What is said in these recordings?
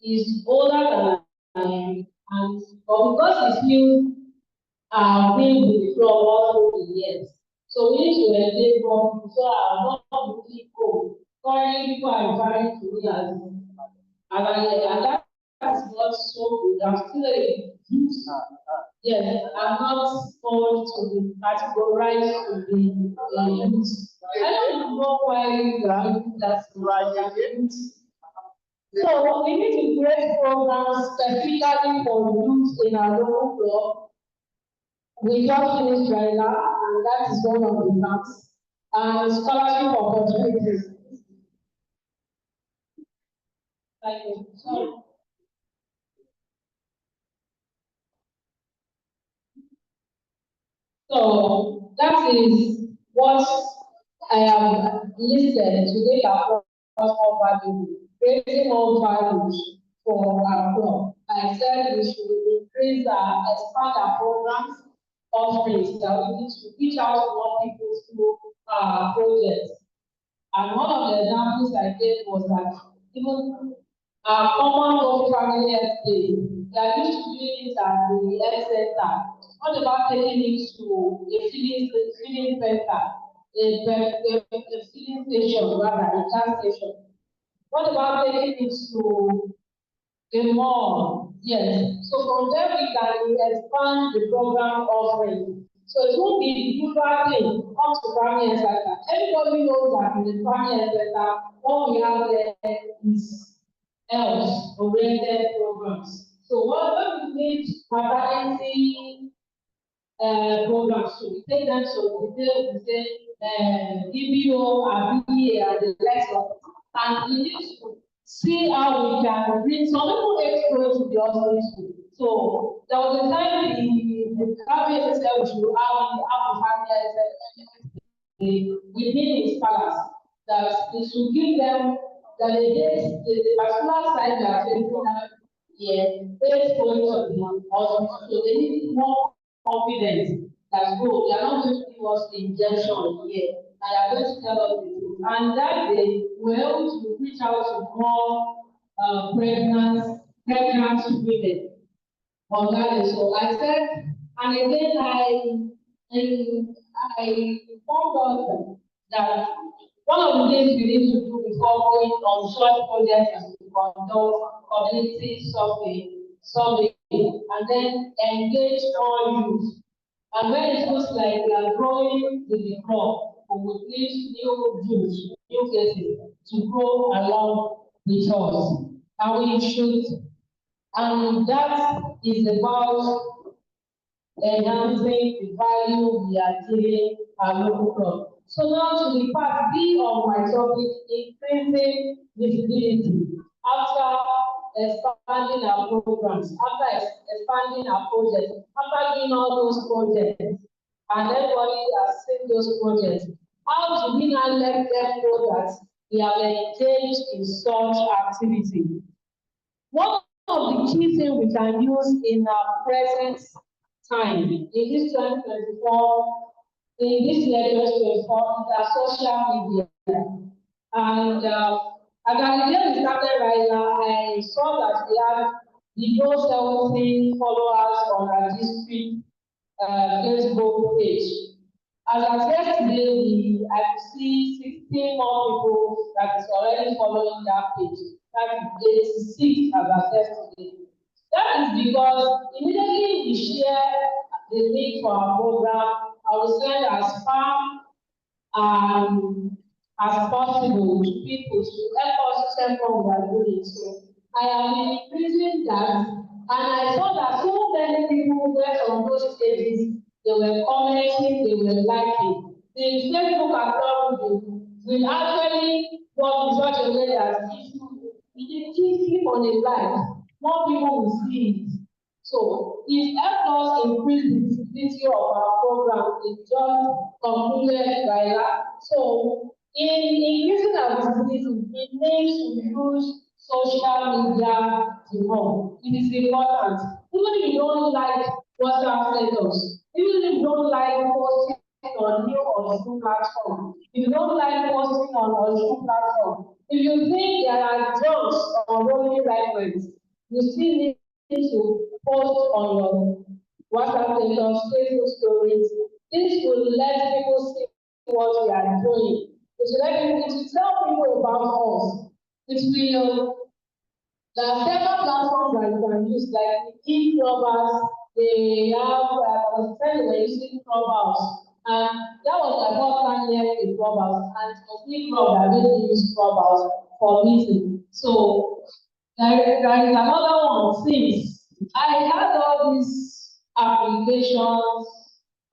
is older than I am, and but because he's still been with the club all through the years, so we need to engage more people so our not really go. Currently, people are referring to me and that is not so good. I'm still a youth. Yes, I'm not going to be categorized to be a youth. I don't know why you are that's right. So we need to create programs specifically for youth in our local club. We just finished Raila, and that is one of the plans. And scholarship opportunities. Thank you. So that is what I have listed to make our club more valuable, creating more values for our club. I said we should increase expand our programs, offerings that we need to reach out to more people through our projects. And one of the examples I gave was that even our common home family health day, they are used to doing it at the health center. What about taking it to a feeding center, a feeding station, rather, a gas station? What about taking it to a mall? Yes. So from there we can expand the program offering. So it won't be the usual thing, come to primary health center. Everybody knows that in the primary health center, what we have there is health-oriented programs. So what we need maternity programs, so we take them to we say EBO, RBA, and the rest of it. And we need to see how we can bring some people exposed to the hospital. So there was a time the cabinet said we should have within his palace that they should give them that the particular side that they have here based going to the hospital. So they need more confidence that go, they are not going to give us the injection here, and they are going to tell us the truth. And that day, we're able to reach out to more pregnant women on that day. So I said, and again, I informed us that one of the things we need to do before going on such projects is to conduct community survey, and then engage all youth. And when it looks like we are growing with the crop, we will need new youth, new cases to grow along with us. And we should, and that is about enhancing the value we are giving our local crop. So now to the part B of my topic, increasing visibility. After expanding our programs, after expanding our projects, after doing all those projects, and everybody has seen those projects, how do we now let them know that we have engaged in such activity? One of the key things we can use in our present time, in this 2024, in this year 2024, is our social media. And as the day we started right now, I saw that we have below 17 followers on our district Facebook page. As of yesterday, I could see 16 more people that is already following that page. That is 86 as of yesterday. That is because immediately we share the link for our program, I will send as far as possible to people to help us check what we are doing. So I am increasing that, and I saw that so many people were on those pages, they were commenting, they were liking. The Facebook account will actually work in such a way that if you keep on a like, more people will see it. So it helps us increase the visibility of our program. It just concluded by that. So in increasing our visibility, it needs to use social media to more. It is important. Even if you don't like WhatsApp status, even if you don't like posting on new or new platform, if you don't like posting on new platform, If you think there are drugs or Rotary rifles, you still need to post on your WhatsApp status, Facebook stories. This will let people see what we are doing. It will tell people about us. It will there are several platforms that you can use, like e-clubbers. They have, I was telling you, using Clubhouse. And that was my first time hearing the Clubhouse. And it was e-club that made me use Clubhouse for meeting. So there is another one, since I had all these applications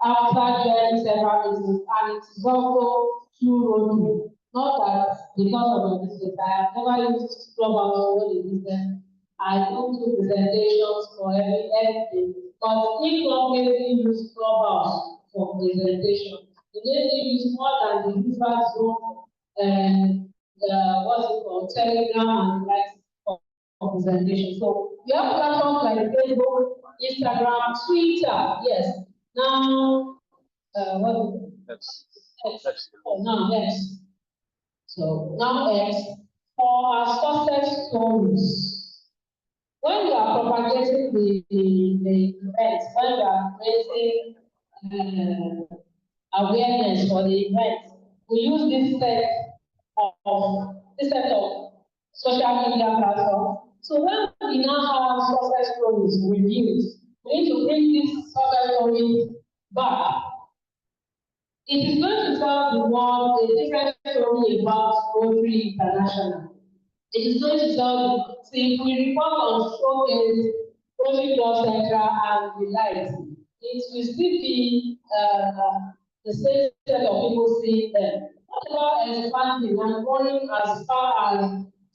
after joining several meetings, and it is also through Rotary. Not that because of my business, I have never used Clubhouse for the business. I don't do presentations for everything, but if company use Clubhouse for presentation, they may use more than the usual Zoom and what's it called, Telegram and likes for presentation. So we have platforms like Facebook, Instagram, Twitter. Yes. Now, what is it? X. Oh, now X. So now X for our success stories. When you are propagating the event, when you are creating awareness for the event, we use this set of social media platforms. So when we now have success stories reviewed, we need to bring this success story back. It is going to tell the world a different story about Rotary International. It is going to tell see, if we report on showcase, Rotary Club Central and the likes, it will still be the same set of people seeing them. What about expanding and going as far as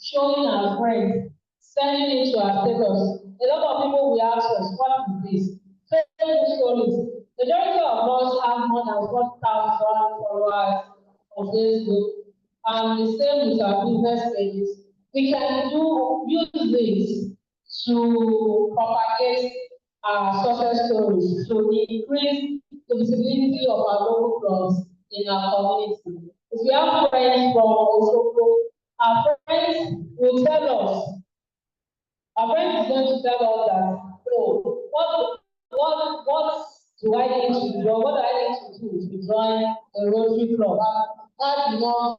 showing our friends, sending it to our status? A lot of people will ask us, what is this? Facebook stories. Majority of us have more than 1,000 followers on Facebook, and the same with our business pages. We can use this to propagate our success stories, to increase the visibility of our local clubs in our community. If we have friends from Osogbo, our friends will tell us, our friend is going to tell us that, oh, what do I need to do? What do I need to do to join a Rotary Club? I've had more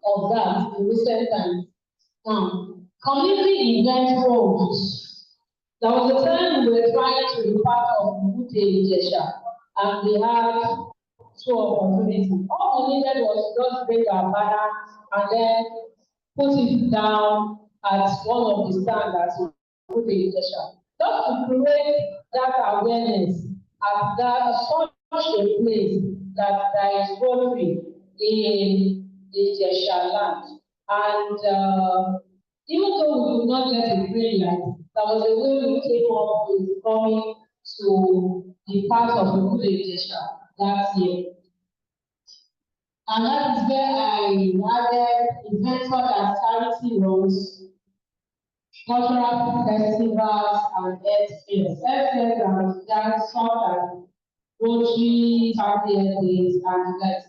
of that in recent times. Community event roles. There was a time we were trying to be part of Ute Ijesha, and we had two opportunities. All we needed was just bring our banner and then put it down at one of the stands at Ute Ijesha. Just to create that awareness at that such a place that there is Rotary in Ijesha land. And even though we did not get a green light, there was a way we came up with coming to be part of the Good Ijesha that year. And that is where I added events such as charity roads, cultural festivals, and health fairs. Health fairs are such as Rotary, charity days, and less.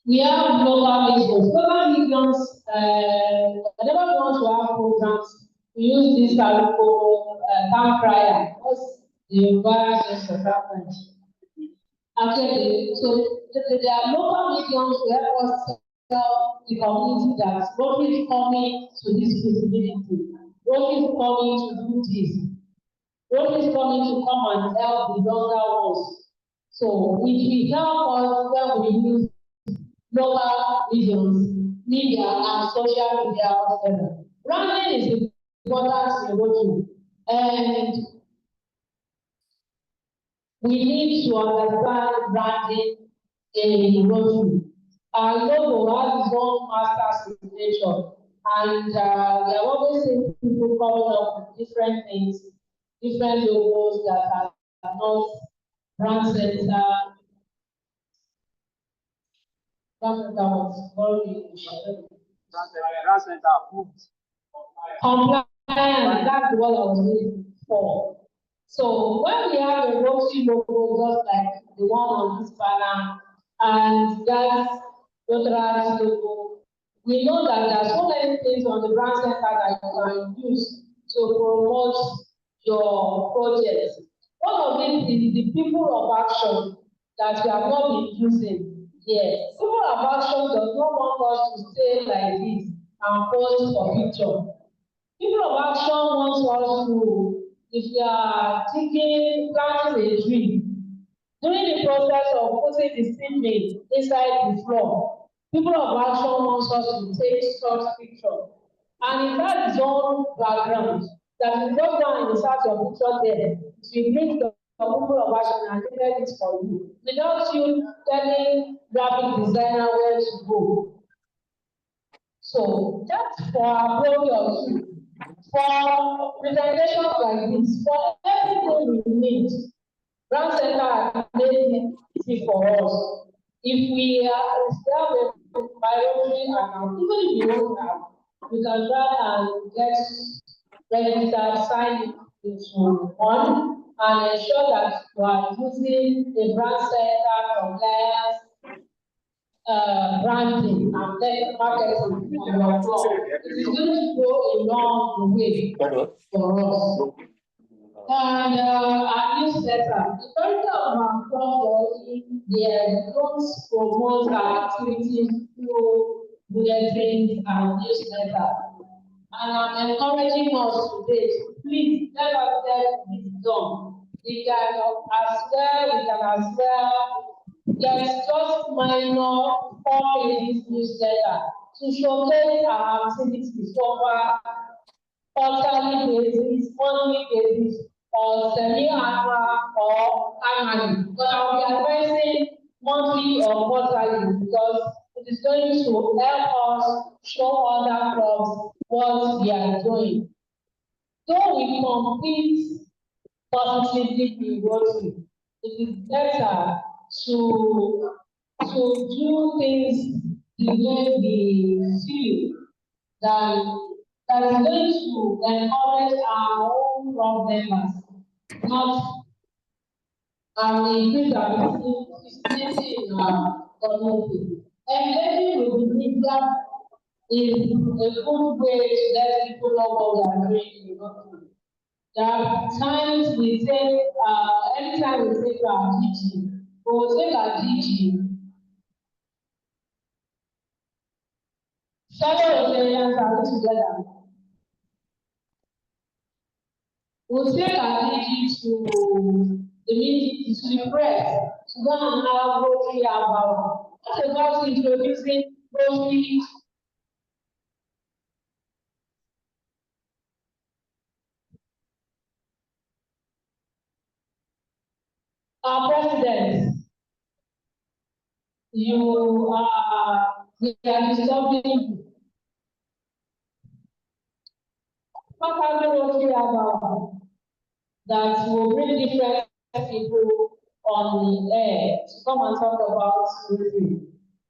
We have global mediums. Global mediums, whenever we want to have programs, we use this called town crier. What's the environment for that kind? Actually, so there are local mediums to help us tell the community that Rotary is coming to this visibility. Rotary is coming to do this. Rotary is coming to come and help the younger ones. So it will help us when we use local mediums, media, and social media. Branding is important in Rotary, and we need to understand branding in Rotary. Our logo has its own master signature, and we are always seeing people coming up with different things, different logos that are not brand center. Compliant, that's what I was looking for. So when we have a Rotary logo, just like the one on this banner, and that's Rotaract logo. We know that there are so many things on the brand center that you can use to promote your project. One of it is the people of action that we have not been using here. People of action does not want us to stay like this and post for picture. People of action want us to, if you are planting a tree, during the process of putting the seedling inside the floor, people of action want us to take such picture. And in that zone background, that you go down and insert your picture there, to bring the people of action and create it for you, without you telling graphic designer where to go. So that's for our product too. For presentations like this, for everything we need, brand center has made it easy for us. If we have a biology account, even if you don't have, you can try and get registered, sign into one, and ensure that you are using the brand center compliance branding and then marketing on your blog. It's going to go a long way for us. And our newsletter, the character of our blog, they don't promote our activities through bulletins and newsletter. And I'm encouraging us today to please let us get this done. We can as well get just minor 4 pages newsletter to showcase our activities over quarterly basis, monthly basis, or semi-annual or annually. But I'll be advising monthly or quarterly because it is going to help us show other clubs what we are doing. Though we compete positively in Rotary, it is better to do things the way we feel than that is going to encourage our own club members, not increase our efficiency in our community. Engaging with the media is a good way to let people know what we are doing in Rotary. There are times we say, anytime we say to our DG, we will take our DG. Fellow Rotarians are together. We'll take our DG to the meeting, to the press, to go and have Rotary about. What about introducing Rotary? Our president, we are disturbing. What are the Rotary about? That will bring different people on the air to come and talk about Rotary.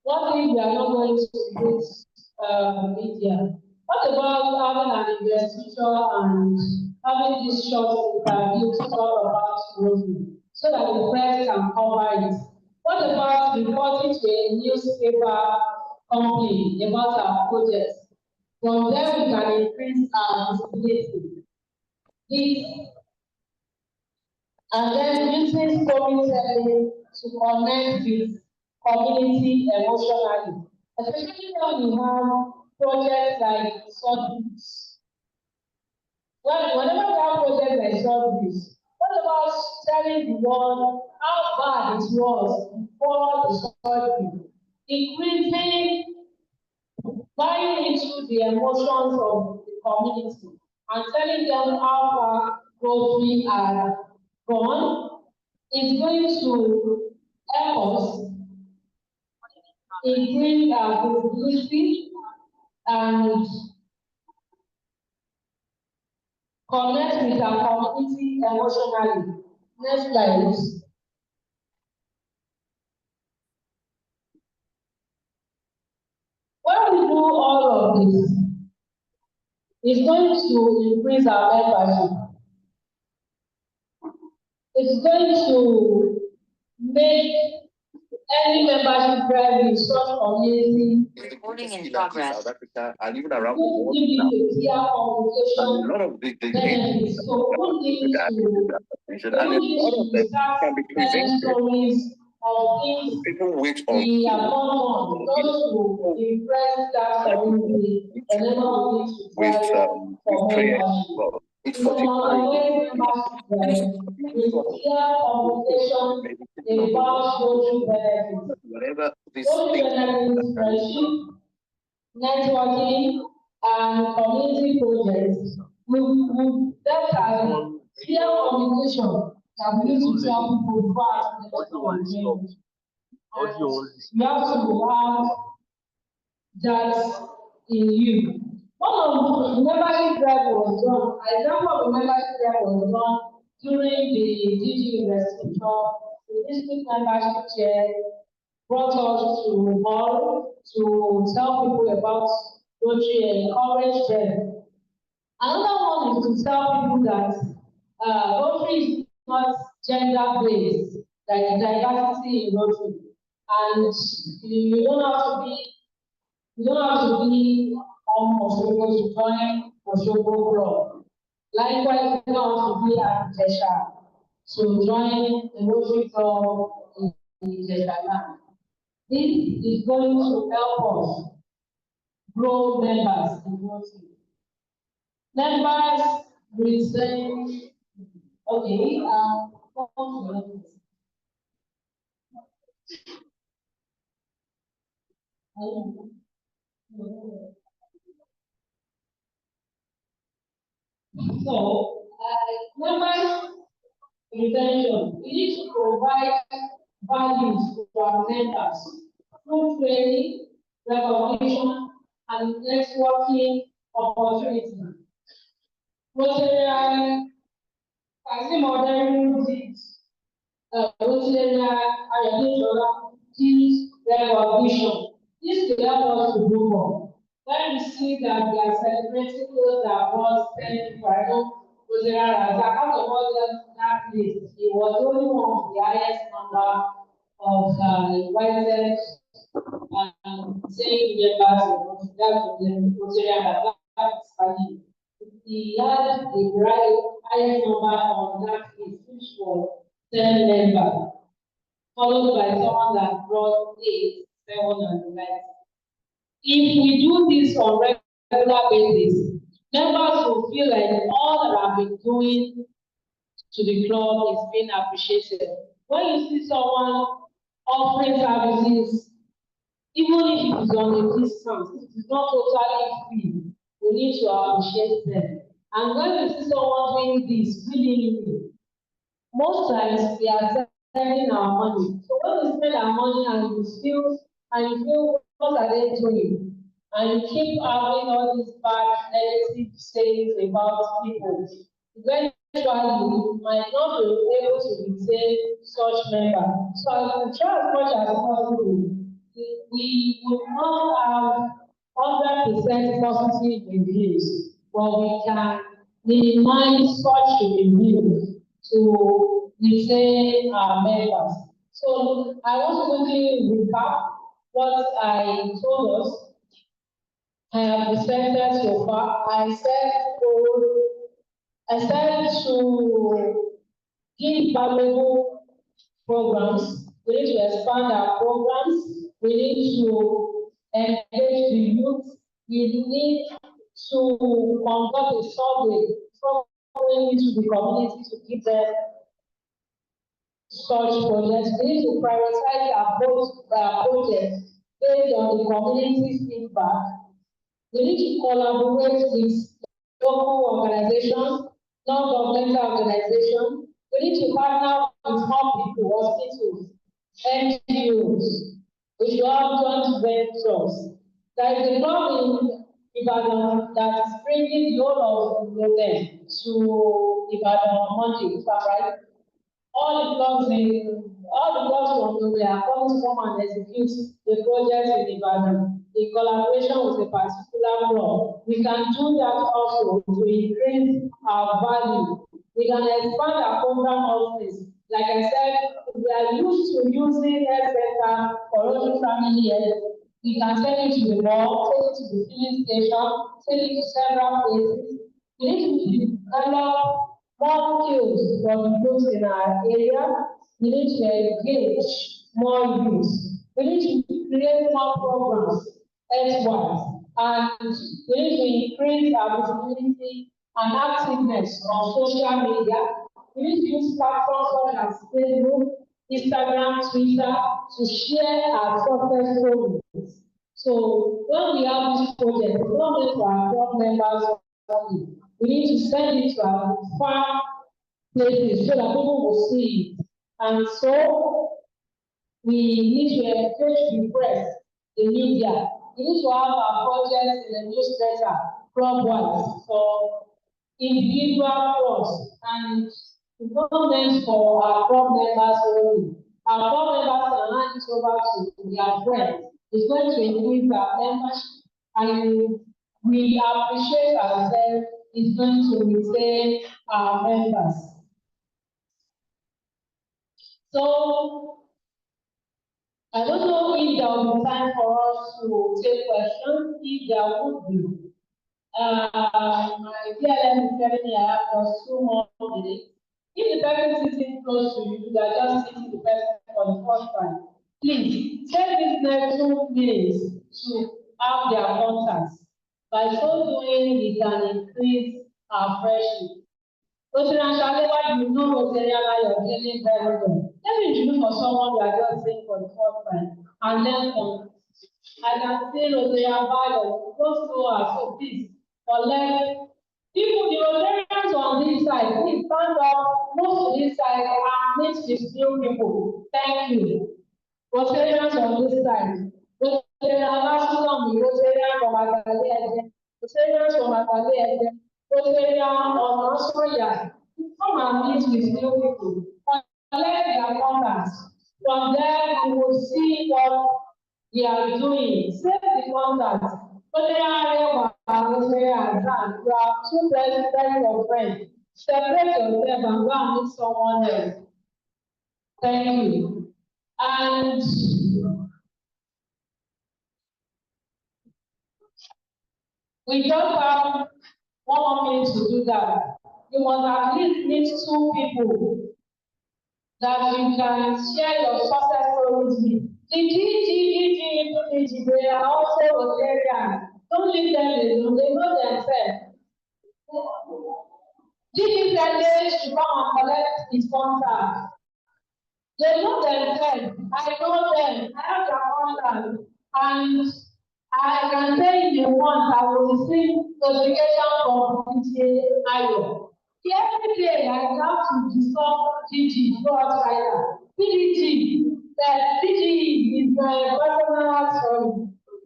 What if we are not going to use media? What about having an investiture and having this short interview to talk about Rotary so that the press can cover it? What about reporting to a newspaper company about our projects? From there, we can increase our visibility. And then using storytelling to connect with community emotionally, especially when you have projects like Sotheby's. Whenever you have projects like Sotheby's, what about telling the world how bad it was before the Sotheby's? Increasing, buying into the emotions of the community and telling them how far Rotary are gone is going to help us increase our visibility and connect with our community emotionally. Next slide. When we do all of this, it's going to increase our membership. It's going to make any membership drive in such community. Recording in progress. South Africa and even around the Who world give now. you a clear And a communication lot of the benefits? So who needs to and a lot of them start can be telling presented stories of things people wait on we have not done just to impress that community whenever we need to with drive for prayer. membership. Well, it's It's an organized membership drive with clear communication about social benefits. whatever this Social thing benefits, friendship, networking, and community projects that are clear communication that we need to tell people fast the change. You have to have that in you. One of the membership drive was done, an example of the membership drive was done during the DG investigation. The district membership chair brought us to hall to tell people about Rotary and encourage them. Another one is to tell people that Rotary is not gender-based, there is diversity in Rotary. And you don't have to be on Osogbo to join Osogbo Club. Likewise, you don't have to be at Ijesha to join the Rotary Club in Ijesha land. This is going to help us grow members in Rotary. Members retain, okay, so, members retention, we need to provide values to our members through training, recognition, and networking opportunities. Rotarian, Kasim Modern did, Rotarian Ayodele did recognition. This will help us to do more. When we see that we are celebrating those that brought 10 people, I know Rotarian as out of all that list, he was only one of the highest number of invited saying members that Rotarian that's funny. He had the highest number on that list, which was 10 members, followed by someone that brought 8, 7, and 9. If we do this on regular basis, members will feel like all that I've been doing to the club is being appreciated. When you see someone offering services, even if it is on a distance, it is not totally free. We need to appreciate them. And when we see someone doing this willingly, most times we are spending our money. So when we spend our money and you feel what are they doing? And you keep having all these bad negative sayings about people, eventually you might not be able to retain such members. So I will try as much as possible. We would not have 100% positive reviews, but we can minimize such reviews to retain our members. So I want to quickly recap what I told us. I have presented so far. I said to give valuable programs. We need to expand our programs. We need to engage the youth. We need to conduct a survey going into the community to give them such projects. We need to prioritize our projects based on the community's feedback. We need to collaborate with local organizations, non-governmental organizations. We need to partner with more people, hospitals, NGOs. We should have joint ventures. There is a club in Ibadan that is bringing the whole of them to Ibadan on Monday, right? All the clubs from Nome are coming to come and execute the project in Ibadan in collaboration with a particular club. We can do that also to increase our value. We can expand our program office Like I said, we are used to using health center for only family health. We can send it to the mall, take it to the filling station, take it to several places. We need to develop more skills for the youth in our area. We need to engage more youth. We need to create more programs health-wise, and we need to increase our visibility and activeness on social media. We need to use platforms such as Facebook, Instagram, Twitter to share our success stories. So when we have this project, it's not only for our club members only. We need to send it to our far places so that people will see it. And so we need to encourage the press, the media. We need to have our projects in the newsletter, club-wise, for individual clubs, and it's not meant for our club members only. Our club members can hand it over to their friends. It's going to increase our membership, and we appreciate ourselves. It's going to retain our members. So I don't know if there will be time for us to take questions. If there would be, my dear Ellen is telling me I have just 2 more minutes. If the person sitting close to you, you are just sitting the person for the first time, please take this next 2 minutes to have their contacts. By so doing, we can increase our friendship. Rotary, you know Rotary, you're dealing very well. Let me introduce for someone you are just saying for the first time, and then I can say Rotary Bio, close to us, so please collect. People, the Rotarians on this side, please stand up, move to this side, and meet the few people. Thank you. Rotarians on this side. Rotarians from Agale, Rotarians from Agale, Rotarians on Australia. Come and meet with new people. Collect their contacts. From there, you will see what they are doing. Save the contacts. You are 2 friends of friends. Separate yourself and go and meet someone else. Thank you. And we just have 1 more minute to do that. You must at least meet 2 people that you can share your success stories with. They are also Rotarians. Don't leave them alone, they know themselves. This should come and collect his contact. They know themselves. I know them. I have their contact. And I can tell you once I will receive notification from PTA IO. Every day I have to discuss PG, go outside. PG, that PG is my personal story.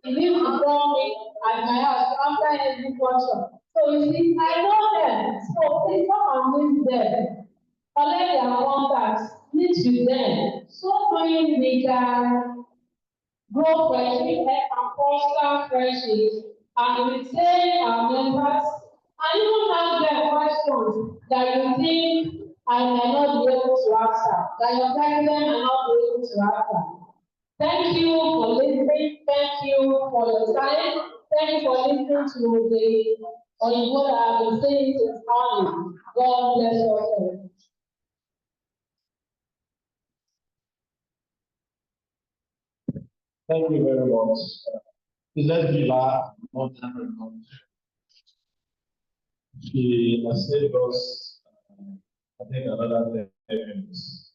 He needs to call me at my house after every workshop. So you see, I know them. So please come and meet them. Collect their contacts, meet with them. So doing we can grow friendship and foster friendship and retain our members and even ask them questions that you think I may not be able to answer, that your president may not be able to answer. Thank you for listening. Thank you for your time. Thank you for listening to the Oyinbo that I have been saying since morning. God bless you all. Thank you very much. Let's give her more time. She has saved us, I think, another 10 minutes.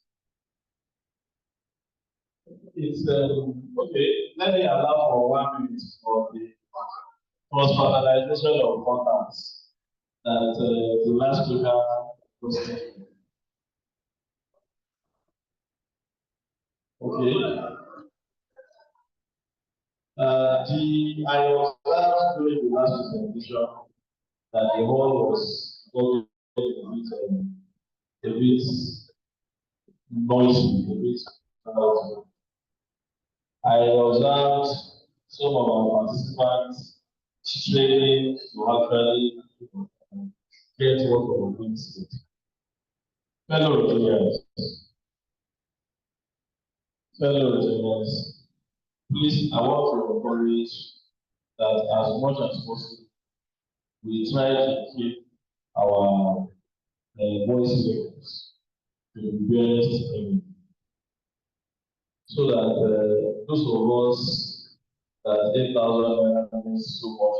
It's okay. Let me allow for 1 minute for the personalization of contacts that the last speaker was saying. Okay. I observed during the last presentation that the hall was a bit noisy, a bit loud. I observed some of our participants straining to actually get what we are doing. Fellow Rotarians, fellow retainers, please, I want to encourage that as much as possible, we try to keep our voice levels to the barest minimum, so that those of us that 8,000 naira means so much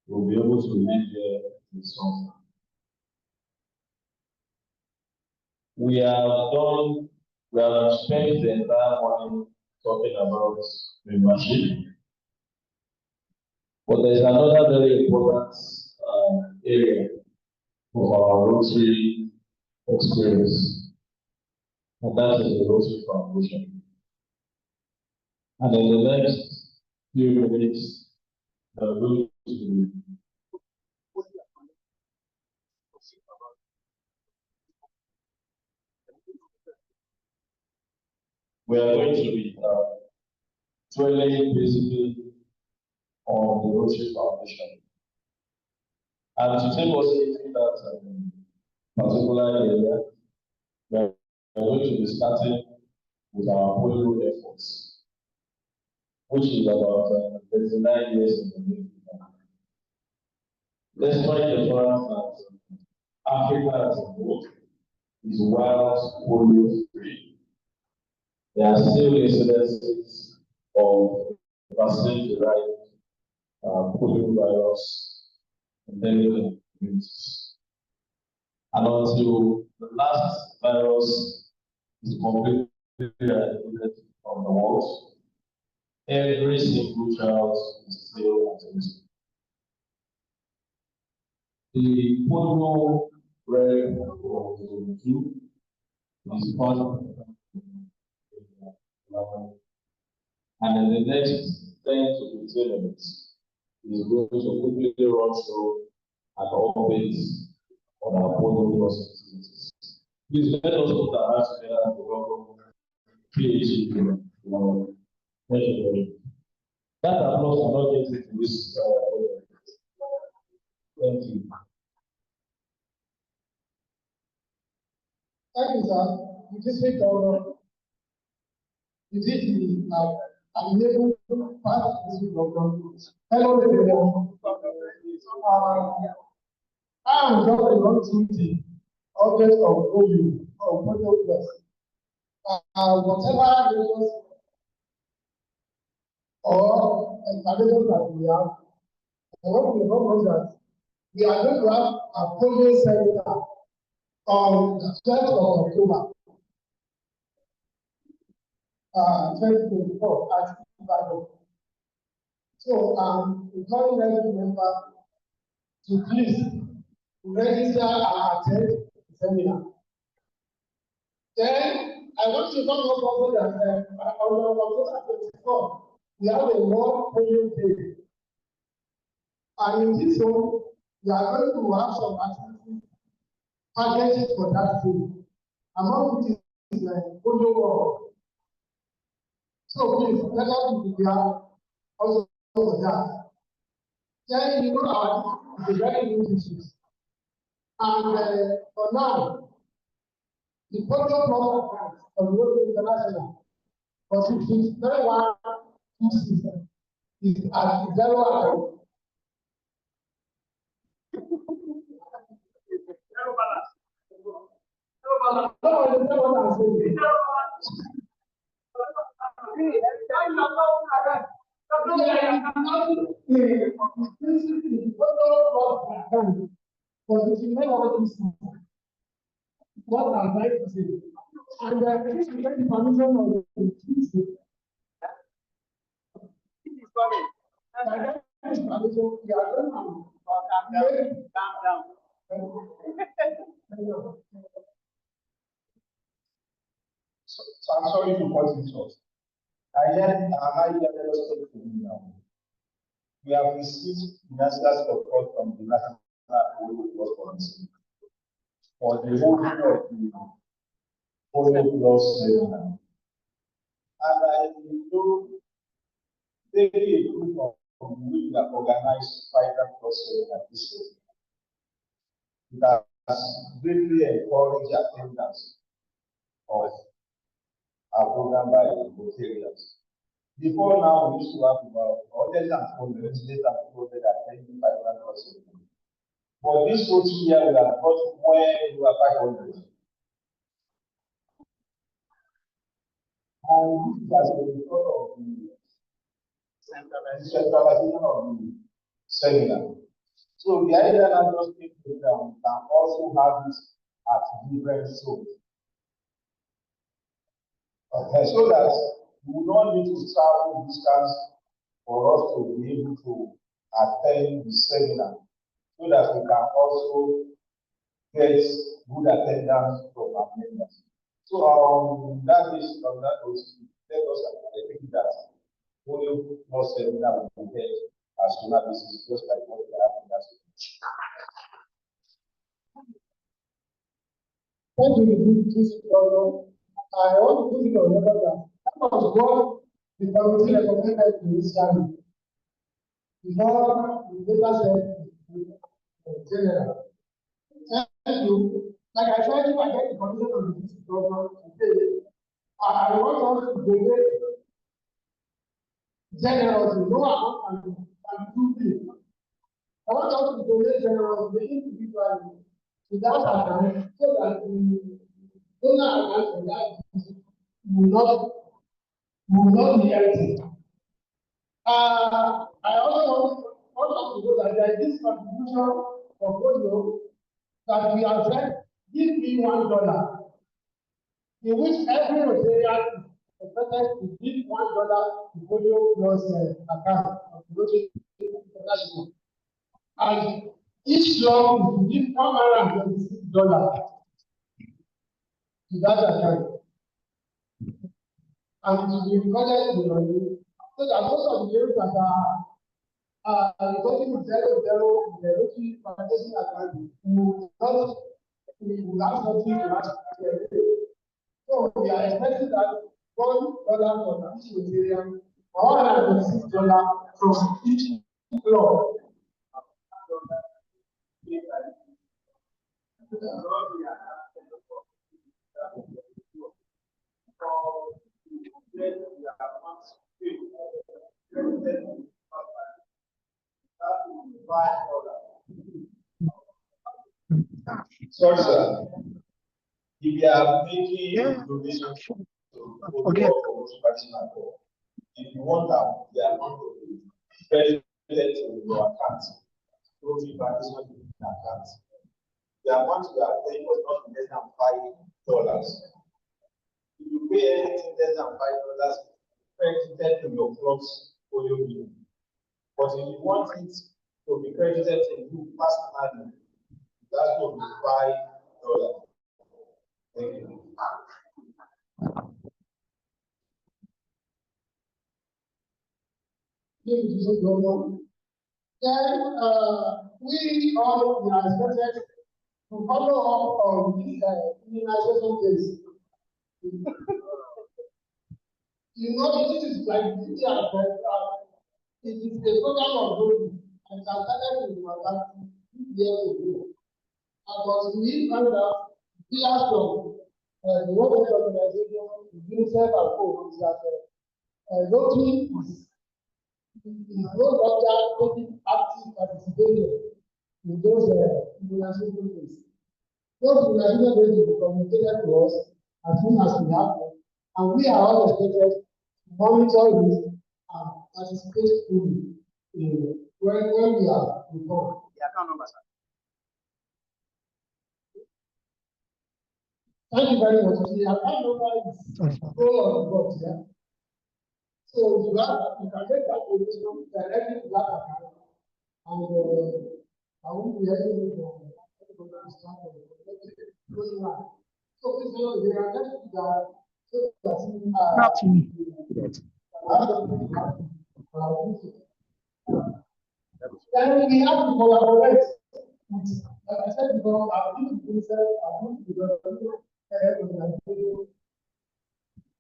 will be able to live here with some. We have spent the entire morning talking about membership, but there's another very important area of our Rotary experience, and that is the Rotary Foundation. And in the next few minutes, we are going to be dwelling basically on the Rotary Foundation. And to take us into that particular area, we are going to be starting with our polio efforts, which is about 39 years in the making. Despite the fact that Africa as a whole is wild polio free, there are still incidences of vaccine-derived polio virus endemic in communities. And until the last virus is completely eradicated from the world, every single child is still at risk. The polio rate of zone 2 is part of and in the next 10 to 15 minutes, is going to quickly run through an update on our polio processes. Please let us put our hands together to welcome PhD. Thank you very much. That applause will not get into this. Thank you. Thank you, sir. The district governor, the DG, I'm able to pass the district governor. Hello, everyone. I am just a non-duty object of OU, of Polio Plus. Whatever reasons or installations that we have, what we hope is that we are going to have a polio seminar on the 12th of October, 2024 at Ibadan. So I'm calling every member to please register and attend the seminar. Then I want to talk about also that on October 24, we have a World Polio Day. And in this one, we are going to have some activities targeted for that day. Among which is polio world. So please let us be there also for that. Then you know our is a very new issue. And for now, the polio plus account of the World International for 631 is at 0 account. What I'm trying to say, and this is the permission of the Tuesday. This is coming. And this permission, we are going to calm down. So I'm sorry to cut it short. I heard us from you now. We have received financial support from the National Polio Plus Policy for the whole of the Polio Plus seminar. And I know very good of we have organized Fighter Plus seminar this year. It has greatly encouraged attendance of are programmed by Rotarians. Before now, we used to have about less than 400, less than 400 attending 500%. But this whole year, we have got way over 500. And this is as a result of the centralization of the seminar. So the idea that just take program can also have this at different zones. Okay, so that we don't need to travel distance for us to be able to attend the seminar, so that we can also get good attendance from our members. So that is on that was let us I think that only more seminar will get as soon as this is just like what we have in that. Thank you, this program. I want to put it on record that was what the committee recommended initially. Before the paper said general. Thank you. Like I said, if I get the condition of this program today, I want us to donate generously. No amount can do this. I want us to donate generously individually to that account so that the donor account for that will not be empty. I also want us to know that there is this contribution portfolio that we have said, give me $1, in which every Rotarian is expected to give $1 to Folio Plus account of Rotary International. And each club is to give $126 to that account. And it will be recorded in the money, so that most of the areas that are resulting in 0 in the Rotary Foundation account will have something to ask. So we are expecting that $1 from each Rotarian, $126 from each club. Sorry, sir. If you are making donations to if you want that, the amount of credited to your account, Rotary Foundation account. The amount you are paying was not less than $5. If you pay anything less than $5, credited to your club's folio bill. But if you want it to be credited to you personally, that will be $5. Thank you. Then we all are expected to follow up on this immunization case. You know, this is like it is a program of growth, and it started with about 2 years ago. But we found out pillars from the World Health Organization, UNICEF, and co that Rotary is no longer taking active participation in those immunization cases. Those immunization cases will be communicated to us as soon as we have them, and we are all expected to monitor this and participate fully when we are informed. The account number, sir. Thank you very much. The account number is all on the box, yeah. So you can get that information directly to that account, and I won't be able to start going around. So please know they are just that so that then we have to collaborate with, like I said before, our people,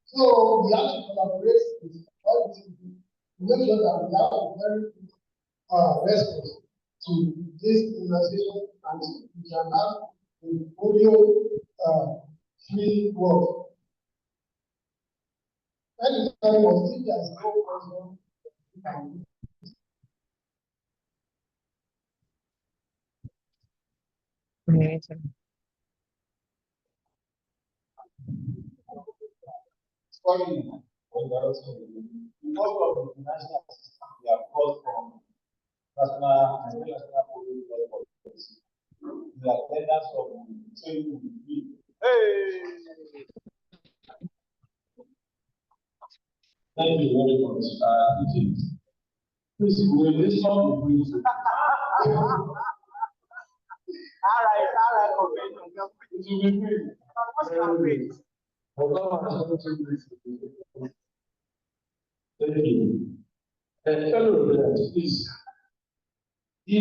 so we have to collaborate with all these people to make sure that we have a very good response to this immunization, and we can have a polio free world. Anytime was still there's no person. Sorry, because of the financial assistance we have got from national and international public health policy, the attendance of the training will be. Thank you very much. Please, will this one be brief? All right, okay. It will be brief. Thank you. And fellow residents, please, if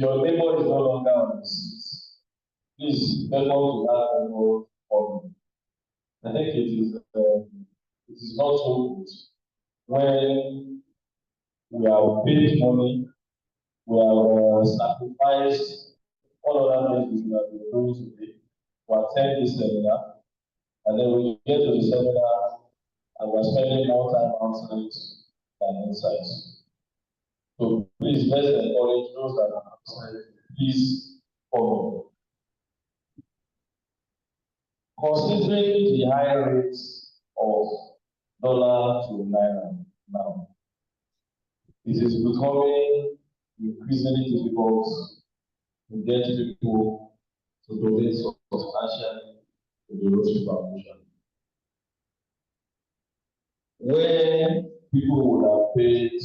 your neighbor is no longer on the seat, please memo to that neighbor for me. I think it is not so good when we have paid money, we have sacrificed all other things we have been doing today to attend this seminar, and then we get to the seminar and we're spending more time outside than inside. So please, let's encourage those that are outside, please follow. Considering the high rates of dollar to naira now, it is becoming increasingly difficult to get people to donate substantially to the Rotary Foundation. When people would have paid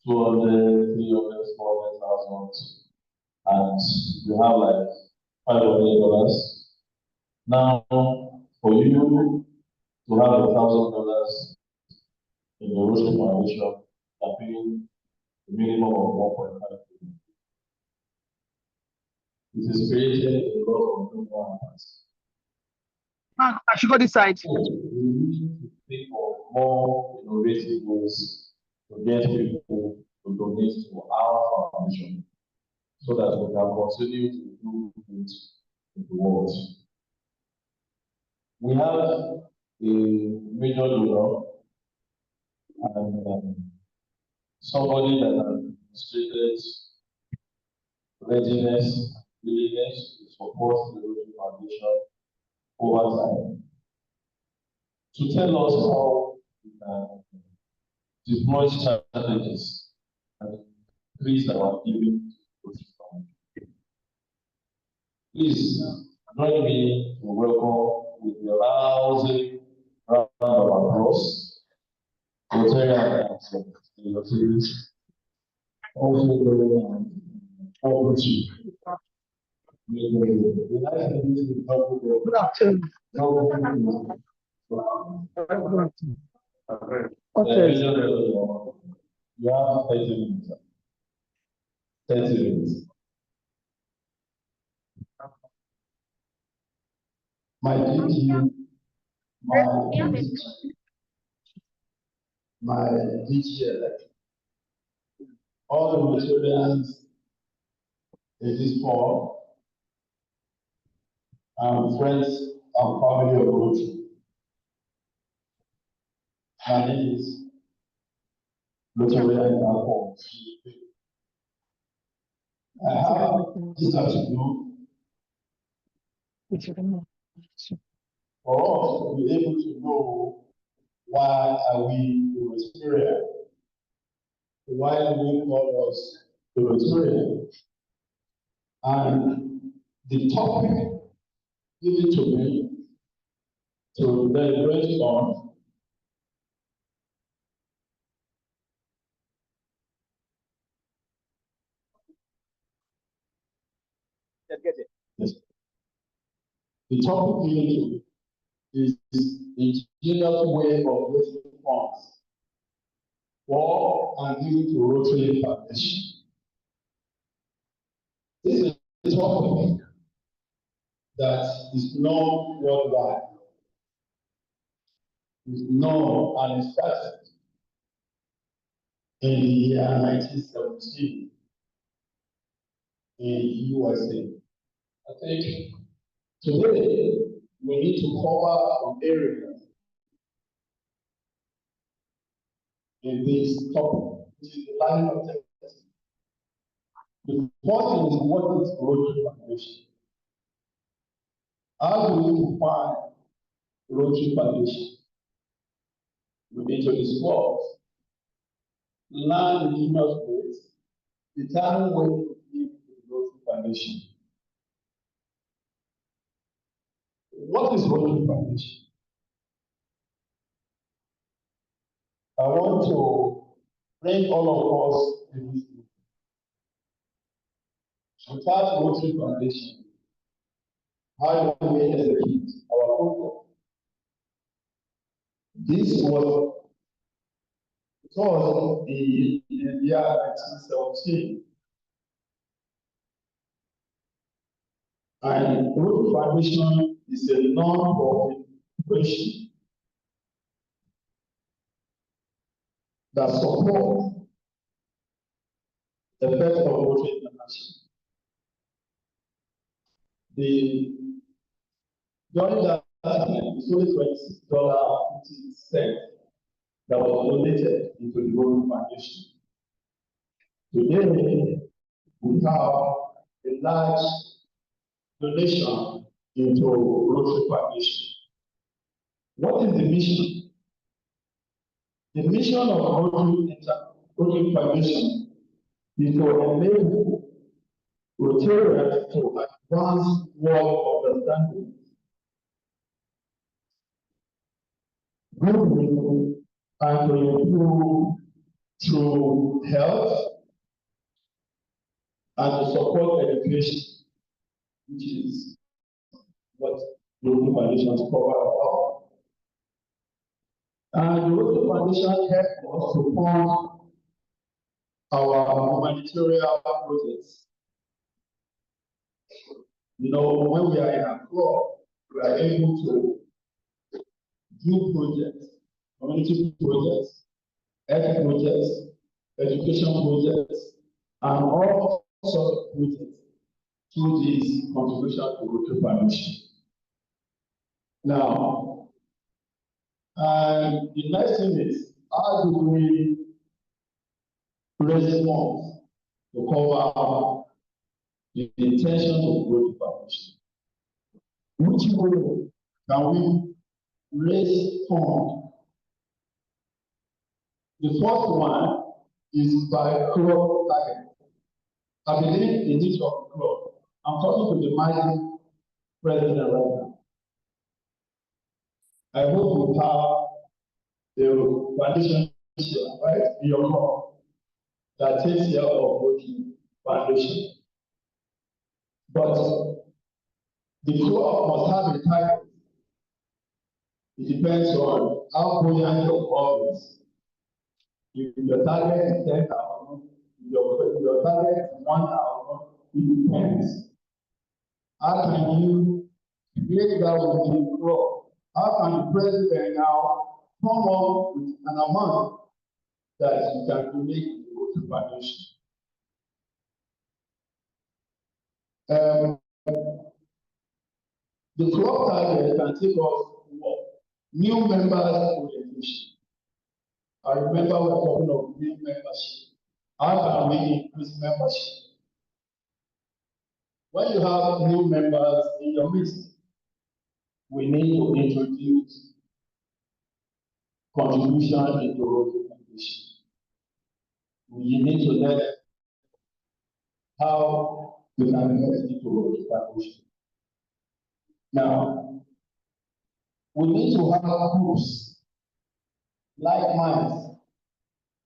200, 300, 400,000, and you have like $500. Now, for you to have $1,000 in the Rotary Foundation, you're paying a minimum of 1.5 million. It is creating a lot of new ones. I should go this side. So we need to think of more innovative ways to get people to donate to our foundation so that we can continue to do good in the world. We have a major donor and somebody that has demonstrated readiness, willingness to support the Rotary Foundation over time to tell us how we can deploy strategies and increase our giving to the Rotary Foundation. Please join me to welcome with a rousing round of applause Rotarian and the Rotary also very opportunity. Good afternoon. Okay. You have 30 minutes. 30 minutes. My DG, my DG elect, all the Rotarians in this forum, friends and family of Rotary. My name is Rotarian Alphonse. I have this afternoon for us to be able to know why are we Rotarian? Why do we call us the Rotarian? And the topic given to me to deliberate on yes. The topic given to me is the ingenious way of raising funds for and giving to Rotary Foundation. This is a topic that is known worldwide. Is known and it started in the year 1917 in USA. I think Today, we need to cover some areas in this topic, which is the line of text. The first thing is what is Rotary Foundation? How do we define Rotary Foundation? We need to discuss, learn the numerous ways, determine when to give the Rotary Foundation. What is Rotary Foundation? I want to bring all of us in this group. Without Rotary Foundation, how do we execute our program? This was in the year 1917. And Rotary Foundation is a non-profit corporation that supports the best of Rotary International. During that time, it's only $26.50 that was donated into the Rotary Foundation. Today, we have a large donation into Rotary Foundation. What is the mission? The mission of Rotary Foundation is to enable Rotarians to advance world understanding, good and to improve through health and to support education, which is what the Rotary Foundation cover about. And the Rotary Foundation helps us to fund our humanitarian projects. You know, when we are in a club, we are able to do projects, community projects, health projects, education projects, and all sorts of projects through this contribution to Rotary Foundation. Now, the next thing is, how do we raise funds to cover the intention of Rotary Foundation? Which way can we raise funds? The first one is by club target. I believe in each of the club. I'm talking to the mighty president right now. I hope you have the foundation right in your club that takes care of Rotary Foundation. But the club must have a target. It depends on how brilliant your club is. If your target is 10,000, your target is 1,000, it depends. How can you create that within the club? How can the president now come up with an amount that you can donate to the Rotary Foundation? The club target can take us what? New members orientation. I remember we were talking of new membership. How can we increase membership? When you have new members in your midst, we need to introduce contribution into Rotary Foundation. We need to learn how we can invest into Rotary Foundation. Now, we need to have groups, like minds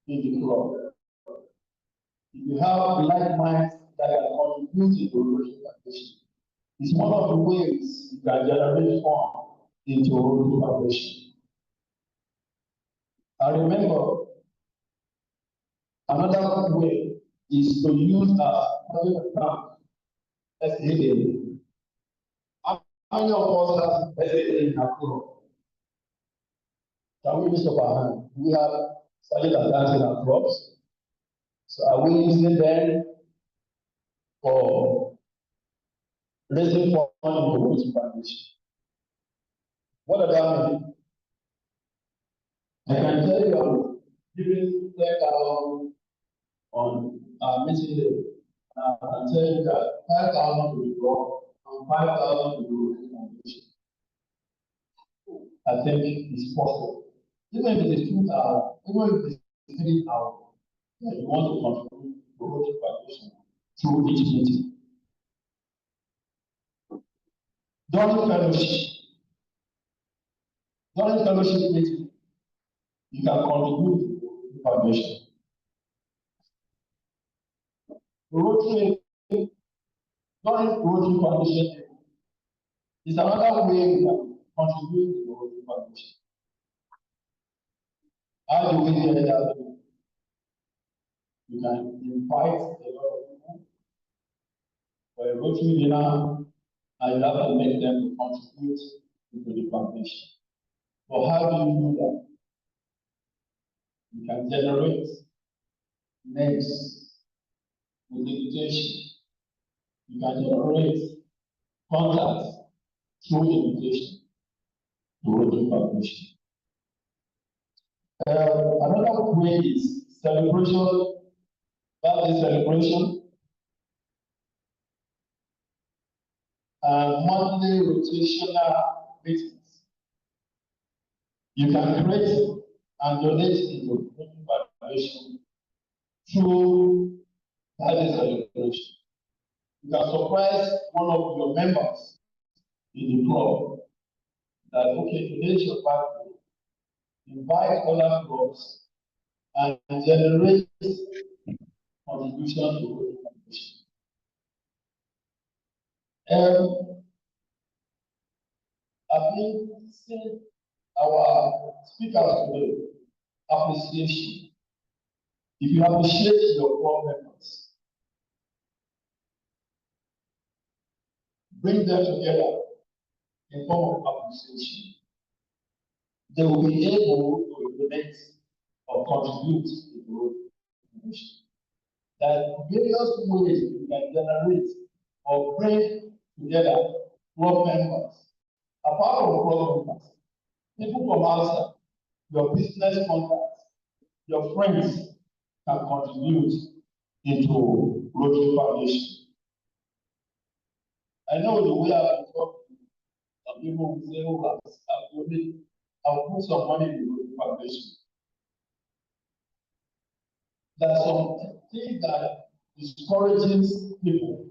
in the club. If you have like minds that are contributing to Rotary Foundation, it's one of the ways you can generate funds into Rotary Foundation. I remember another way is to use a private account, SAA. How many of us have SAA in our club? Can we lift up our hand? We have started advancing our clubs. So are we using them for raising funds in the Rotary Foundation. What does that mean? I can tell you I'm giving 10,000 on our meeting day. I can tell you that 5,000 will be wrong and 5,000 will be Rotary Foundation. I think it's possible. Even if it is 2,000, even if it is 3,000, you want to contribute to Rotary Foundation through each meeting. During fellowship meeting, you can contribute to the foundation. Rotary, during Rotary Foundation is another way we can contribute to the Rotary Foundation. How do we get that? You can invite a lot of people for a Rotary dinner, and you have to make them contribute to the foundation. But how do you do that? You can generate names with invitation. You can generate contacts through invitation to Rotary Foundation. Another way is celebration, birthday celebration, and monthly rotational meetings. You can create and donate into Rotary Foundation through birthday celebration. You can surprise one of your members in the club that, okay, today is your birthday. Invite other clubs and generate contribution to Rotary Foundation. I think since our speakers today, appreciation. If you appreciate your club members, bring them together in form of appreciation. They will be able to donate or contribute to the Rotary Foundation. There are various ways you can generate or bring together club members. Apart from club members, people from outside, your business contacts, your friends can contribute into Rotary Foundation. I know the way I've been talking, some people will say, oh, I'll put some money in the Rotary Foundation. There are some things that discourages people.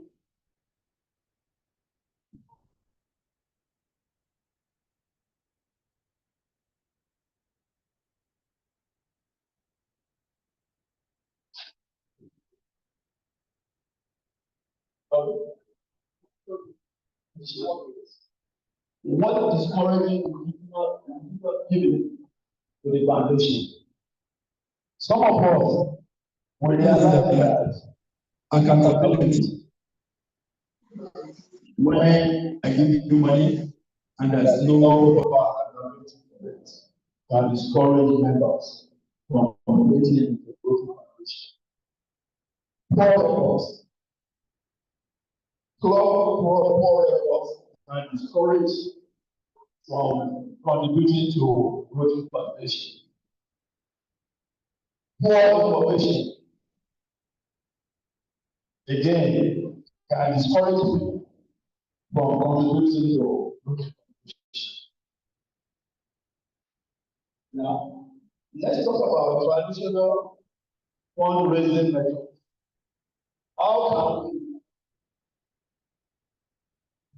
What discourages people giving to the foundation? Some of us will realize that accountability. When I give you money and there's no accountability for it, can discourage members from committing into the Rotary Foundation. Poor efforts, poor efforts can discourage from contributing to Rotary Foundation. Poor information, again, can discourage people from contributing to Rotary Foundation. Now, let's talk about traditional fundraising methods. How can we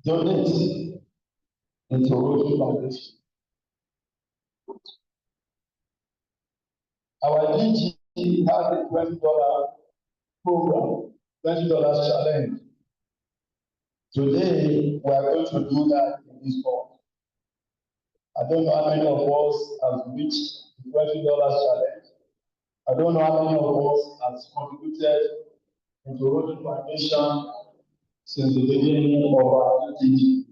donate into Rotary Foundation? Our DG has a $20 program, $20 challenge. Today, we are going to do that in this month. I don't know how many of us have reached the $20 challenge. I don't know how many of us have contributed into Rotary Foundation since the beginning of our DG.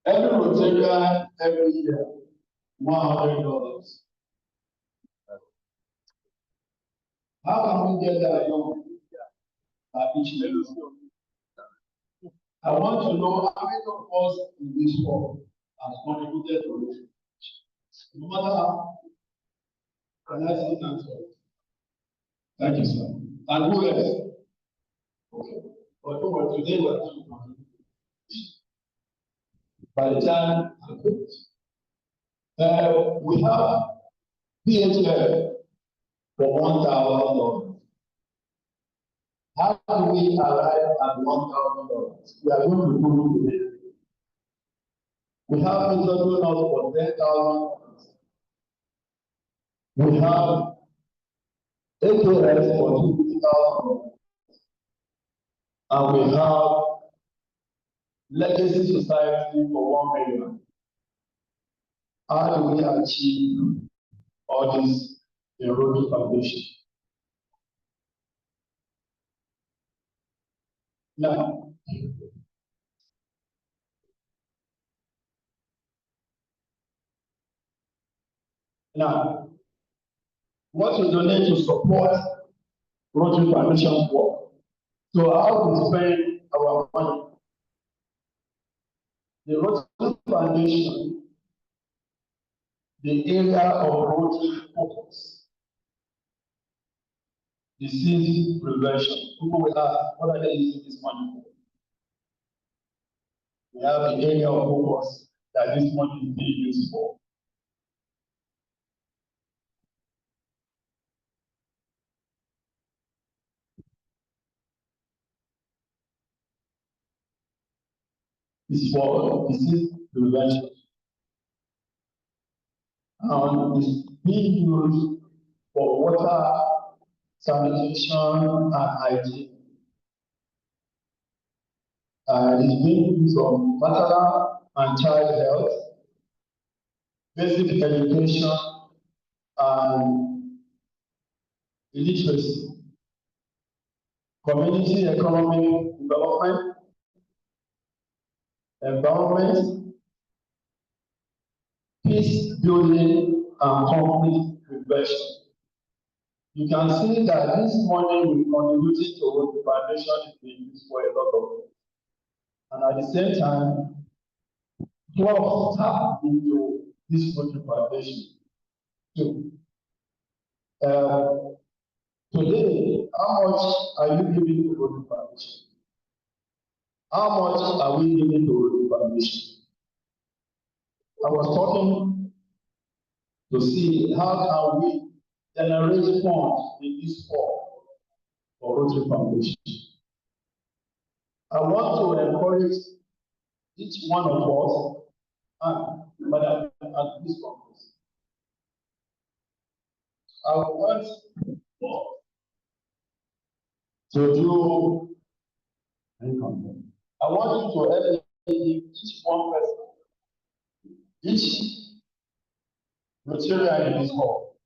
Every Rotarian, every year, $100. How can we get that young each year? I want to know how many of us in this hall has contributed to it. No matter how. Can I see an answer? Thank you, sir. And who else? Okay. But today we are going to by the time we have PHL for $1,000. How do we arrive at $1,000? We are going to do it today. We have interviewed us for $10,000. We have AKS for $50,000. And we have Legacy Society for $1 million. How do we achieve all this in Rotary Foundation? Now, what we donate to support Rotary Foundation work. So how we spend our money? The Rotary Foundation, the area of Rotary focus, disease prevention. People will ask, what are they using this money for? We have the area of focus that this money is being used for. It's for disease prevention. And it's being used for water, sanitation, and hygiene. It's being used for maternal and child health, basic education, and literacy, community economic development, environment, peace building, and conflict prevention. You can see that this money we contributed to the foundation is being used for a lot of things. And at the same time, 12 tap into this Rotary Foundation too. Today, how much are you giving to Rotary Foundation? How much are we giving to Rotary Foundation? I was talking to see how can we generate funds in this form for Rotary Foundation. I want to encourage each one of us and Madam at this conference. I want to do. I want you to help each one person, each material in this hall,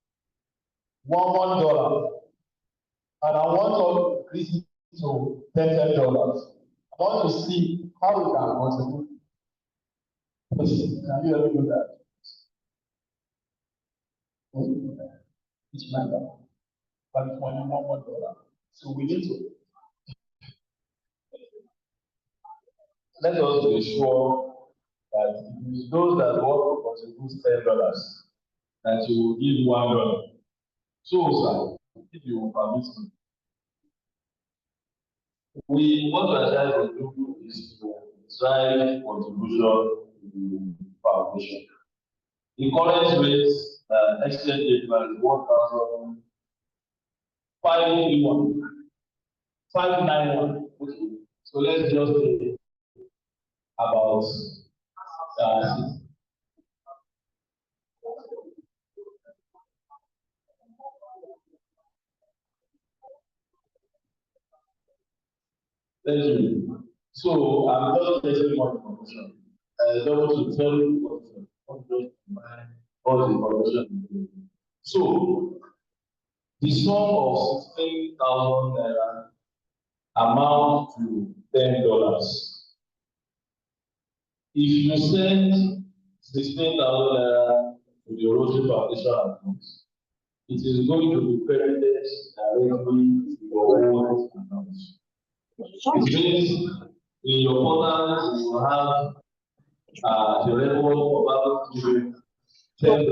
$1, and I want to increase it to $10. I want to see how we can contribute. Can you help me do that? Each member, but it's only $1. So we need to let us be sure that it is those that want to contribute $10 that you will give $1. So, sir, if you permit me, what we are trying to do is to drive contribution to the foundation. The current rate exchange rate is 1,591. 591. Okay. So let's just say about thank you. So I'm just getting more information. Double to tell you all the information. So the sum of 16,000 naira amount to $10. If you send 16,000 naira to the Rotary Foundation account, it is going to be credited directly to your own account. It means in your portal, you will have the record of about giving $10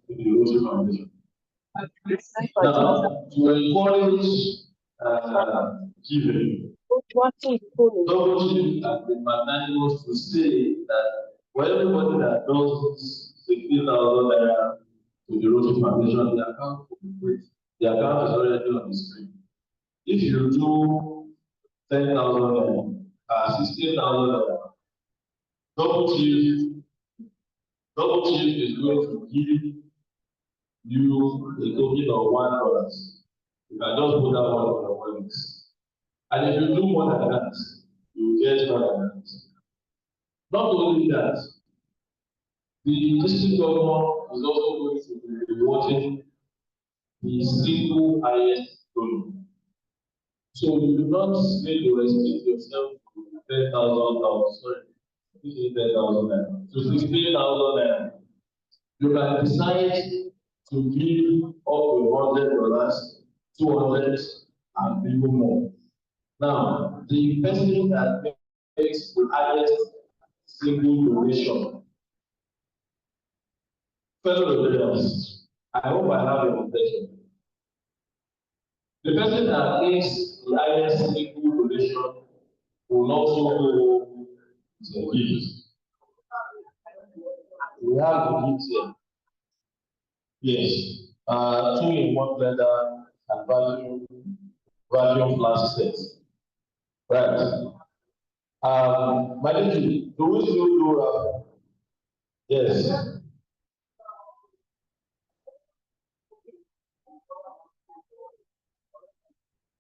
to the Rotary Foundation. Now, to encourage giving, double chief has been magnanimous to say that for everybody that does 16,000 naira to the Rotary Foundation, the account will be great. The account is already on the screen. If you do 10,000 naira, 16,000 naira, double chief is going to give you a token of $1. You can just put that one on your wallets. And if you do more than that, you will get more than that. Not only that, the district governor is also going to be rewarding the single highest donor. So you do not need to restrict yourself to 10,000, sorry, 10,000 to 16,000 naira. You can decide to give up to $100, 200, and even more. Now, the person that makes the highest single donation, fellow Rotarians, I hope I have your attention. The person that makes the highest single donation will also go to the gift. We have the gift here. Yes, 2-in-1 blender and vacuum flash sets. Right. My lady, do we still do yes.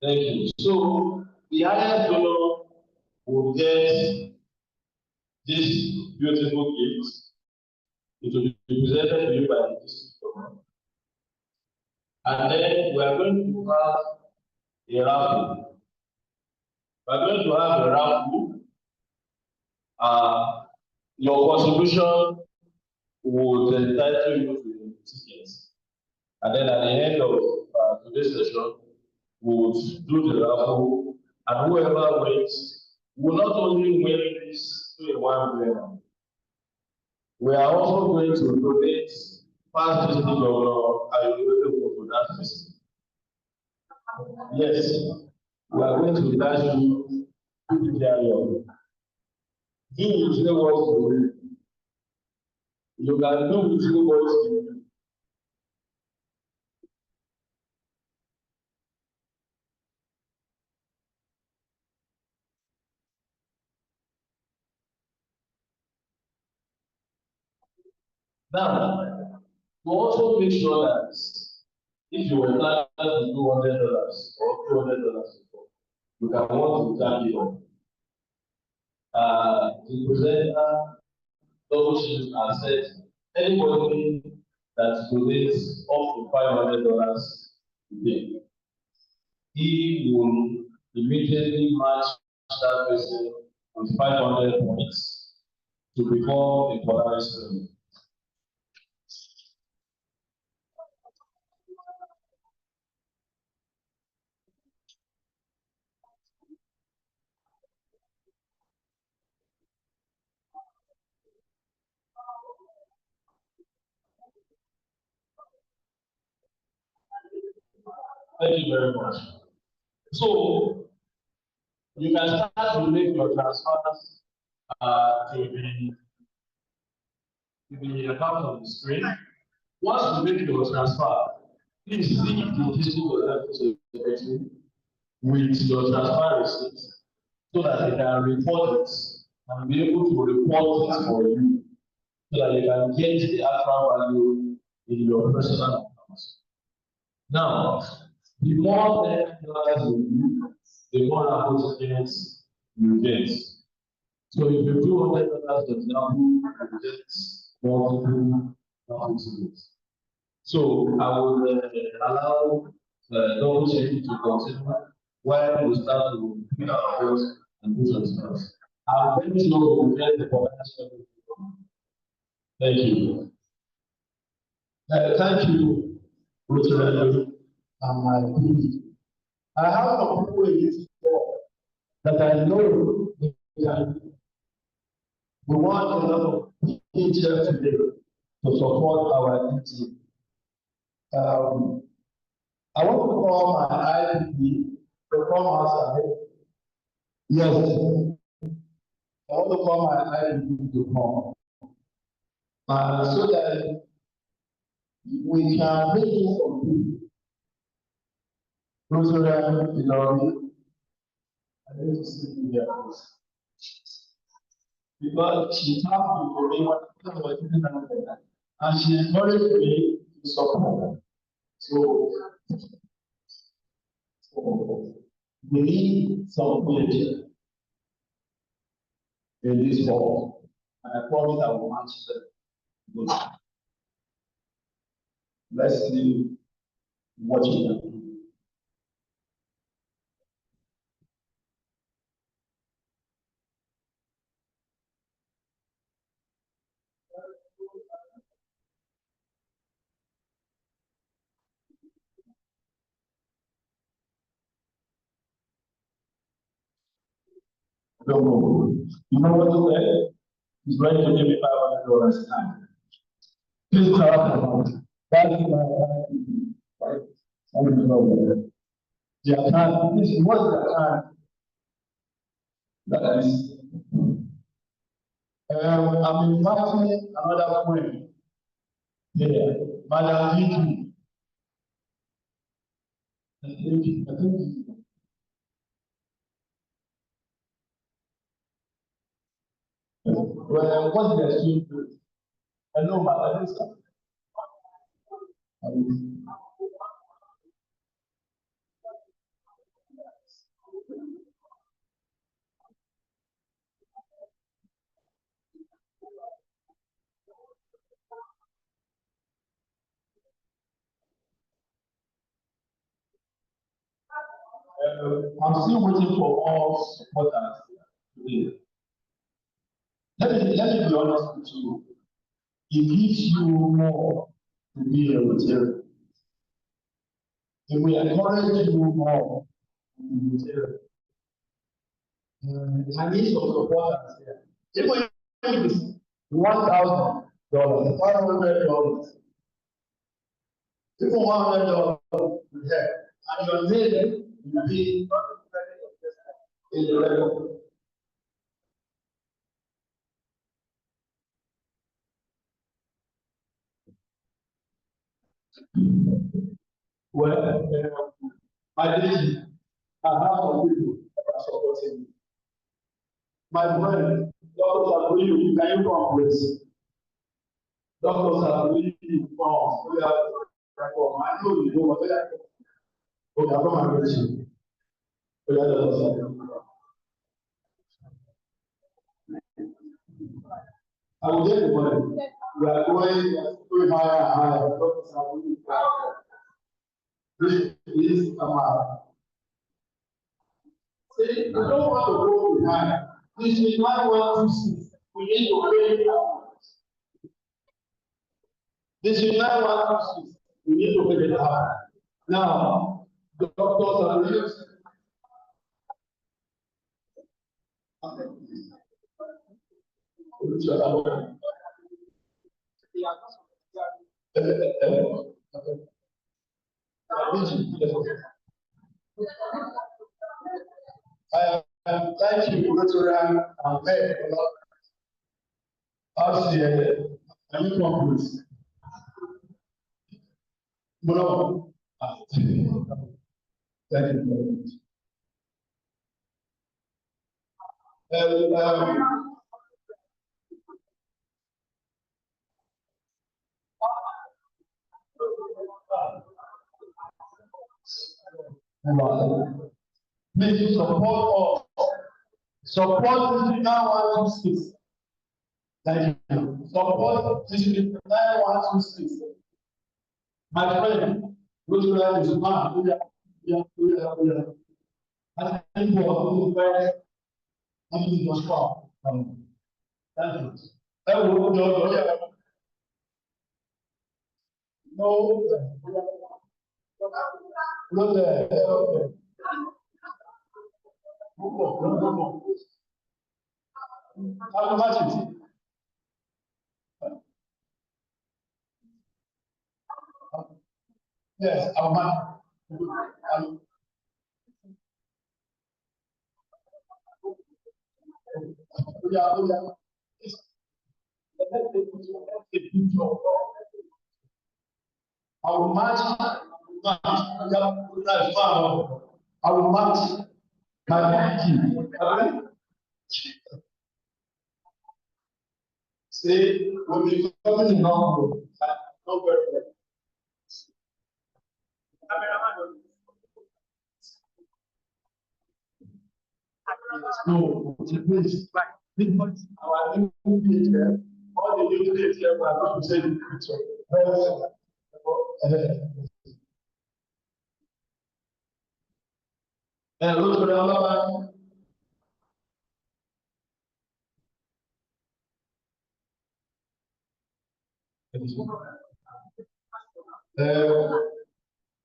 Thank you. So the highest donor will get this beautiful gift. It will be presented to you by the district governor. And then we are going to have a raffle. We are going to have a raffle. Your contribution would entitle you to the tickets. And then at the end of today's session, we will do the raffle, and whoever wins will not only win this 2-in-1 blender. We are also going to donate past district governor to that person. Yes, we are going to dash you PPDIO. Do with you what you do. You can do with you what you do. Now, to also make sure that if you were planning to do $100 or $200 before, you can want to thank you. The presenter double chief and said anybody that donates up to $500 today, he will immediately match that person with 500 points to become a Polaris student. Thank you very much. So you can start to make your transfers to the account on the screen. Once you make your transfer, please see the district secretary with your transfer receipt so that they can report it and be able to report it for you so that you can get the actual value in your personal account. Now, the more $10 you do, the more opportunities you get. So if you do $100, for example, you get multiple opportunities. So I will allow double chief to continue while we start to pick our calls and do some stuff. I'm very sure we'll get the potential. Thank you. Thank you, Rotary. I have some people in this floor that I know We want a lot of teachers today to support our teaching. I want to call my IPP to come outside. Yes. I want to call my IPP to come. So that we can make it for people. Rosarian, you know, I need to see you here. Because she told me and she encouraged me to support. So we need some village in this fall, and I promise I will match them. Let's see what you can do. Don't know. You know what to say? He's going to give me $500 now. Please tell us that is my right. I don't know. The account, this is what's the account? That is. I'm inviting another friend here, Madam Vicky. I think. Well, what's the exchange rate? Hello, Madam Lisa. I'm still waiting for all supporters today. Let me be honest with you. It gives you more to be a Rotarian. It will encourage you more to be Rotarian. I need some supporters here. Even if it's $1,000, $500, even $100 will help. And your name will be in the record. Well, my lady, I have some people that are supporting me. My friend, Dr. Sabuyu, can you come please? Dr. Sabuyu, come. I know you know what I am. Okay, I'll come and meet you. Okay, Dr. Sabuyu. I will get the money. We are going higher and higher. Dr. Sabuyu, this is Amara. See, we don't want to go behind. This is not what we see. We need to pay out. This is not what we see. We need to pay it out. Now, the doctors are used. Thank you, Rotarian and Mayor. I'll see you. Can you come, please? No. Thank you very much. Please support us. Support this 9126. Thank you. Support this 9126. My friend, Rotarian is man. I think you are very strong. Thank you. No. No there. I'll match it. Yes, I'll match. Yeah. I will match. I will match my PG. See, when we come in now, not very well. No, please. Because our MPHF, all the UPHF are not to say the picture. Look for the other one.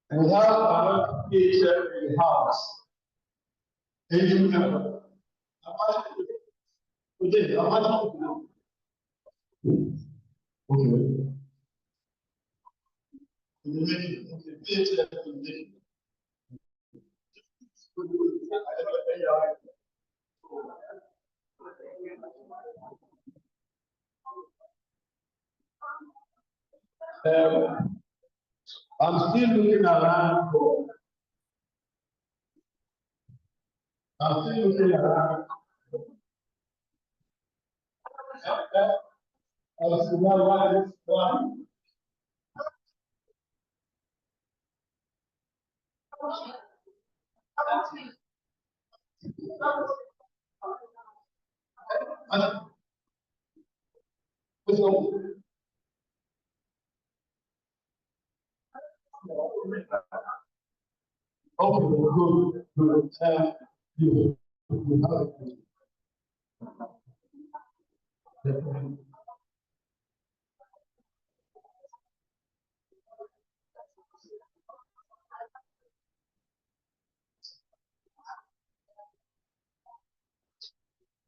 We have another PHF in the house. Aging member. Okay. I'm still looking around for. I'm still looking around.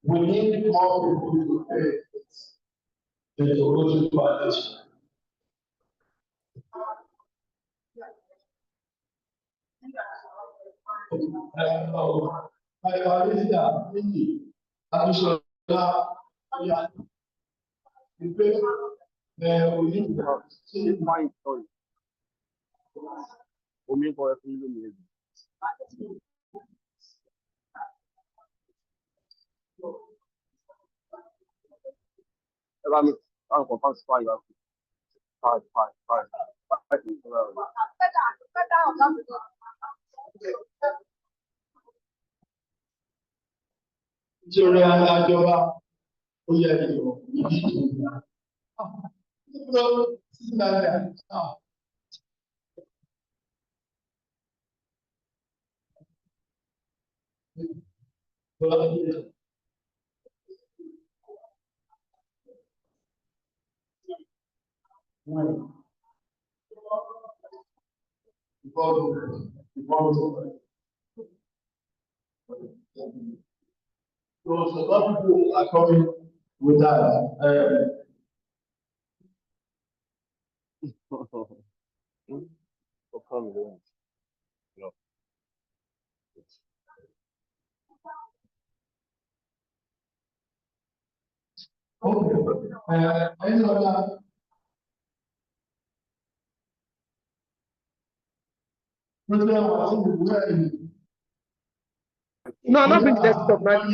We need more people to pay the erosion violation. Nítorí adájọba ó yẹ ìwọ ìdí ìwọ. Lọ sí Nàìjíríà. So some people are coming with that. Okay. Any other? No, I'm not bring desktop, man. We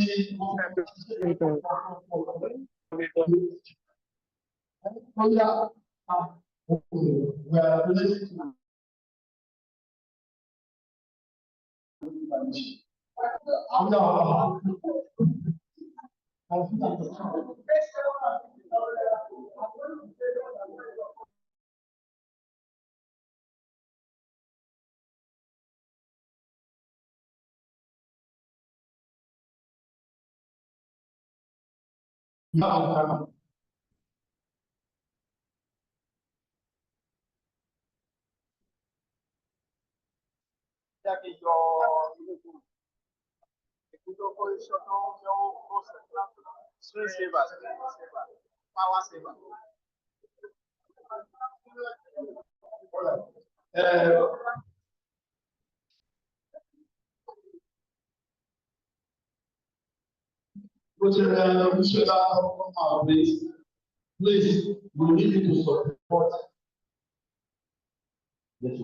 are related to Screen savers. Power saver. Please, we need you to support. Yes,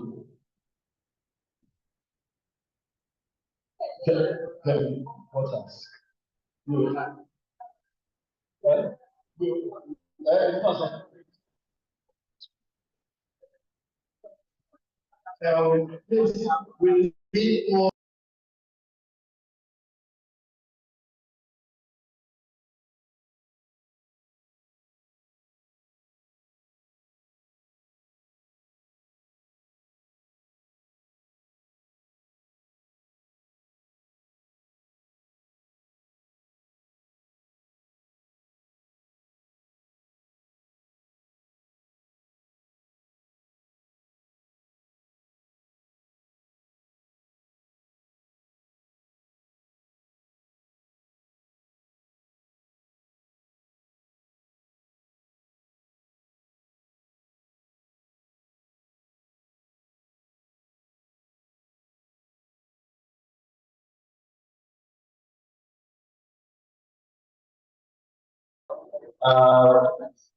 Kevin, what else? Good. Please, we need more.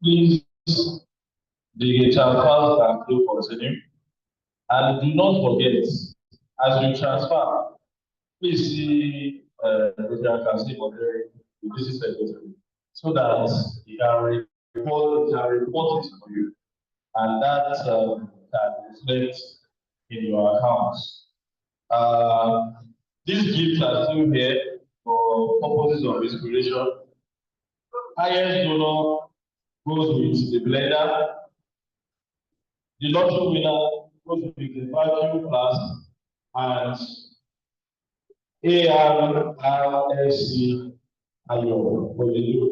Please, the transfer can still continue. And do not forget, as you transfer, please see the can see the business secretary, so that he can report it for you, and that can reflect in your accounts. These gifts are still here for purposes of inspiration. Highest donor goes with the blender. The lottery winner goes with the vacuum class and ARRSC Ayo for the you.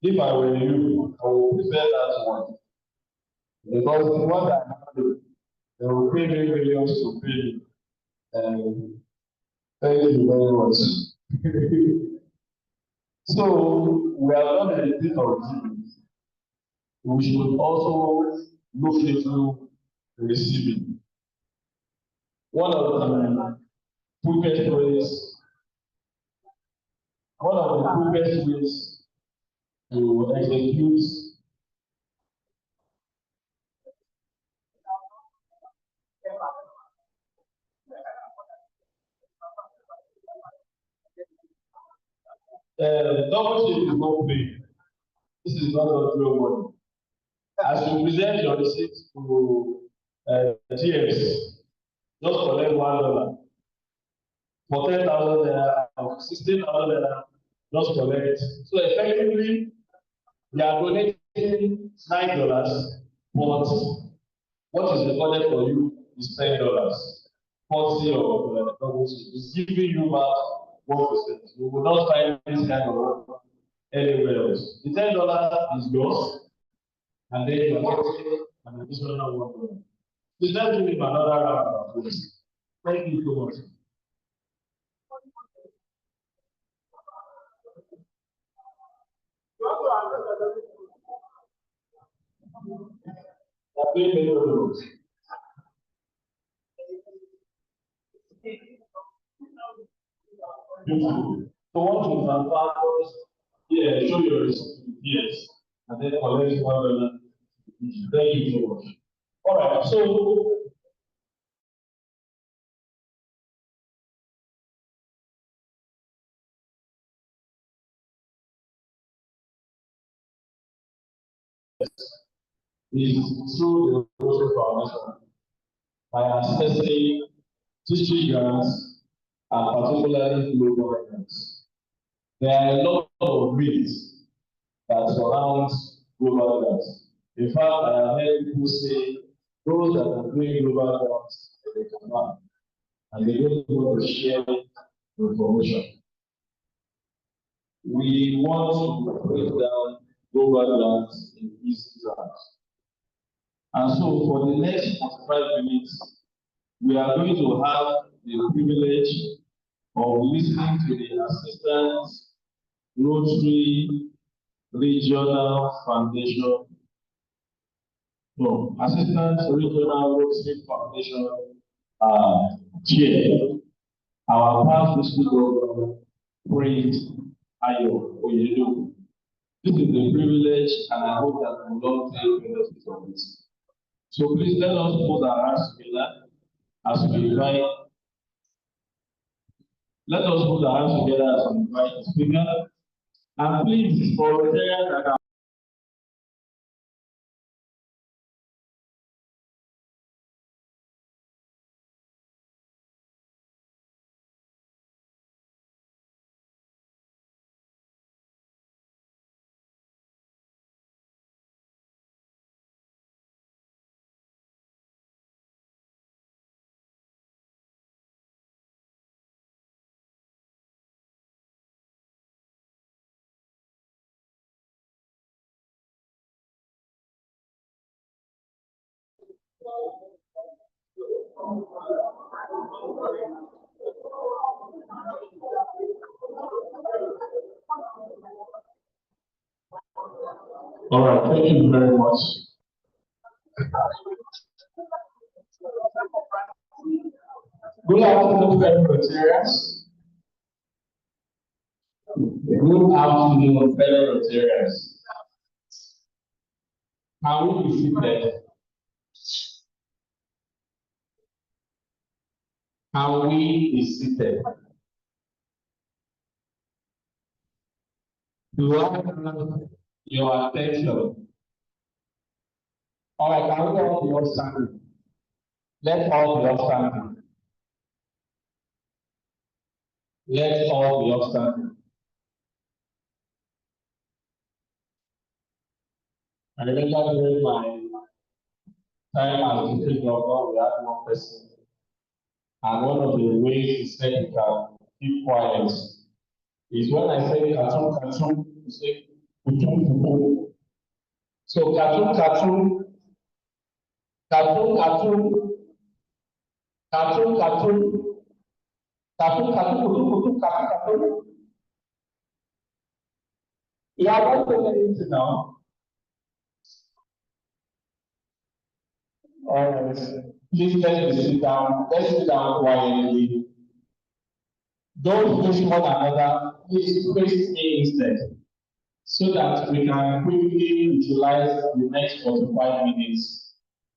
If I were you, I would prefer that one. Because the one that I have, they will pay me millions to pay. Thank you very much. So we are not a bit of giving. We should also look into receiving. One of the quickest ways to execute double check is not pay. This is not a real money. As you present your receipt to GMs, just collect $1 for 10,000 naira or 16,000 naira, just collect. So effectively, they are donating $9, but what is recorded for you is $10. Policy of double check is giving you back 1%. You will not find this kind of work anywhere else. The $10 is yours, and then you are getting an additional $1. So let's give him another round of applause. Thank you so much. Beautiful. So once you transfer, yeah, show your receipt, yes, and then collect $1. Thank you so much. All right, so is through the Rotary Foundation by accessing district grants and particularly global grants. There are a lot of myths that surround global grants. In fact, I have heard people say those that are doing global grants, they can buy, and they don't want to share information. We want to break down global grants in easy terms. And so for the next 45 minutes, we are going to have the privilege of listening to the assistants Rotary Regional Foundation, no, Assistant Regional Rotary Foundation Chair, our past district governor, Prince Ayo Oyedepo. This is a privilege, and I hope that we will not take benefit of it. So please let us put our hands together as we invite. Let us put our hands together as we invite the speaker. And please, for Rotarians that are all right, thank you very much. Good afternoon, fellow Rotarians. Good afternoon, fellow Rotarians. Can we be seated? Can we be seated? Do I have your attention? All right, can we all be standing? Let's all be standing. Let's all be standing. I remember during my time as district governor, we had one person, and one of the ways he said he can keep quiet is when I say cartoon, you say kutum. So cartoon, kutum. You are not saying anything now. All right, please let's sit down. Let's sit down quietly. Don't push one another. Please face me instead, so that we can quickly utilize the next 45 minutes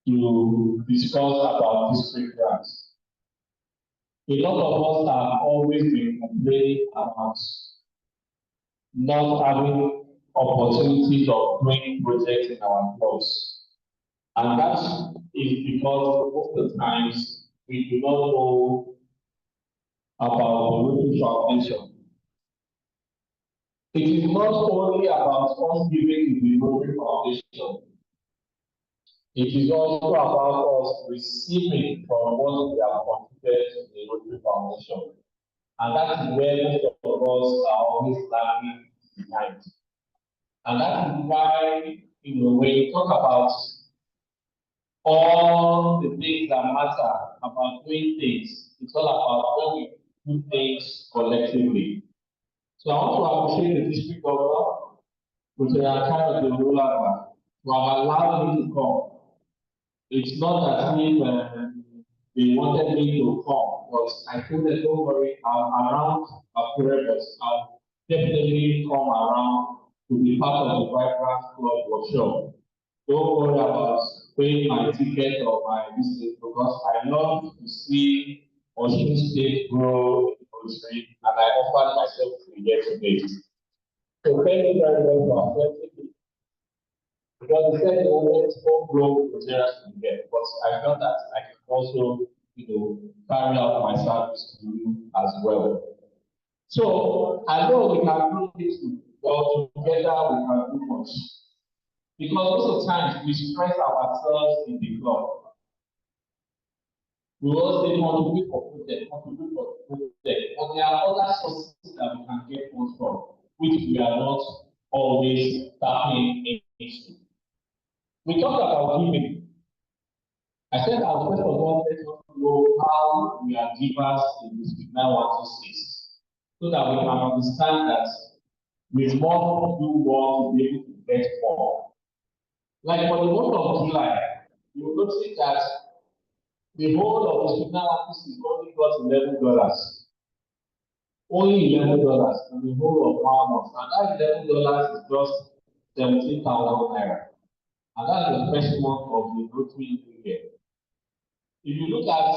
to discuss about district grants. A lot of us have always been complaining about not having opportunities of doing projects in our blocks. And that is because most of the times we do not know about the Rotary Foundation. It is not only about us giving to the Rotary Foundation. It is also about us receiving from what we have contributed to the Rotary Foundation. And that is where most of us are always lagging behind. And that is why, when you talk about all the things that matter about doing things, it's all about when we do things collectively. So I want to appreciate the district governor, which are kind of the ruler, who have allowed me to come. It's not as if they wanted me to come, because I told them, don't worry, I'm around Akure, but I'll definitely come around to be part of the Vibrant Club workshop. Don't worry about paying my ticket or my visit, because I love to see Osun State grow in Rotary, and I offered myself to be here today. So thank you very much for accepting me. Because they said they wanted to grow Rotarians to get, but I felt that I can also, carry out my service to you as well. So I know we can do this, but together we can do much. Because most of the times we stress ourselves in the club. We will say contribute for project, but there are other sources that we can get funds from, which we are not always tapping into. We talked about giving. I said I was first of all let us know how we are givers in this 9126, so that we can understand that with more do more to be able to get more. Like for the month of July, you will notice that the whole of the Signal is only got $11. Only $11 in the whole of 1 month. And that $11 is just 17,000 naira. And that's the first month of the rotary year. If you look at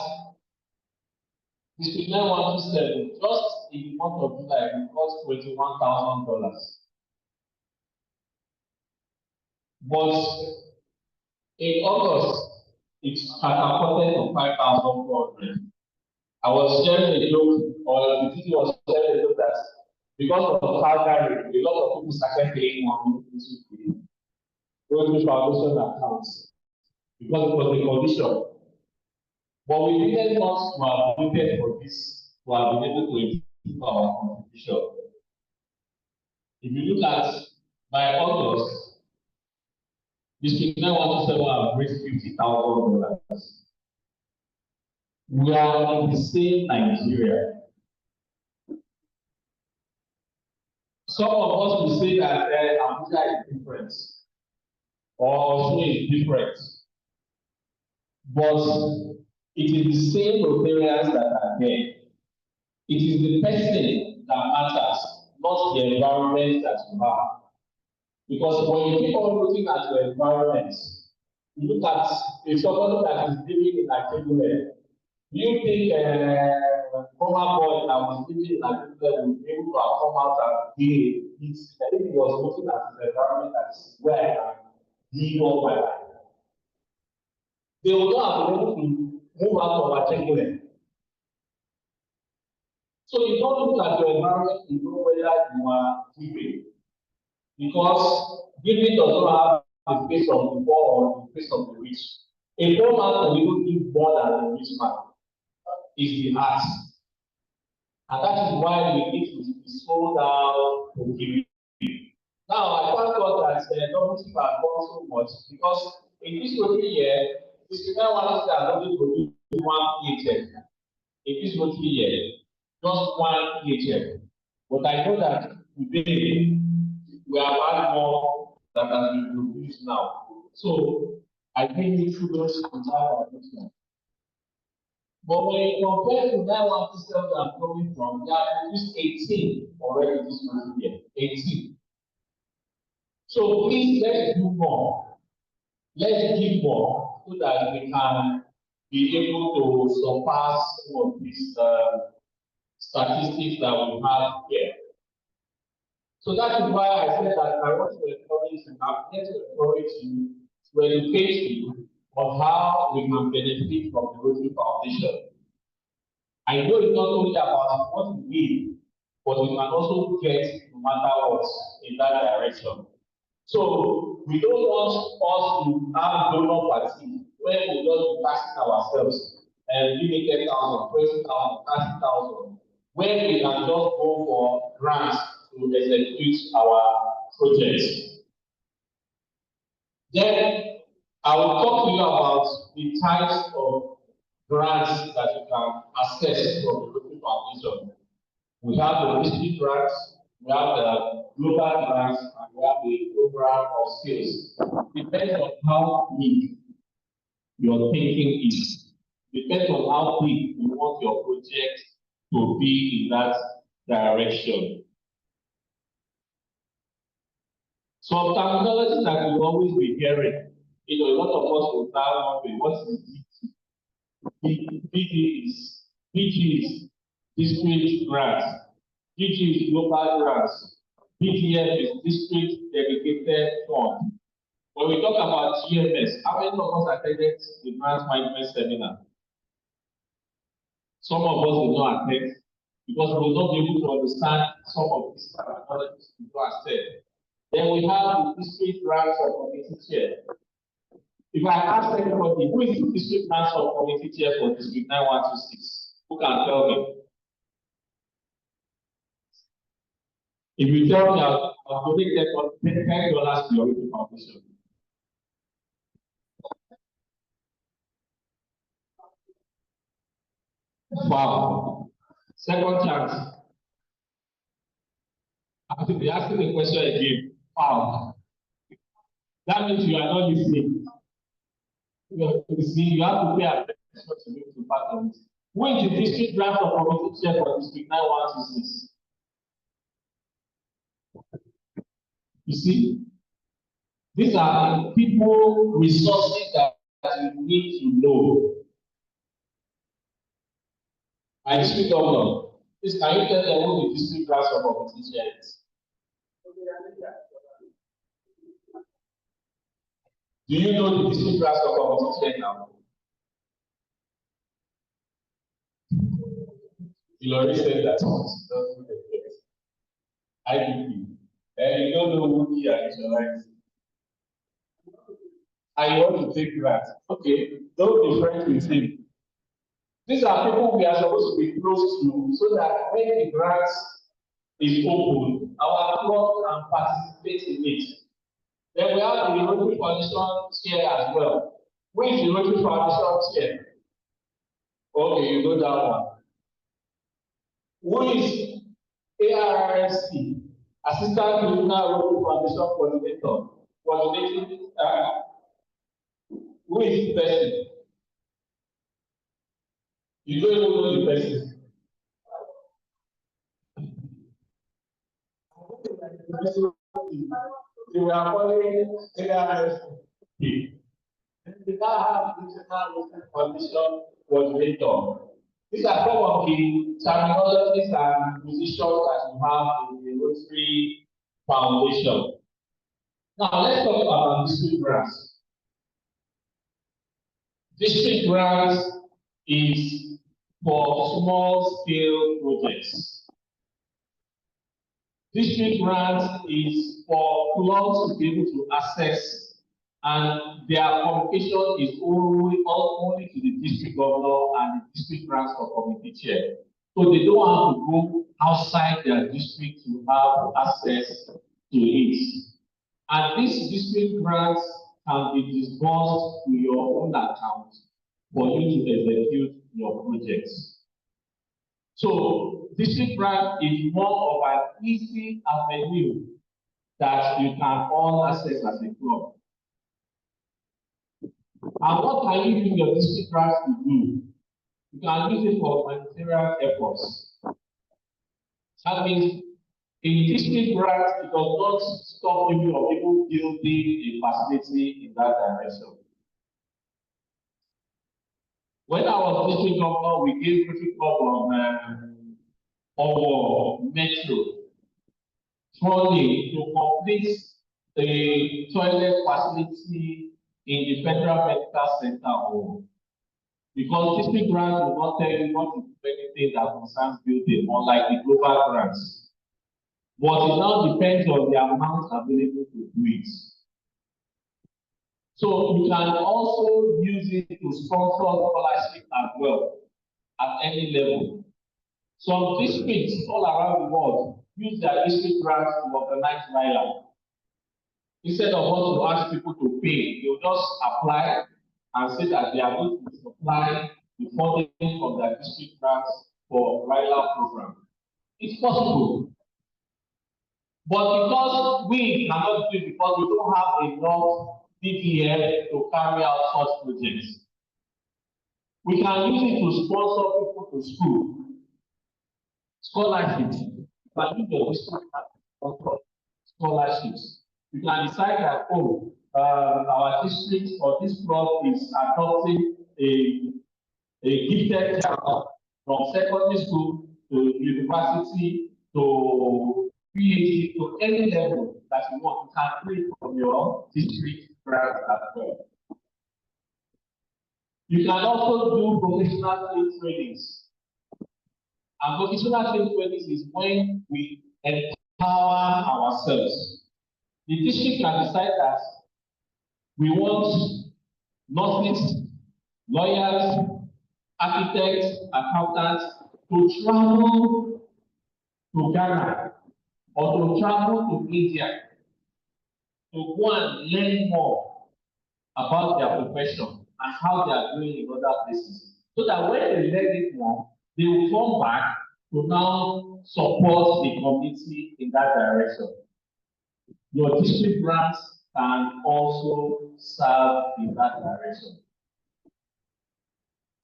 the Signal 127, just in the month of July, it cost $21,000. But in August, it's catapulted to 5,400. I was sharing a joke, or the teacher was sharing a joke that because of Calgary, a lot of people started paying money into the Rotary Foundation accounts because it was a condition. But we needed not to have waited for this to have been able to improve our contribution. If you look at by August, the Signal 127 have raised $50,000. We are in the same Nigeria. Some of us will say that Abuja is different or Osun is different, but it is the same Rotarians that are there. It is the person that matters, not the environment that you have. Because when you keep on looking at your environment, you look at if somebody that is living in Nigeria, do you think former boy that was living in Nigeria will be able to come out and be it? I think he was looking at his environment as where I live all my life. They will not have been able to move out of Nigeria. So you don't look at your environment to know whether you are giving. Because giving does not have the face of the poor or the face of the rich. A poor man can even give more than a rich man. Is the heart. And that is why we need to slow down to giving. Now, I thank God that government have done so much because in this rotary year, the Signal 127 has only produced one paycheck. In this rotary year, just one paycheck. But I know that today we have had more that has been produced now. So I think we should just compare our. But when you compare to 9,127 I'm coming from, they have produced 18 already this year. 18. So please let's do more. Let's give more so that we can be able to surpass some of these statistics that we have here. So that is why I said that I want to encourage you, I'm here to encourage you to educate you on how we can benefit from the Rotary Foundation. I know it's not only about what we need, but we can also get no matter what in that direction. So we don't want us to have donor party where we just be passing ourselves and giving 10,000, 20,000, 30,000, where we can just go for grants to execute our projects. Then I will talk to you about the types of grants that you can access from the Rotary Foundation. We have the district grants, we have the global grants, and we have the program of skills. Depends on how big your thinking is. Depends on how big you want your project to be in that direction. Some terminology that you always be hearing, a lot of us will start wondering what is PG is district grants, PG is global grants, PGF is district dedicated fund. When we talk about GMS, how many of us attended the grants management seminar? Some of us will not attend because we will not be able to understand some of these terminologies people have said. Then we have the district grants of committee chair. If I ask anybody, who is the district grants of committee chair for district 9126? Who can tell me? If you tell me, I'll donate $10 to your Rotary Foundation. Wow. Second chance. They asking the question again. Wow. That means you are not listening. You have to pay attention to the part of it. Who is the district draft of committee chair for district 9126? You see, these are people, resources that you need to know. My district governor, please can you tell them who the district draft of committee chair is? Do you know the district draft of committee chair now? You already said that. IDP. And you don't know who he actualized. I want to take that. Okay, don't be friends with him. These are people we are supposed to be close to so that when the grant is open, our club can participate in it. Then we have the Rotary Foundation chair as well. Who is the Rotary Foundation chair? Okay, you know that one. Who is ARSC, Assistant Regional Rotary Foundation Coordinator? Coordinating, who is the person? You don't even know the person. They were calling ARSC. They now have Regional Rotary Foundation Coordinator. These are some of the terminologies and positions that you have in the Rotary Foundation. Now let's talk about district grants. District grants is for small scale projects. District grants is for clubs to be able to access, and their communication is only to the district governor and the district grants for committee chair. So they don't have to go outside their district to have access to it. And these district grants can be disbursed to your own account for you to execute your projects. So district grant is more of an easy avenue that you can all access as a club. And what can you use your district grant to do? You can use it for humanitarian efforts. That means in district grant, it does not stop you from even building a facility in that direction. When I was district governor, we gave district governor of Metro funding to complete the toilet facility in the Federal Medical Center home. Because district grants will not tell you what to do anything that concerns building, unlike the global grants. But it now depends on the amount available to do it. So you can also use it to sponsor scholarship as well at any level. Some districts all around the world use their district grants to organize Ryla. Instead of us to ask people to pay, they'll just apply and say that they are going to supply the funding of their district grants for Ryla program. It's possible. But because we cannot do it because we don't have enough DPF to carry out such projects, we can use it to sponsor people to school. Scholarships. But if your district has scholarships, you can decide that, oh, our district or this club is adopting a gifted child from secondary school to university to PhD to any level that you want. You can play from your district grant as well. You can also do vocational trade trainings. And vocational trade trainings is when we empower ourselves. The district can decide that we want nurses, lawyers, architects, accountants to travel to Ghana or to travel to India to go and learn more about their profession and how they are doing in other places. So that when they learn it more, they will come back to now support the community in that direction. Your district grants can also serve in that direction.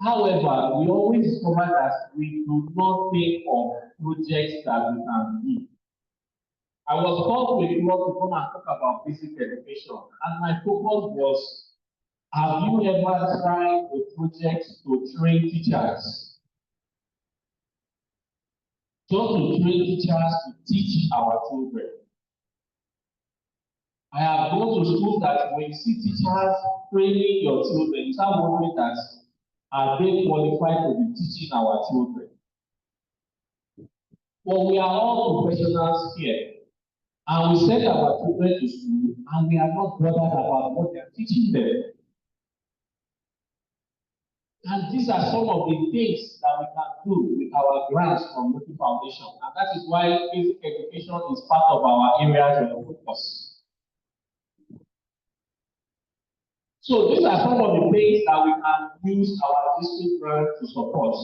However, we always discover that we do not think of projects that we can do. I was called to a club to come and talk about basic education, and my focus was, have you ever tried a project to train teachers? Just to train teachers to teach our children. I have gone to schools that when you see teachers training your children, you start wondering that, are they qualified to be teaching our children? Well, we are all professionals here, and we send our children to school, and we are not bothered about what they are teaching them. And these are some of the things that we can do with our grants from Motive Foundation, and that is why basic education is part of our areas of focus. So these are some of the things that we can use our district grant to support.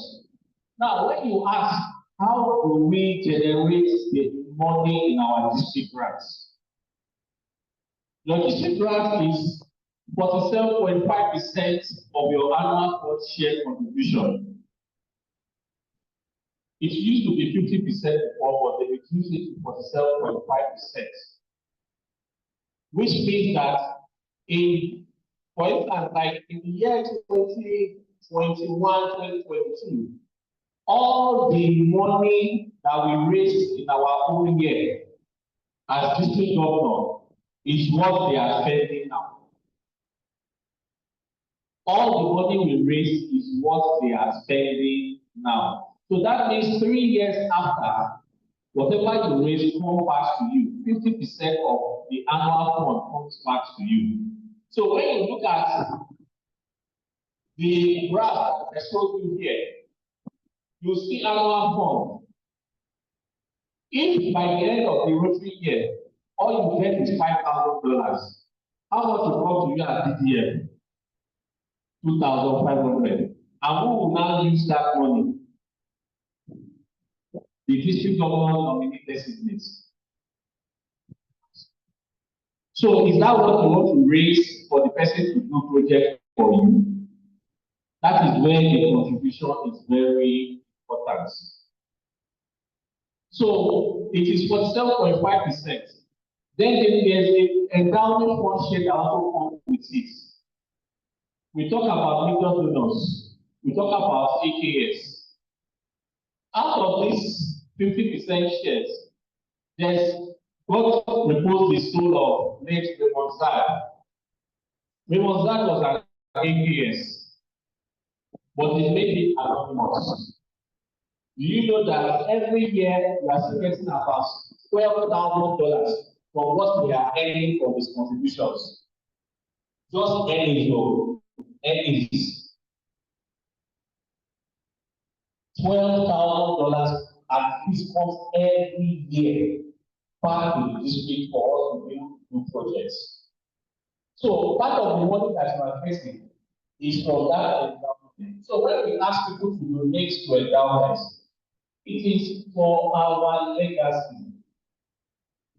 Now, when you ask, how do we generate the money in our district grants? Your district grant is 47.5% of your annual first share contribution. It used to be 50% before, but they reduced it to 47.5%. Which means that for instance, like in the year 2021, 2022, all the money that we raised in our own year as district governor is what they are spending now. All the money we raised is what they are spending now. So that means 3 years after, whatever you raise comes back to you. 50% of the annual fund comes back to you. So when you look at the graph that I showed you here, you see annual fund. If by the end of the Rotary year, all you get is $5,000, how much will come to you at DDM? 2,500. And who will now use that money? The district government nominated designates. So is that what you want to raise for the person to do project for you? That is where the contribution is very important. So it is 47.5%. Then there's an endowment fund share that also comes with it. We talk about major donors. We talk about AKS. Out of these 50% shares, there's God proposed the soul of late Raymond Zad. Raymond Zad was an AKS, but they made it anonymous. Do you know that every year we are getting about $12,000 from what we are earning from these contributions? Just earnings, though. Earnings. $12,000 and this comes every year back to the district for us to do new projects. So part of the money that you are facing is from that endowment. So when we ask people to donate to endowments, it is for our legacy.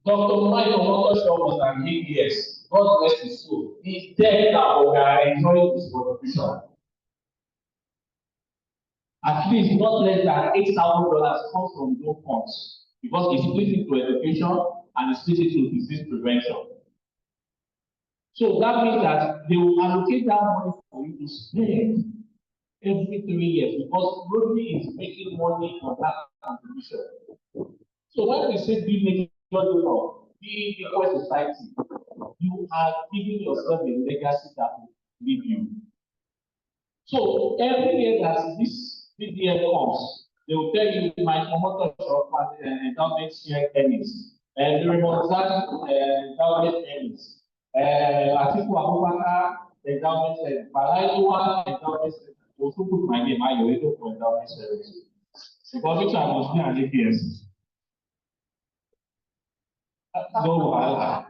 Dr. Michael Motoshaw was an ABS. God rest his soul. He's dead now, but we are enjoying his contribution. At least not less than $8,000 comes from those funds because it's split into education and it's split into disease prevention. So that means that they will allocate that money for you to spend every 3 years because Rotary is making money on that contribution. So when we say be making money, be equal society, you are giving yourself a legacy that will leave you. So every year that this DDM comes, they will tell you my promoter of endowment share earnings, and the remote endowment earnings, Atiku Abubakar endowment service, Balaiwa endowment service. Also put my name, I will for endowment service. Because which I must be an APS. No,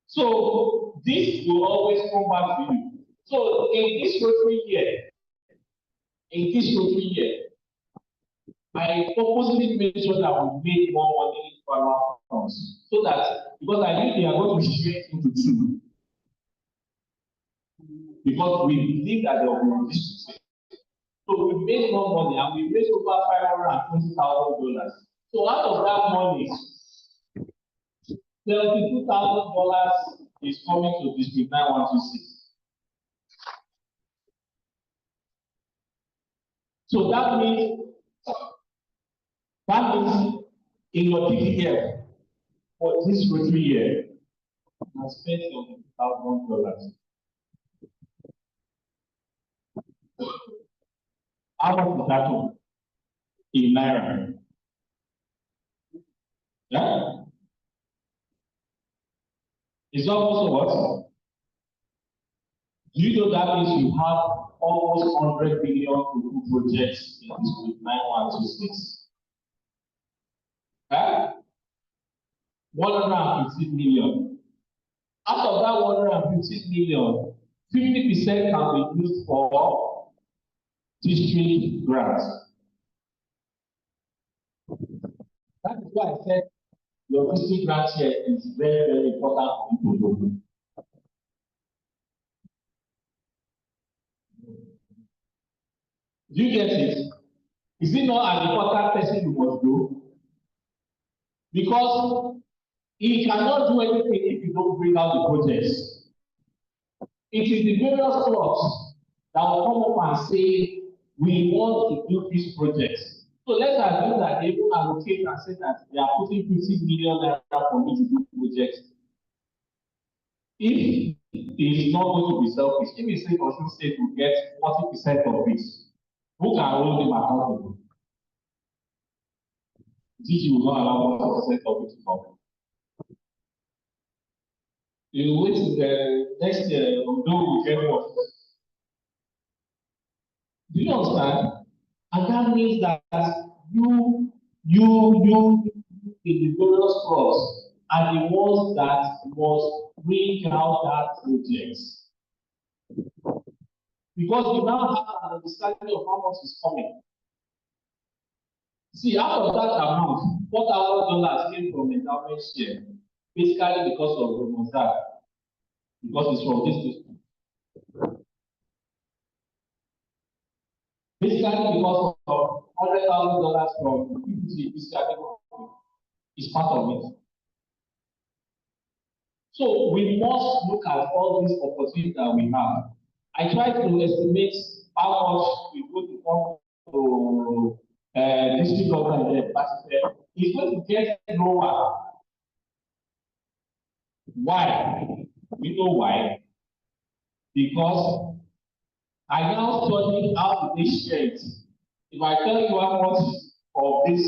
so this will always come back to you. So in this Rotary year, I purposely made sure that we made more money in farmer funds so that because I knew they are going to be shared into two. Because we believe that there will be distribution. So we made more money and we raised over $520,000. So out of that money, $72,000 is coming to District 9126. So that means in your TDF for this rotary year, you have spent $72,000. How much is that one? In Naira? Yeah? It's almost what? Do you know that means you have almost 100 billion projects in this 9126? Eh? 150 million. Out of that 150 million, 50% can be used for district grants. That is why I said your district grant here is very, very important for people to do. Do you get it? Is it not an important person you must do? Because he cannot do anything if you don't bring out the projects. It is the various clubs that will come up and say, we want to do this project. So let's assume that they will allocate and say that they are putting 50 million naira for me to do projects. If it is not going to be selfish, if he say Osun State will get 40% of it, who can hold him accountable? DG will not allow 40% of it to come. You wait till the next year, although we get what? Do you understand? And that means that you in the various clubs are the ones that must bring out that project. Because you now have an understanding of how much is coming. See, out of that amount, $4,000 came from endowment share, basically because of Romozar, because it's from this district. Basically because of $100,000 from PPC, is part of it. So we must look at all these opportunities that we have. I try to estimate how much we go to come to district government, but it's going to get lower. Why? You know why? Because I now study how to share it. If I tell you how much of this,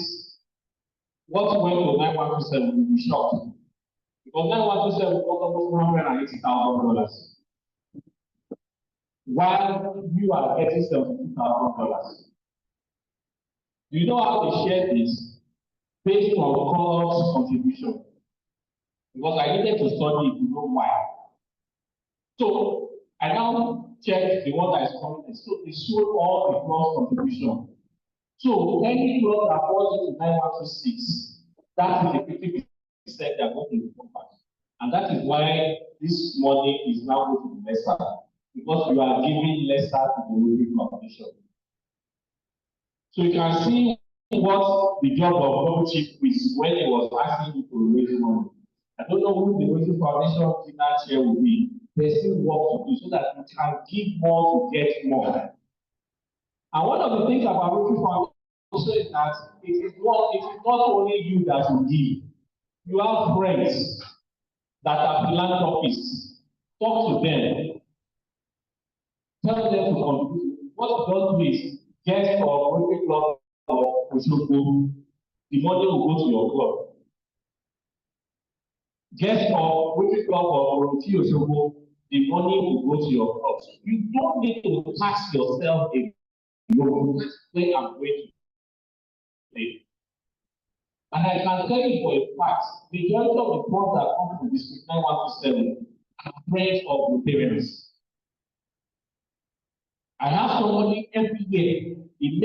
what went to 9127, you'll be shocked. Because 9127 got almost $180,000. While you are getting $72,000. You know how to share this based on God's contribution. Because I needed to study to know why. So I now check the one that is coming. So it showed all the God's contribution. So any club that falls into 9126, that is the 50% they are going to come back. And that is why this money is now going to be lesser. Because you are giving lesser to the Rotary Foundation. So you can see what the job of Global Chief is when he was asking you to raise money. I don't know who the Rotary Foundation finance share will be. There's still work to do so that you can give more to get more. And one of the things about Rotary Foundation is that it is not only you that will give. You have friends that are philanthropists. Talk to them. Tell them to contribute. What does this? Guest or Rotary Club or Osogbo, the money will go to your club. Guest or Rotary Club or Rotary Osogbo, the money will go to your club. You don't need to tax yourself if you know where I'm going to play. And I can tell you for a fact, the majority of the funds that come from District 9127 are friends of the parents. I have somebody every year, he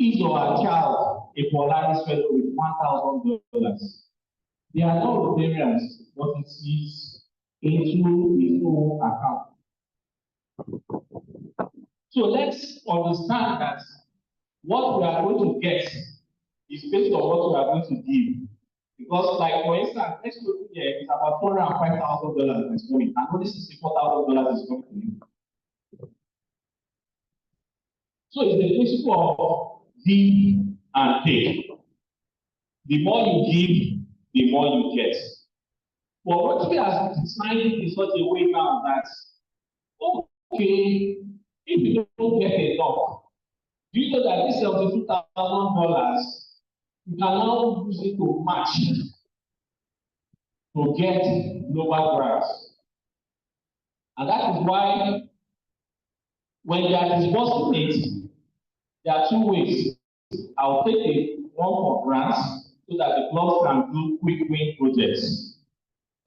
his or her child a Polaris fellow with $1,000. They are not Rotarians, but it is into his own account. So let's understand that what we are going to get is based on what we are going to give. Because, like for instance, next year it's about $405,000 is going, and only $64,000 is going to you. So it's the principle of give and take. The more you give, the more you get. But what we are designing in such a way now that, okay, if you don't get enough, do you know that this $72,000, you can now use it to match to get lower grants. And that is why when they are disbursing it, there are two ways. I'll take a one for grants so that the clubs can do quick win projects.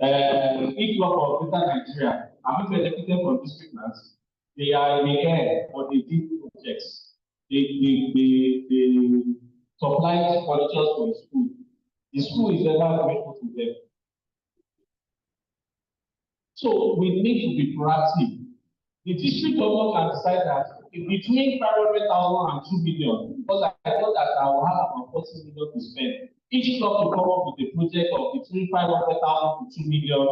Each club of Greater Nigeria, I'm benefiting from district grants. They are in the air or they did projects. They supply furniture for the school. The school is ever grateful to them. So we need to be proactive. The district government can decide that between 500,000 and 2 million, because I know that I will have about 40 million to spend. Each club will come up with a project of between 500,000 to 2 million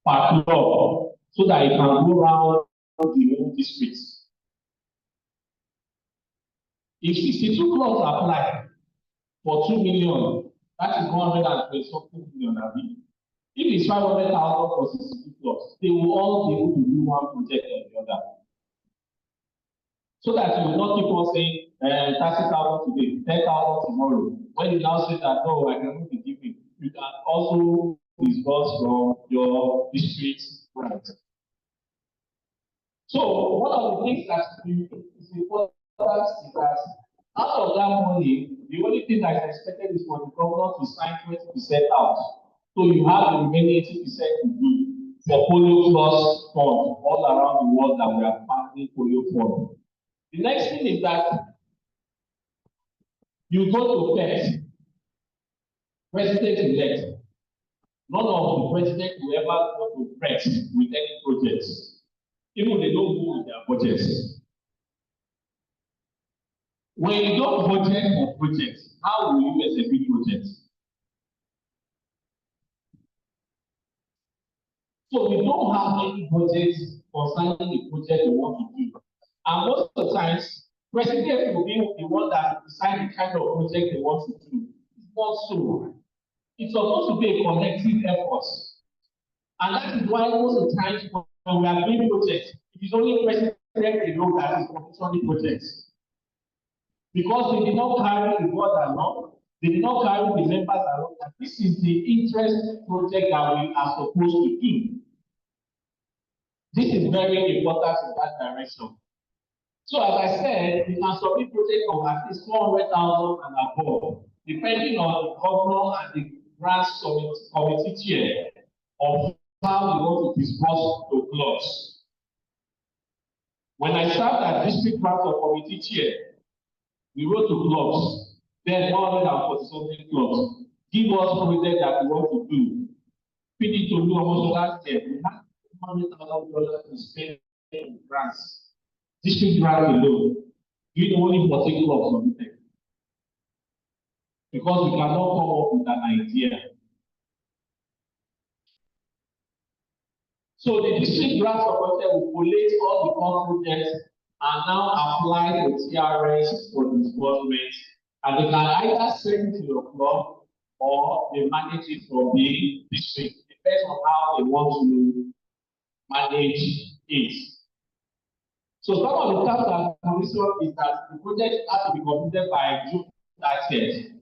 per club, so that it can go around the whole district. If 62 clubs apply for 2 million, that is 120 million. If it's 500,000 for 62 clubs, they will all be able to do one project or the other. So that you will not keep on saying 30,000 today, 10,000 tomorrow. When you now say that, no, I cannot be giving, you can also disburse from your district grant. So one of the things that is important is that out of that money, the only thing that is expected is for the governor to sign 20% out. So you have the remaining 80% to do for Polio Plus fund all around the world that we are funding Polio fund. The next thing is that you go to PET, president-elect. None of the president will ever go to PET with any projects, even they don't go with their budgets. When you don't budget for projects, how will you execute projects? So we don't have any budget concerning the project we want to do. And most of the times, president will be the one that decide the kind of project they want to do. It's not so. It's supposed to be a collective effort. And that is why most of the times when we are doing projects, it is only president alone that is commissioning projects. Because they did not carry the board along, they did not carry the members along, that this is the interest project that we are supposed to do. This is very important in that direction. So as I said, we can submit project of at least 400,000 and above, depending on the governor and the grants committee chair of how you want to disburse the clubs. When I served as district grant committee chair, we wrote to clubs, then 140-something clubs, give us project that we want to do. PD to do almost last year, we had $100,000 to spend in grants. District grant alone, you know only 14 clubs on the table. Because we cannot come up with an idea. So the district grant supporter will collate all the core projects and now apply the TRS for disbursement. And they can either send it to your club or they manage it from the district. It depends on how they want to manage it. So some of the tasks that commission is that the project has to be completed by June 30th.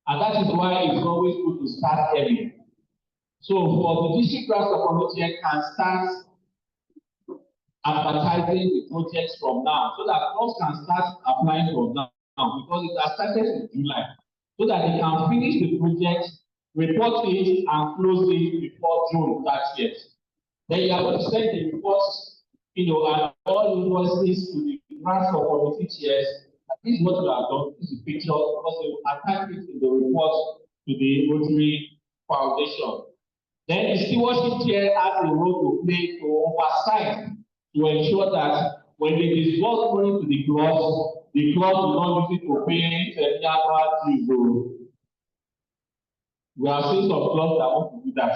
And that is why it's always good to start early. So for the district grant committee can start advertising the projects from now so that clubs can start applying from now because it has started in July. So that they can finish the project, report it, and close it before June 30th. Then you are going to send the reports, and all invoices to the grants committee chairs that This is what we have done. This is a picture because they will attach it in the report to the Rotary Foundation. Then the stewardship chair has a role to play to oversight to ensure that when they disburse money to the club will not use it to pay any annual dues. We have seen some clubs that want to do that.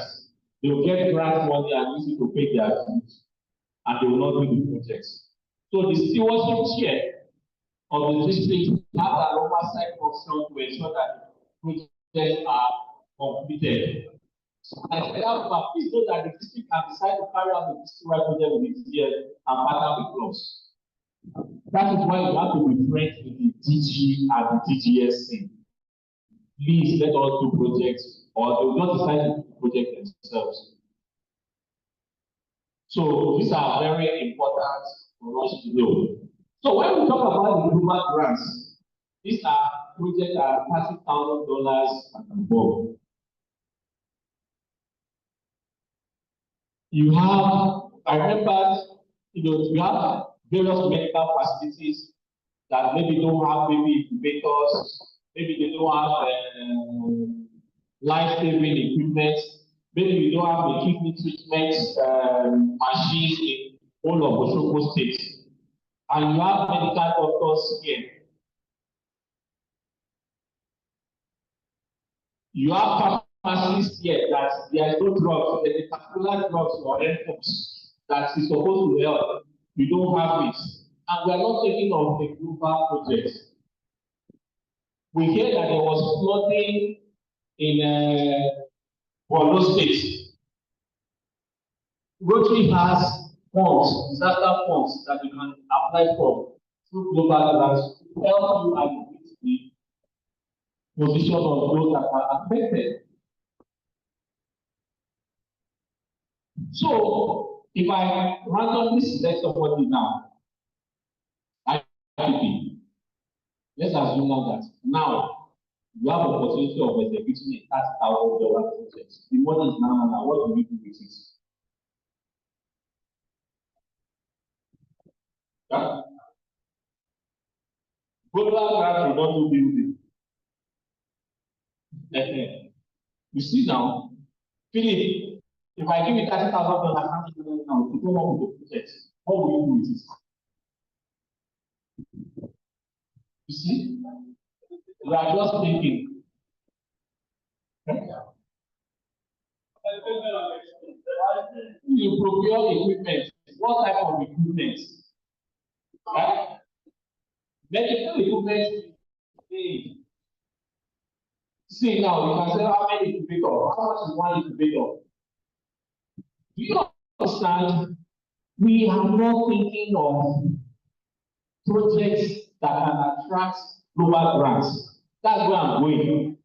They will get grant money and use it to pay their dues, and they will not do the projects. So the stewardship chair of the district has an oversight function to ensure that projects are completed. And please know that the district can decide to carry out the district project with the DGS and partner with clubs. That is why we have to be friends with the DG and the DGSC. Please let us do projects, or they will not decide to do projects themselves. So these are very important for us to know. So when we talk about the global grants, these are projects that are $30,000 and above. You have, I remember, you have various medical facilities that maybe don't have maybe incubators, maybe they don't have life-saving equipment, maybe you don't have a kidney treatment machine in all of Osogbo State, and you have medical doctors here. You have pharmacists here that there is no drugs, there is particular drugs or NFOs that is supposed to help. We don't have it. And we are not taking on a global project. We hear that there was flooding in Borno State. Rotary has funds, disaster funds that you can apply for through global grants to help you alleviate the position of those that are affected. So, if I randomly select somebody now, let's assume now that now you have the opportunity of executing a $30,000 project. The money is now, what do you do with it? Yeah? Global grant will not do building. You see now, Philip, if I give you $30,000, how much do now to come up with the project? What will you do with it? You see? We are just thinking. You procure equipment. What type of equipment? Right? Medical equipment. See now, you can say how many incubator, how much is one incubator? Do you understand? We are not thinking of projects that can attract global grants. That's where I'm going.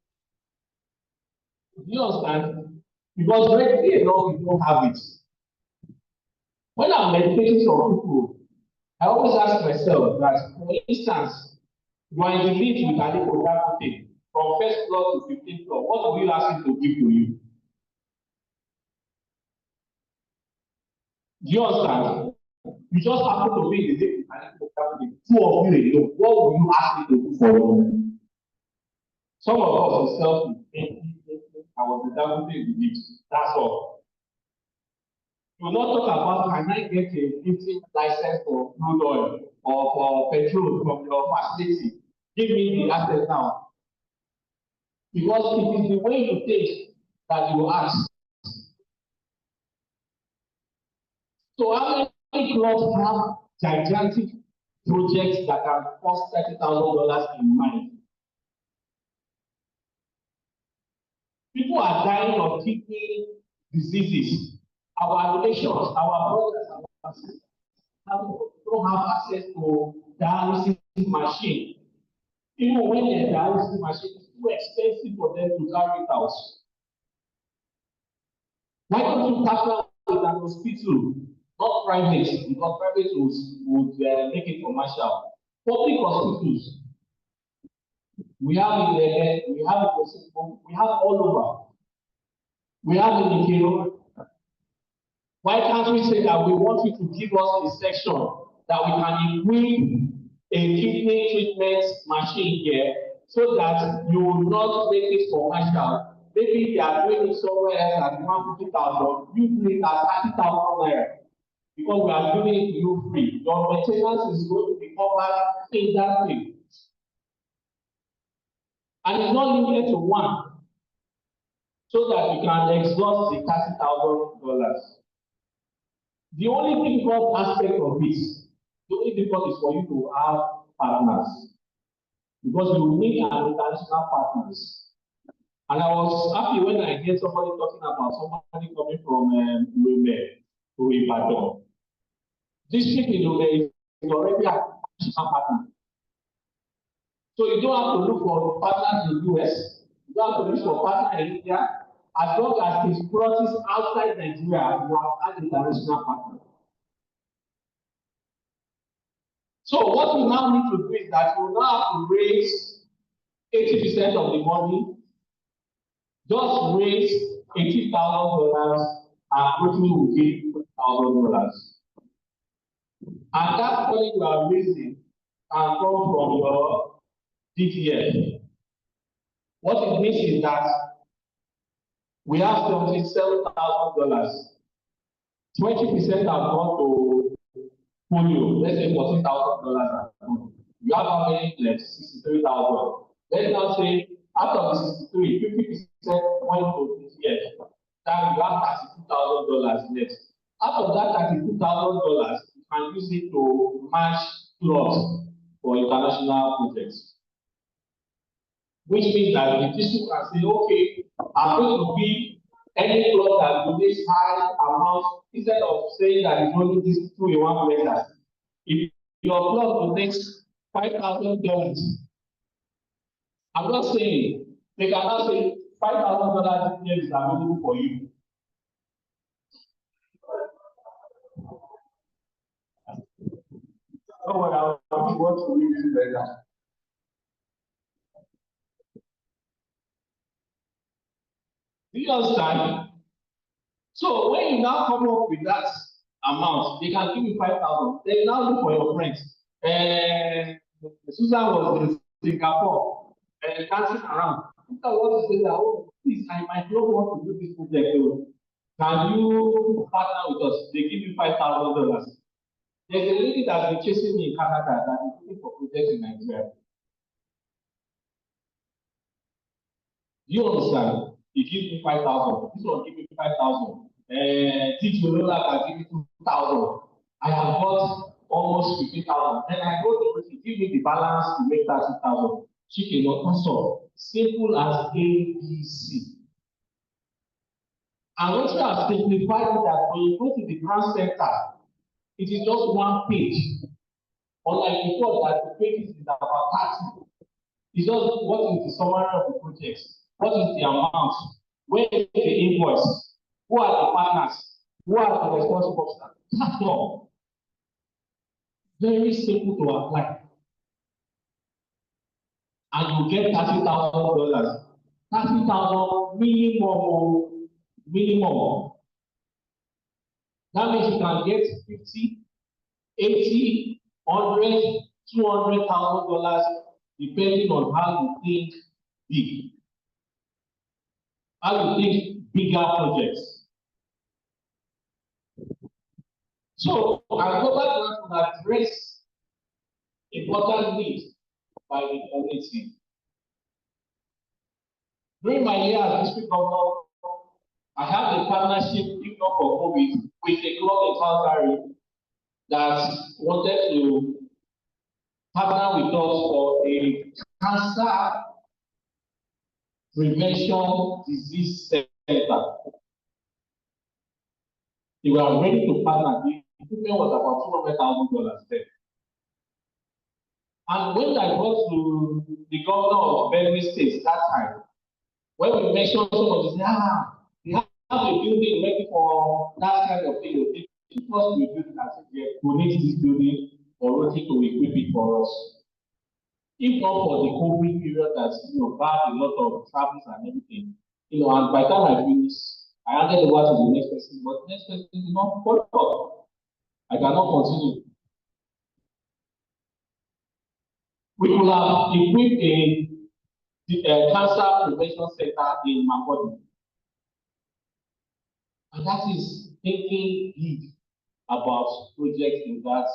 Do you understand? Because readily enough, we don't have it. When I'm educating some people, I always ask myself that, for instance, you are in the lead with an eco from first floor to 15th floor. What will you ask him to give to you? Do you understand? You just happen to be in the lead with an eco two of you alone. What will you ask him to do for you? Some of us will self-employed. I was without the lead. That's all. You will not talk about can I get a lifting license for crude oil or for petrol from your facility. Give me the asset now. Because it is the way you take that you ask. So how many clubs have gigantic projects that can cost $30,000 in money? People are dying of kidney diseases. Our relations, our brothers, our sisters don't have access to dialysis machine. Even when the dialysis machine is too expensive for them to carry it out. Why don't you partner with an hospital, not private, because private would make it commercial. Public hospitals, we have in the we have all over. We have in the Kiro. Why can't we say that we want you to give us a section that we can equip a kidney treatment machine here so that you will not make it commercial. Maybe they are doing it somewhere else at 150,000, you do it at 30,000 naira. Because we are doing it to you free. Your maintenance is going to be covered in that way. And it's not limited to one. So that you can exhaust the $30,000. The only difficult aspect of this, the only difficult is for you to have partners. Because you need an international partners. And I was happy when I heard somebody talking about somebody coming from Lome to Ibadan. This trip in Lome is already an international partner. So you don't have to look for partners in the US, you don't have to look for partners in India. As long as his projects outside Nigeria, you have an international partner. So what we now need to do is that we now have to raise 80% of the money. Just raise $80,000 and Brittany will give $1,000. And that money you are raising can come from your DTF. What it means is that we have $77,000. 20% have gone to polio. Let's say $14,000. You have how many left? 63,000. Let's now say out of the 63, 50% went to DTF. Then you have $32,000 left. Out of that $32,000, you can use it to match plots for international projects. Which means that the district can say, okay, I'm going to be any plot that donates high amount instead of saying that it's only these two in one place. If your plot donates $5,000, I'm not saying they cannot say $5,000 is available for you. Oh, well, I want to read it later. Do you understand? So when you now come up with that amount, they can give you 5,000. Then now look for your friends. Susan was in Singapore and dancing around. I want to say that, oh, please, I might not want to do this project. Can you partner with us? They give you $5,000. There's a lady that's been chasing me in Canada that is looking for projects in Nigeria. Do you understand? He gives me 5,000. This one give me 5,000. Teach Lola can give me 2,000. I have got almost 50,000. Then I go to her, give me the balance to make 30,000. She cannot console. Simple as ABC. And once you have simplified it, that when you go to the grant center, it is just one page. Unlike before, that the pages is about 30. It's just what is the summary of the project, what is the amount, where is the invoice, who are the partners, who are the responsible officers. That's all. Very simple to apply. And you get $30,000. $30,000 minimum. That means you can get 50, 80, 100, $200,000 depending on how you think big. How you think bigger projects. So I go back to address important needs by the community. During my year as district governor, I had a partnership, if not for COVID, with a club in Calgary that wanted to partner with us for a cancer prevention disease center. They were ready to partner. The equipment was about $200,000 there. And when I got to the governor of Benue State that time, when we mentioned someone, they said, they have a building ready for that kind of thing. It was we build that we need this building or rotate to equip it for us. If not for the COVID period that's bad a lot of travels and everything, and by the time I finish, I handed over to the next person, but the next person did not. I cannot continue. We will have equipped a cancer prevention center in Makurdi. And that is thinking big about projects in that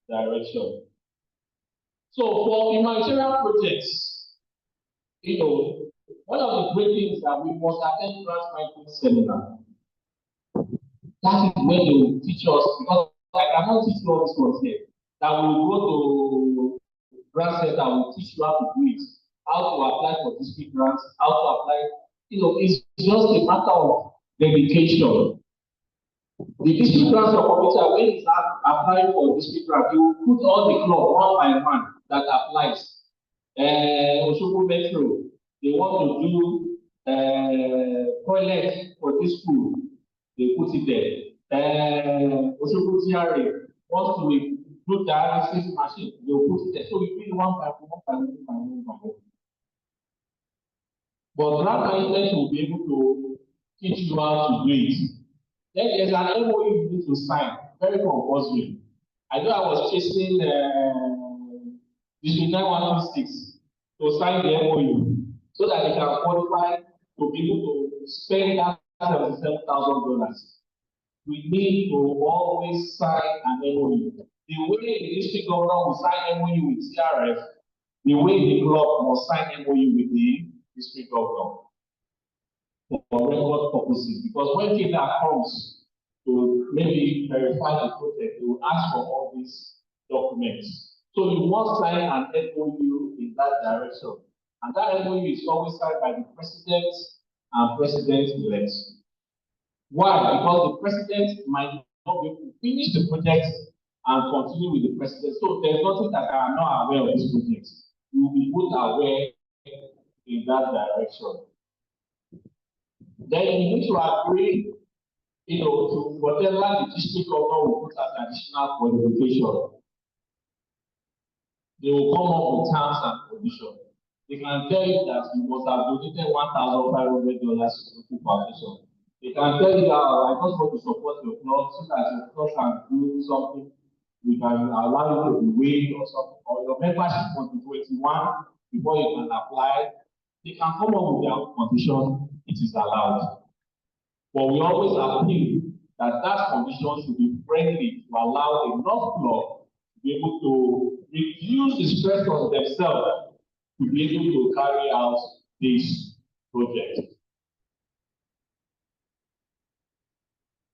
direction. So for humanitarian projects, one of the great things that we must attend grant writing seminar. That is when they will teach us, because I cannot teach you all this ones here. That we will go to grant center, will teach you how to do it, how to apply for district grants, how to apply. It's just a matter of dedication. The district grants officer, when he's applying for district grant, he will put all the club one by one that applies. Osogbo Metro, they want to do toilet for this school, they put it there. Osogbo GRA wants to do dialysis machine, they will put it there. So we do one by one. But grant management will be able to teach you how to do it. Then there's an MOU you need to sign, very compulsory. I know I was chasing District 9126 to sign the MOU so that they can qualify to be able to spend that $77,000. We need to always sign an MOU. The way the district governor will sign MOU with CRF, the way the club must sign MOU with the district governor for record purposes. Because when data comes to maybe verify the project, they will ask for all these documents. So you must sign an MOU in that direction. And that MOU is always signed by the president and president-elect. Why? Because the president might not be able to finish the project and continue with the president. So there's nothing that I am not aware of this project. You will be put aware in that direction. Then you need to agree, to whatever the district governor will put as additional qualification. They will come up with terms and conditions. They can tell you that you must have donated $1,500 to the foundation. They can tell you that I just want to support your club so that your club can do something. We can allow you to be waived or something, or your membership must be 21 before you can apply. They can come up with their condition, it is allowed. But we always appeal that that condition should be friendly to allow enough club to be able to reduce the stress on themselves to be able to carry out this project.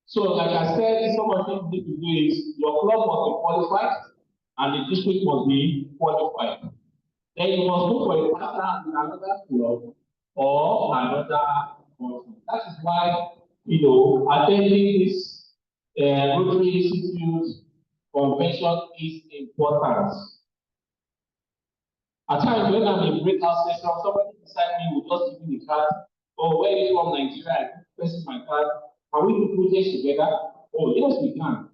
So, like I said, some of the things you need to do is your club must be qualified and the district must be qualified. Then you must look for a partner in another club or another country. That is why, attending this Rotary Institute convention is important. At times, when I'm in breakout session, somebody beside me will just give me the card. Oh, where is from Nigeria? I press my card. Can we do projects together? Oh, yes, we can.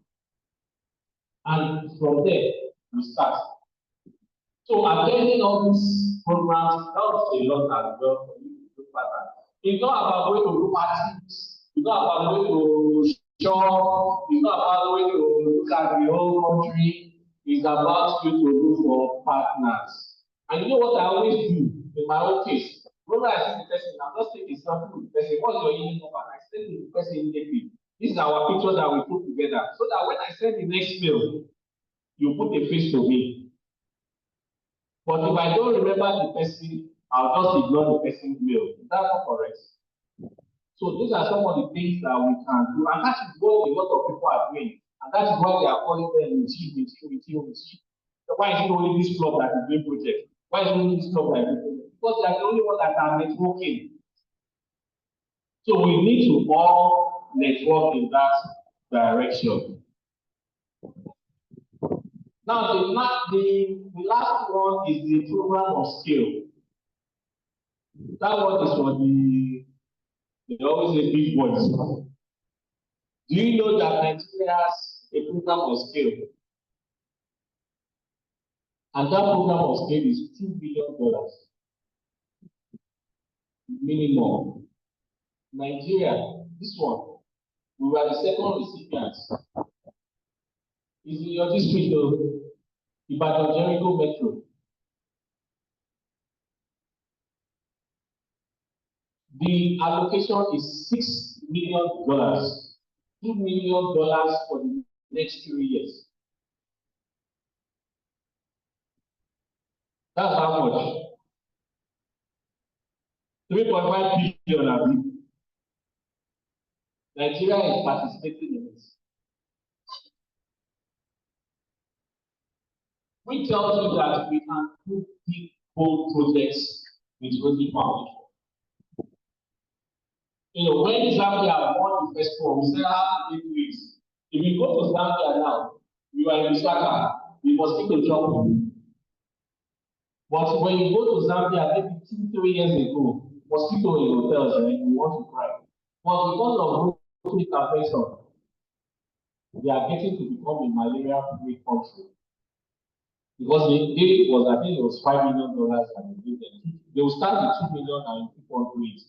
And from there, we start. So attending all these programs helps a lot as well for you to do pattern. It's not about going to do parties. It's not about going to shop. It's not about going to look at the whole country. It's about you to look for partners. And you know what I always do in my own case? When I see the person, I'm just taking something with the person. What's your email number? I send the person immediately. This is our picture that we put together. So that when I send the next mail, you put a face to me. But if I don't remember the person, I'll just ignore the person's mail. Is that not correct? So these are some of the things that we can do. And that is what a lot of people are doing. And that is why they are calling them with you. So why is it only this club that is doing project? Why is it only this club that is doing project? Because they are the only one that are networking. So we need to all network in that direction. Now, the last one is the program of scale. That one is for they always say big boys. Do you know that Nigeria has a program of scale? And that program of scale is $2 billion. Minimum. Nigeria, this one, we were the second recipients. It's in your district, Ibadan Jericho Metro. The allocation is $6 million, $2 million for the next 3 years. That's how much. 3.5 billion, I mean. Nigeria is participating in this. We tell you that we can do big bold projects with Rotary Foundation. When Zambia won the first one, we said, 8 weeks. If you go to Zambia now, you are in Lusaka, the mosquito drop you. But when you go to Zambia, maybe 2-3 years ago, mosquito in hotels, and you want to cry. But because of Rotary intervention, they are getting to become a malaria-free country. Because I think it was $5 million and they gave them. They will start with $2 million and keep on doing it.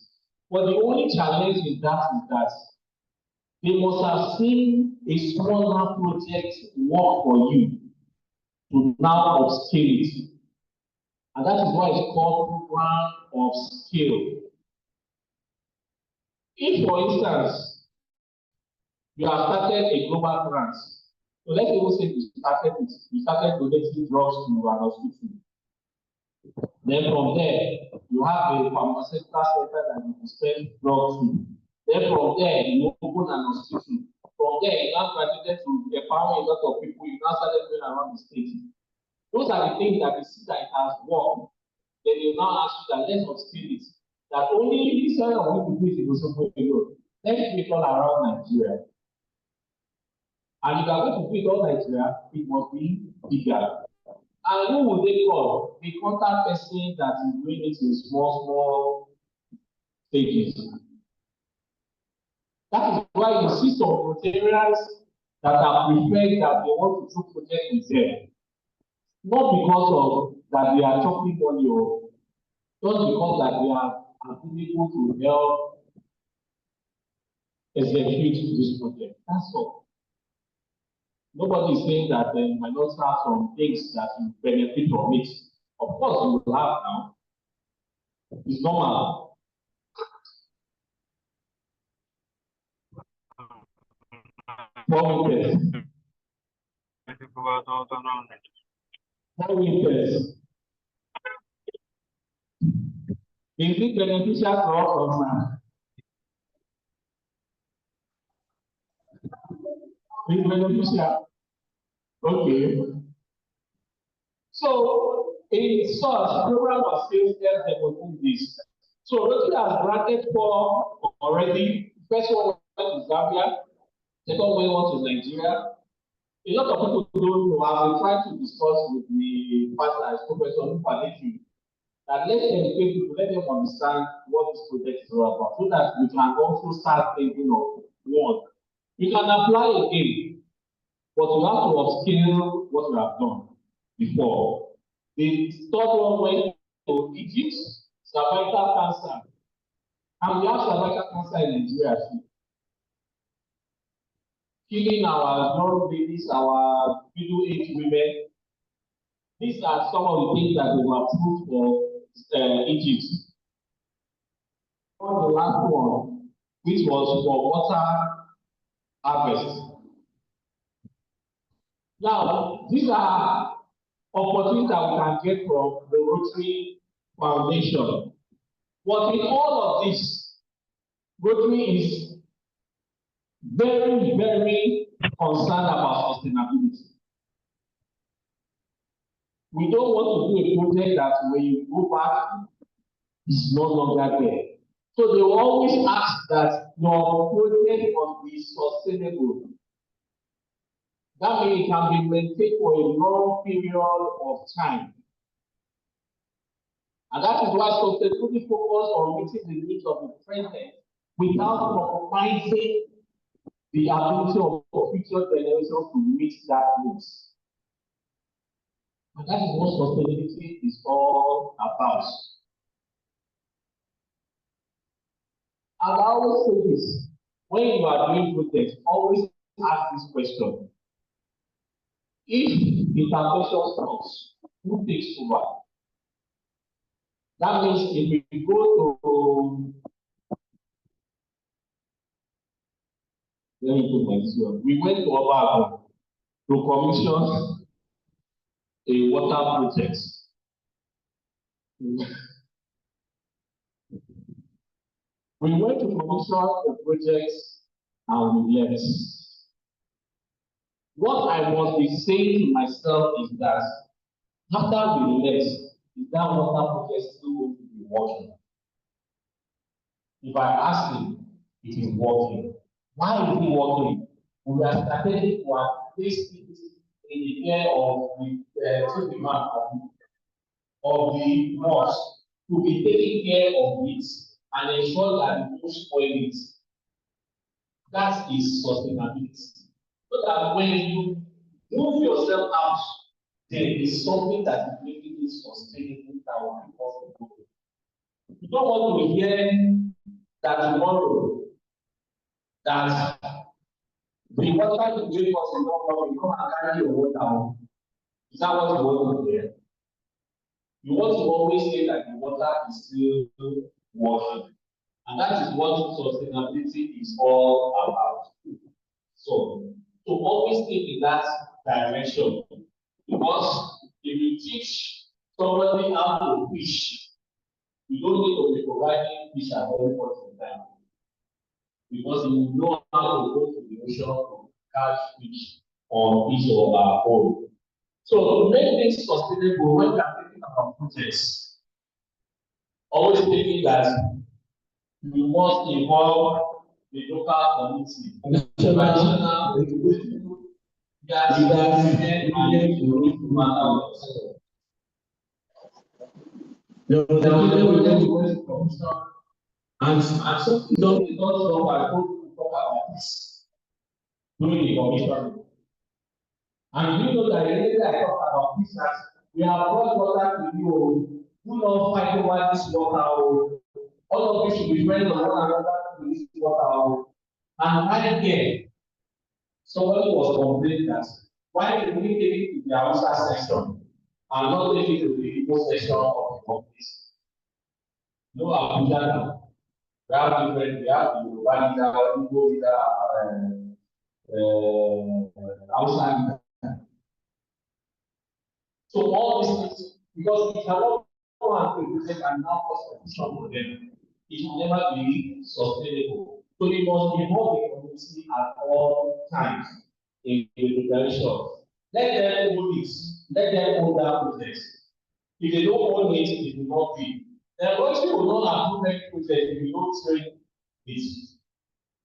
But the only challenge in that is that they must have seen a smaller project work for you to now upscale it. And that is why it's called program of scale. If, for instance, you have started a global grant, so let's even say you started donating drugs to an hospital. Then from there, you have a pharmaceutical center that you can spend drugs to. Then from there, you open an hospital. From there, you now graduated to empower a lot of people. You now started going around the state. Those are the things that you see that it has worked. Then you now ask you that let's upscale it. That only this kind of people do it in Osogbo alone. Let's do it all around Nigeria. And if you are going to do it all Nigeria, it must be bigger. And who would they call? The contact person that is doing it in small stages. That is why you see some Rotarians that are prepared that they want to do project with them. Not because of that they are chopping money, or just because that they are able to help execute this project. That's all. Nobody is saying that they might not have some things that will benefit from it. Of course, you will have now. It's normal. More winters. More winters. Is it beneficial for us or not? It's beneficial. Okay. So, in such program of sales development this. So, Rotary has granted 4 already. First one went to Zambia, second one went to Nigeria. A lot of people don't know. I've been trying to discuss with the partners, Professor Nupanetu, that let's educate people, let them understand what this project is all about, so that we can also start thinking of one. You can apply again, but you have to upscale what you have done before. The third one went to Egypt, cervical cancer. And we have cervical cancer in Nigeria too. Killing our young ladies, our middle-aged women. These are some of the things that they were approved for Egypt. On the last one, which was for water harvest. Now, these are opportunities that we can get from the Rotary Foundation. But in all of this, Rotary is very, very concerned about sustainability. We don't want to do a project that when you go back, is no longer there. So they will always ask that your project must be sustainable. That means it can be maintained for a long period of time. And that is why sustainability focus on meeting the needs of the present without compromising the ability of future generations to meet that needs. And that is what sustainability is all about. And I always say this, when you are doing projects, always ask this question. If intervention stops, who takes over? That means if we go to Let me put my this one. We went to Obago to commission a water project. We went to commission a project and we left. What I must be saying to myself is that after we left, is that water project still going to be working? If I ask him, it is working. Why is it working? We are strategic to place it in the care of the demand of the mosque to be taking care of it and ensure that we don't spoil it. That is sustainability. So that when you move yourself out, there is something that is making it sustainable that will be possible. You don't want to hear that tomorrow that the water you give us in one come and carry your water. Is that what you want to hear? You want to always say that the water is still working. And that is what sustainability is all about. So, to always think in that direction. Because if you teach somebody how to fish, you don't need to be providing fish at every point in time. Because you know how to go to the ocean to catch fish on his or her own. So to make things sustainable, when we are thinking about projects, always thinking that you must involve the local community, national, and something don't know I don't talk about this during the commission. And you know that the I talk about this that we have brought water to you, do not fight over this water. All of you should be friends of one another to this water. And right here, somebody was complaining that why did we take it to the Hausa section and not take it to the Igbo section of the companies? No, Abuja now. We have different, we have the Yoruba leader, Igbo leader, Hausa leader. So all these things, because we cannot go and represent and now cause confusion for them, it will never be sustainable. So we must involve the community at all times in the preparation. Let them own this, let them own that process. If they don't own it, it will not be. The country will not approve any project if you don't train this.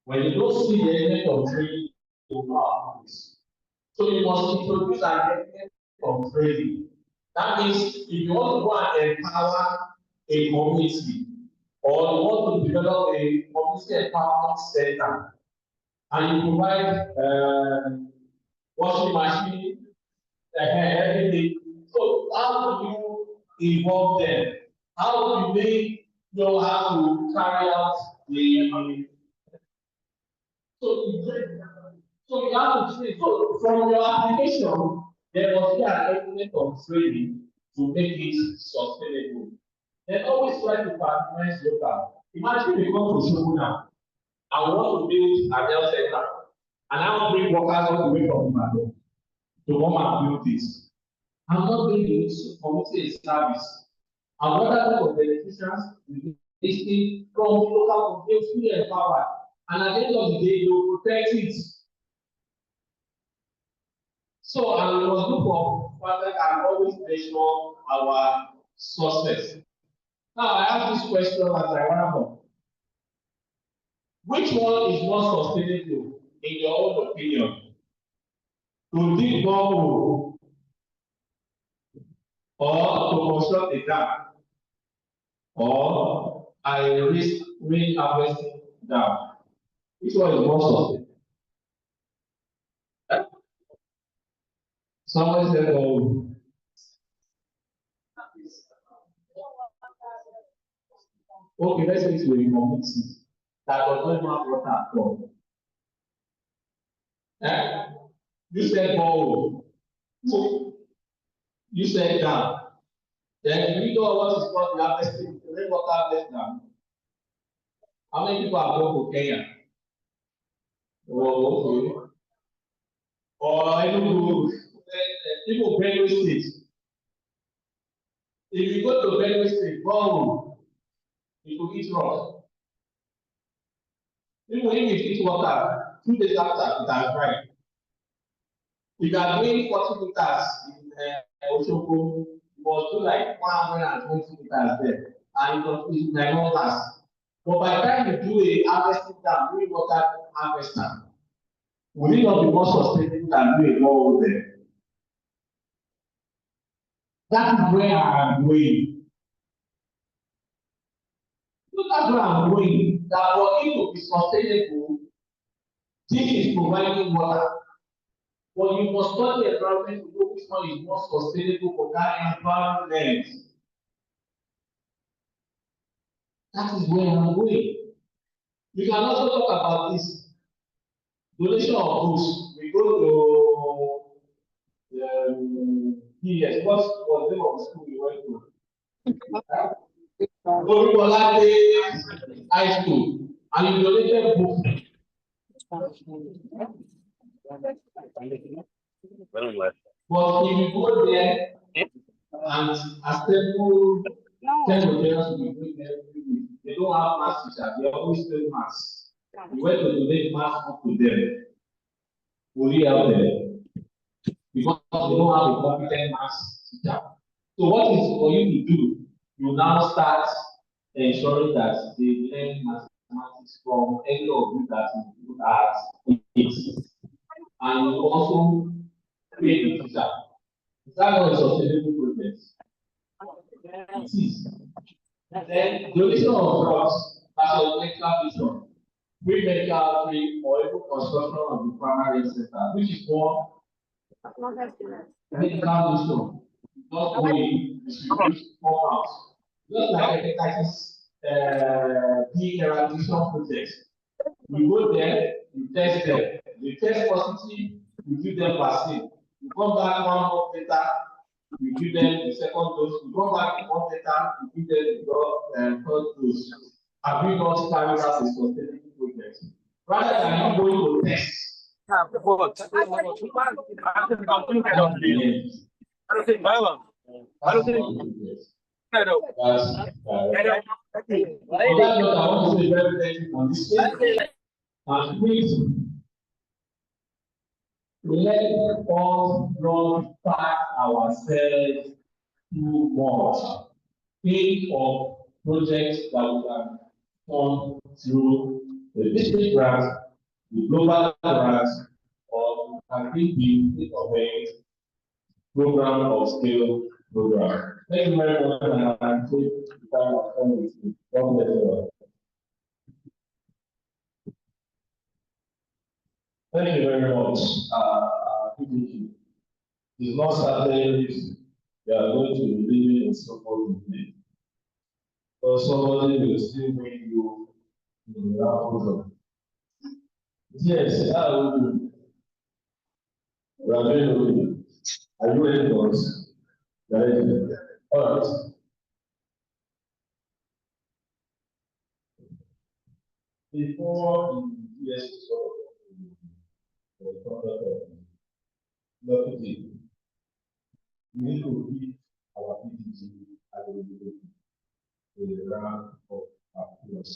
When you don't see the element of training, you will not approve this. So you must introduce an element of training. That means if you want to go and empower a community, or you want to develop a community empowerment center, and you provide washing machine, everything. So how do you involve them? How do they know how to carry out the so you have to train. So from your application, there must be an element of training to make it sustainable. Then always try to patronize local. Imagine we come to Shogun now. I want to build a health center, and I want to bring workers all the way from Ibadan to come and build this. I'm not going to use community service. And what are the beneficiaries listening from local community empowered? And at the end of the day, you will protect it. So I was looking for project and always measure our success. Now I have this question as I wrap up. Which one is more sustainable in your own opinion? To dig borehole or to construct a dam or a rain harvesting dam? Which one is more sustainable? Someone said, oh. Okay, let's say it's a community that does not have water at all. You said borehole. So you said dam. Then we know what is called the harvesting, the rainwater harvest dam. How many people have gone to Kenya? Oh, okay. Or even Benue State. If you go to Benue State, wow, you could eat rock. Even if you eat water, 2 days after, it has dried. If you are doing 40 meters in Osogbo, you must do like 120 meters there, and it might not last. But by the time you do a harvesting dam, doing water harvester, will it not be more sustainable than do a borehole there? That is where I am going. So that's where I'm going. That for it to be sustainable, this is providing water. But you must study the environment to know which one is more sustainable for that environment. That is where I'm going. We can also talk about this donation of books. We go to PS. What was the name of the school we went to? Oribolade High School. And you donated books. But if you go there and assemble 10 hotels will be doing every week, they don't have mass teacher, they always fail mass. We went to donate mass book to them. We help them because they don't have a competent mass teacher. So what is for you to do? You now start ensuring that they learn mathematics from any of you that you put at it. And you also create a teacher. Is that not a sustainable project? It is. Then donation of drugs as a medical vision, free medical free or even construction of the primary center, which is more medical vision. Not only distribute compounds. Just like hepatitis B eradication project. You go there, you test them. They test positive, you give them vaccine. You come back 1 month later, you give them the second dose. You come back 1 month later, you give them the third dose. Have you not carried out a sustainable project? Rather than you going to test. And please, let us not pack ourselves too much. Think of projects that we can fund through the district grant, the global grant, or I think the of program of scale program. Thank you very much, and I take the time of coming with you. God bless you all. Thank you very much. It's not certain if you are going to be living in support with me. Or somebody will still bring you in the house. Yes, I will do. We are ready. Are you ready for us? Ready? All right. Before the US we need to give our PTG availability with a round of applause.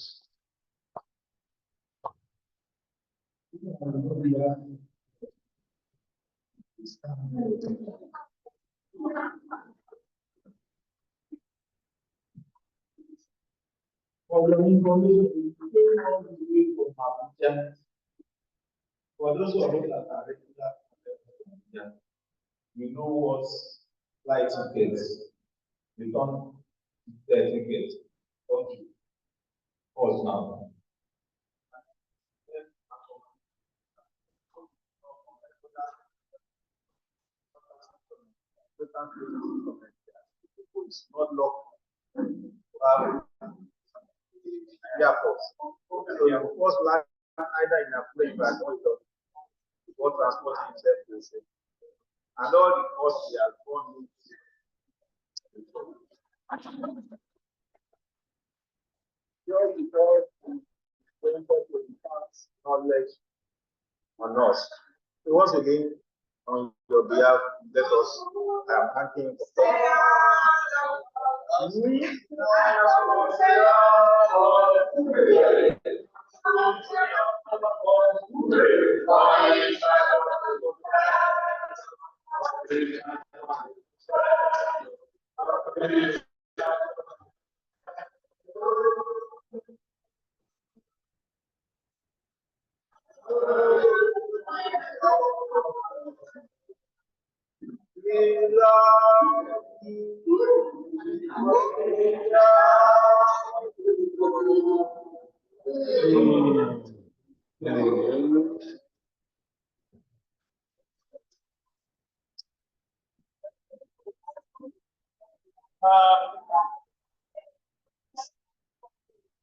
For the information, for those who are looking at our regular, you know what flight tickets, return tickets, okay, pause now. It's not locked. Airport. So you first land either in a plane or or transport himself. And all the costs we are going just because we impact knowledge on us. So once again, on your behalf, let us thanking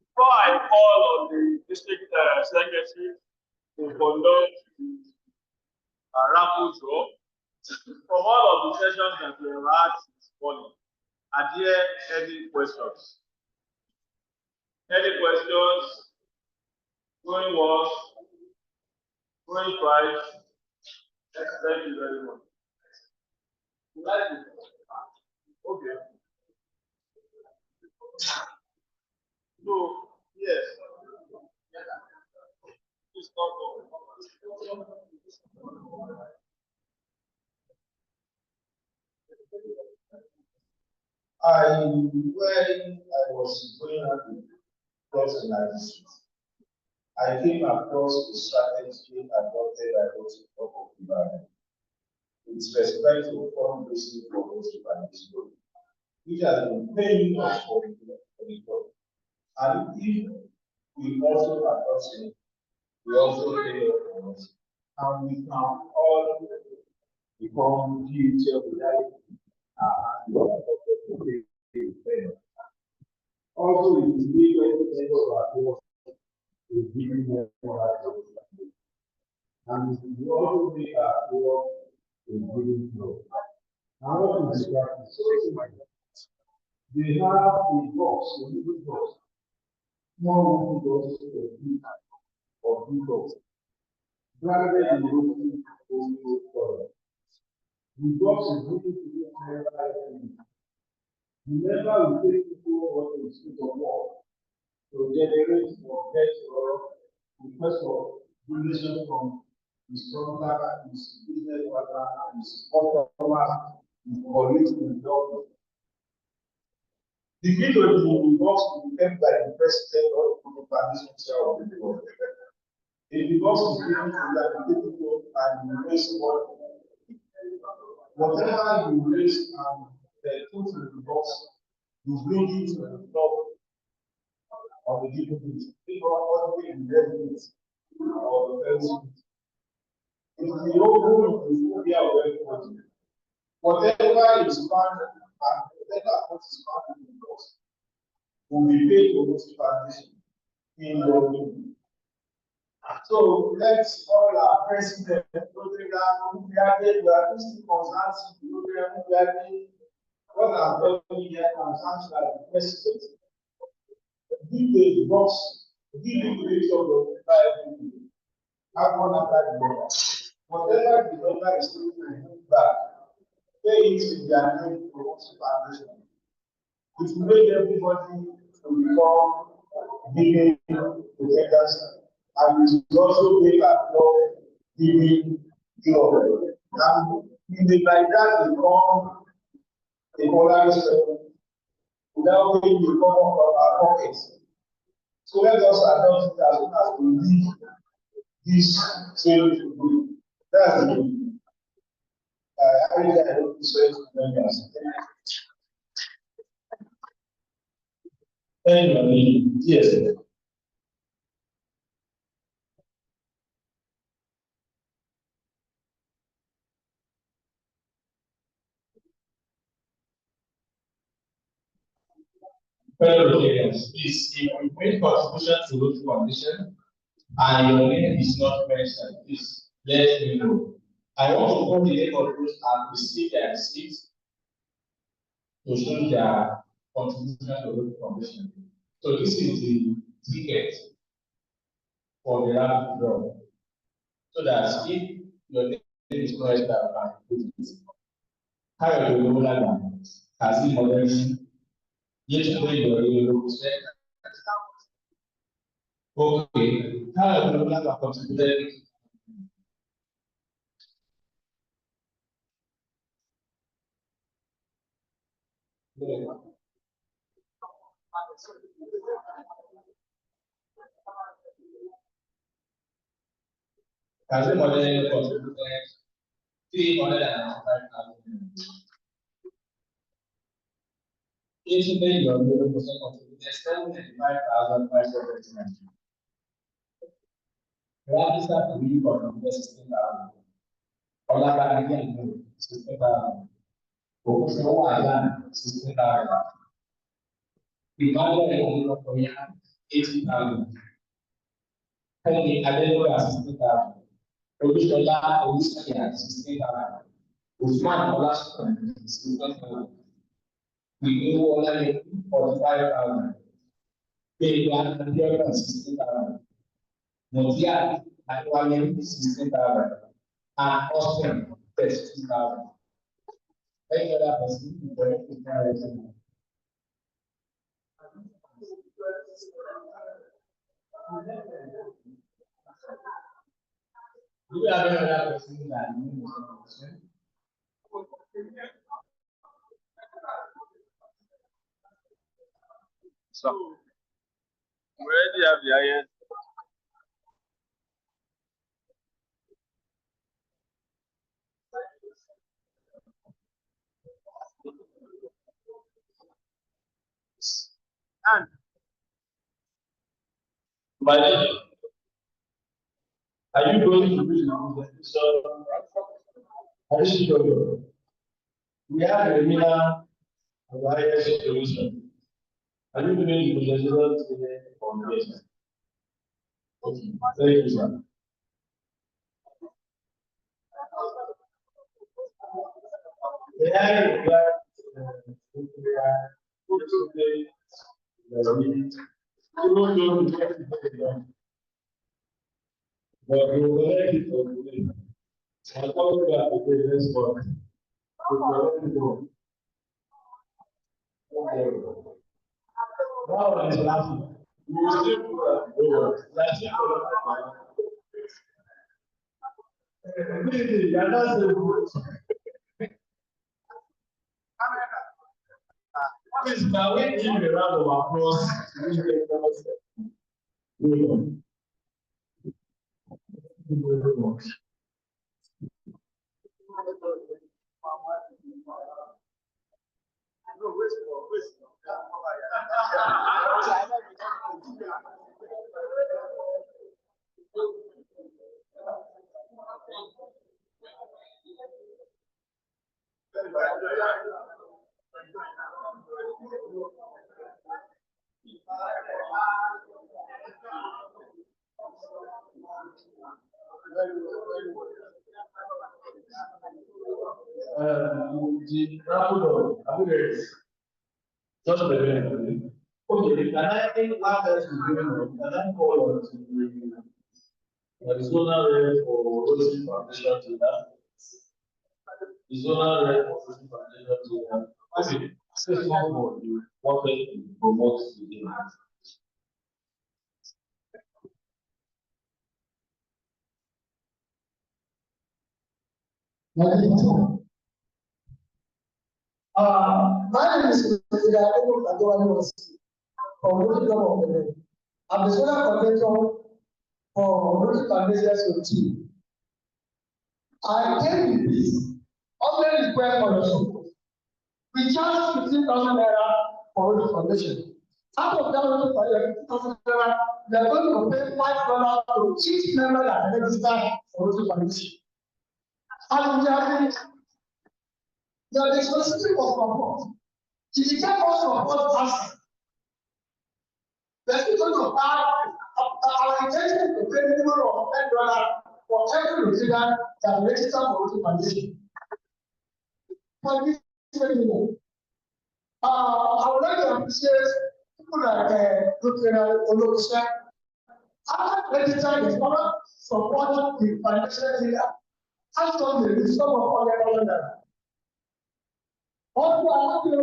Before I call on the district secretary to conduct raffle draw, from all of the sessions that we have had this morning, are there any questions? Any questions? Going once, going twice. Thank you very much. Okay. So, yes. Please stop. when I was going out with cross analysis, I came across a strategy adopted by those of Ibadan with respect to fundraising for those Ibadan, which has been paying us for the job. And if we also adopt it, we also pay for us, and we can all become future life. Also, it is really of our work is giving them more, and we also make our work is giving flow. I want to describe this. They have a box, a little box, small box of people, branded in the color. The box is looking to be highlighted. Remember, we take people what we speak of war to generate or get or request for donation from his sponsor, his business partner, his customers, his colleagues in the office. The video will box will be kept by the president or the foundation chair of the board. If the box is given to that, the people and you raise whatever you raise and put in the box, you bring it to the top of the people. People are already invested or the person. If the open is to be aware of it, whatever is found and whatever is found in the box will be paid to those foundation in your name. So let's all our president, program, we are listening concerns, program, we are what I'm talking here concerns like the president. Give the box, give the rate of the Bible, have one after the other. Whatever the donor is taking back, pay it in their name for one foundation. It will make everybody to become giving together. And it will also make our law giving glory. And in the like that become a polarized without paying the cover of our pockets. So let us adopt it as soon as we leave this training to do. That's the thing. I hope this way to members. Anyway, yes. Fellow Rotarians, please, if you make contribution to those conditions and your name is not mentioned, please let me know. I want to call the name of those and receive their receipts to show their contribution to those conditions. So this is the ticket for the raffle draw. So that if your name is not established, how you will know that has it already yet today your local set? Okay, how you will know that contributed? Has it already contributed 395,000? Each day your local percent contributed 795,500. Register to be contributed 16,000. Ọlábàdé ní ìlú 16,000. Òkúta wà láàrin 16,000. Ìbálẹ̀ ìlú ọkọ̀ yá 80,000. Kẹ́mi Adélọ́wà 60,000. Olúṣọlá Olúṣọyà 16,000. Usman Ọlásùnkàn 16,000. Ìgbéwò Ọláyẹmí 45,000. Gbẹ̀ngà Adéọlá 16,000. Mọ̀tíà Adéwálé 16,000. And Austin 32,000. Any other person who will prepare it? Do we have any other person that needs information? So, we already have the highest. And My name, are you going to read the presentation? We have a winner of the highest solution. Are you doing the presentation today or yes? Okay, thank you, sir. But we will collect it for today. I'll talk about the previous one. We will let it go. That one is laughing. We will still do that. That's it. You are not so good. Please, now we give a round of applause. Thank you very much. The rapper, just a minute. Okay, can I think what else is going on? Can I call on to the zonal rep for Rosie Foundation to that? The zonal rep for Rosie Foundation to that. Okay, say one more. You wanted to promote the event. My name is from Rotary Club of Benin. I'm the zonal coordinator for Rotary Foundation team. I came with this only request for your support. We charge 15,000 naira for Rotary Foundation. Out of that 15,000 naira, we are going to pay $5 to each member that registered for Rotary Foundation. And we are doing the responsibility of support. If you take us support us, the people of our intention to pay minimum of $10 for every resident that register for Rotary Foundation. For this minimum, I would like to appreciate people like Dr. Olokosha, After registering the scholar support the financial area, actually the sum of $100. Also, after the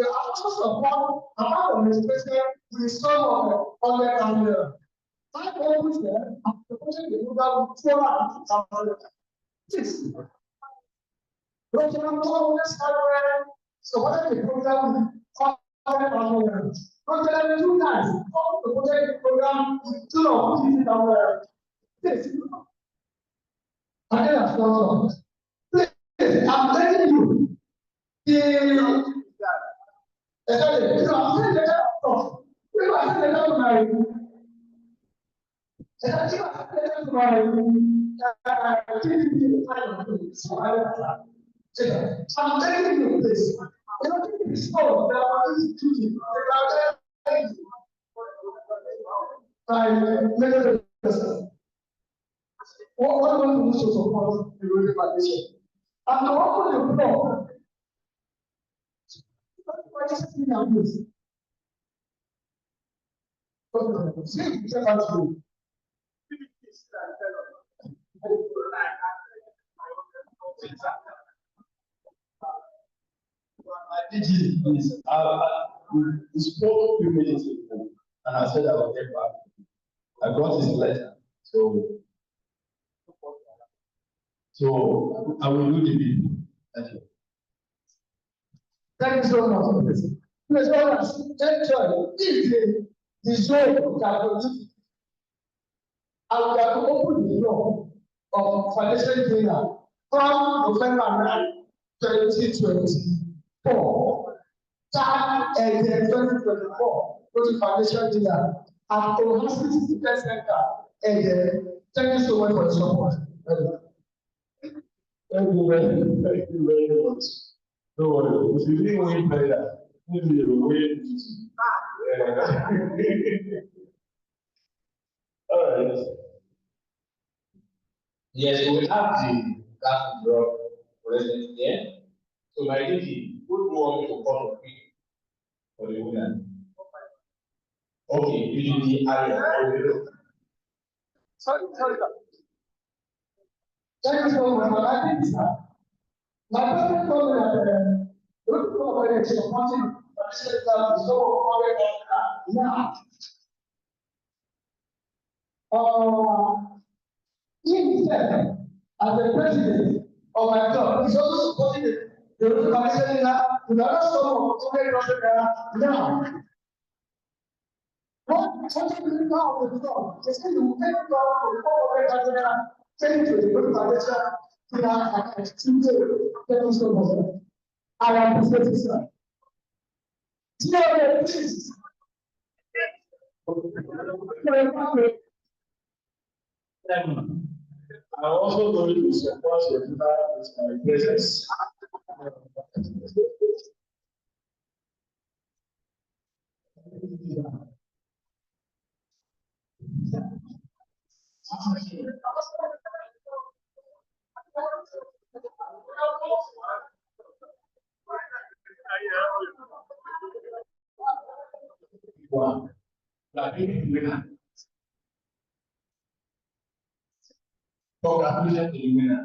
also support about administration with the sum of $100. I always said, the person will move out $200,000. Six. Program always have so what the program $100,000. Program 2 times. The project program is $250,000. Yes. I can have sponsor. Please, I'm telling you. I'm saying the stuff. You are saying the my. I'm telling you this. You know, this is all that I want to do. What do you support the road foundation? And to open the floor. DG is we spoke 3 minutes ago, and I said I will get back. I got his letter, so I will do the video. Thank you. Thank you so much for this. Please, enjoy. If the zone that and we are to open the door of financial dinner from November 9, 2024. Time and 2024, go to financial dinner at Oasis Fitness Center. And thank you so much for the support. Thank you very much. Don't worry, if you didn't win better, maybe you will win. All right. Yes, we have the last draw present here. So my DG, who do you want me to call for the winner? Okay, you need the area. Sorry. Thank you so much. I think my president told me that don't go over there supporting now. He said, as the president of my club, he's also supporting the organization with another sum of $200,000 now. What something now with the club? They say you take the club for $400,000, take it to the organization. Thank you so much. I appreciate it, sir. Please. I'm also going to support your leader with my presence. One. Congratulations to the winner.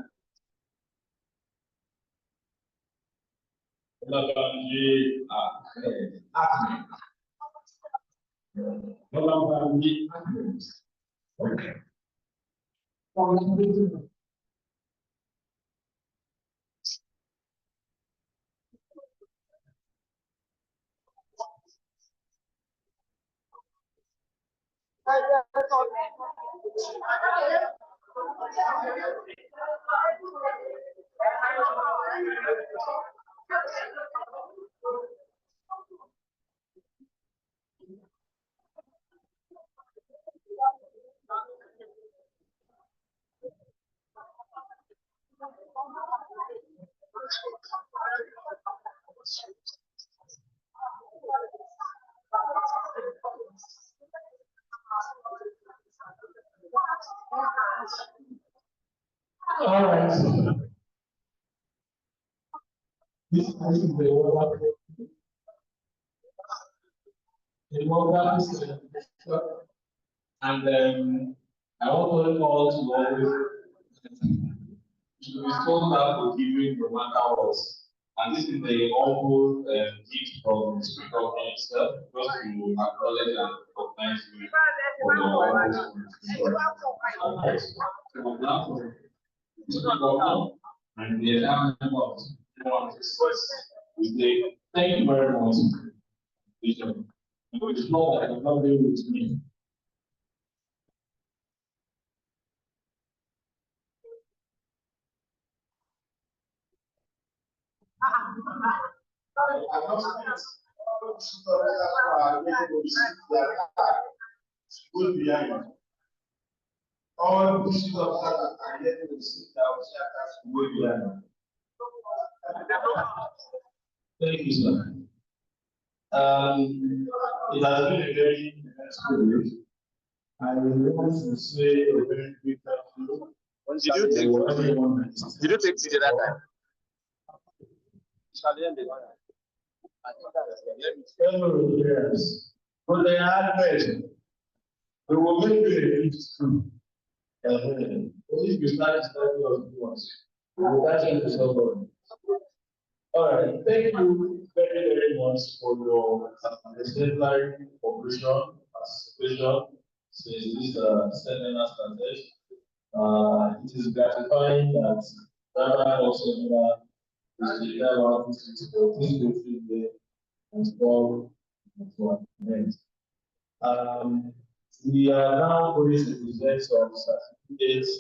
Okay. All right. This is the water. The water is And I want to call to always should be so that forgiving no matter what. And this is the humble gift from the Spirit of God itself, just to acknowledge and recognize you for your humble spirit. So now, and the entire we say thank you very much, Bishop. It's not that I'm not doing with me. All police officers are yet to sit down, shatters go behind. Thank you, sir. It has been a very nice privilege. I want to say a very big thank you. Did you take video that time? Yes. But they are present. We will make you a gift too. If you start studying your once, we will actually to somebody. All right, thank you very, very much for your exemplary cooperation, participation since this seminar started. It is gratifying that Barbara also is the guy of this for this to feel there and all to event. We are now going to present some certificates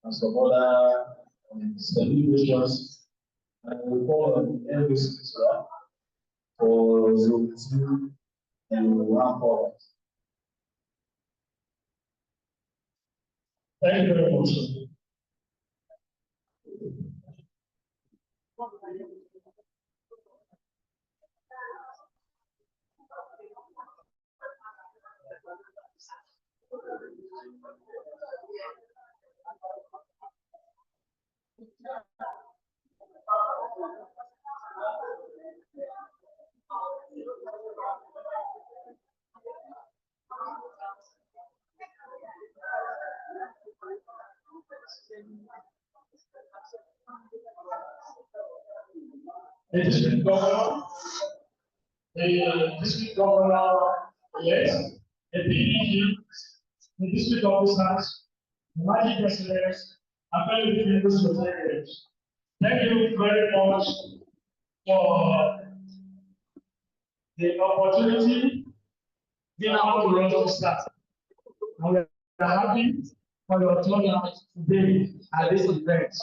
and some other celebrations. And we call on the NBC for Zone 2 and 1 forward. Thank you very much. The district governor, yes, the PDG, the district officers, the magic presidents, and fellow members of the thank you very much for the opportunity given to us to start. And we are happy for your turnout today at this event.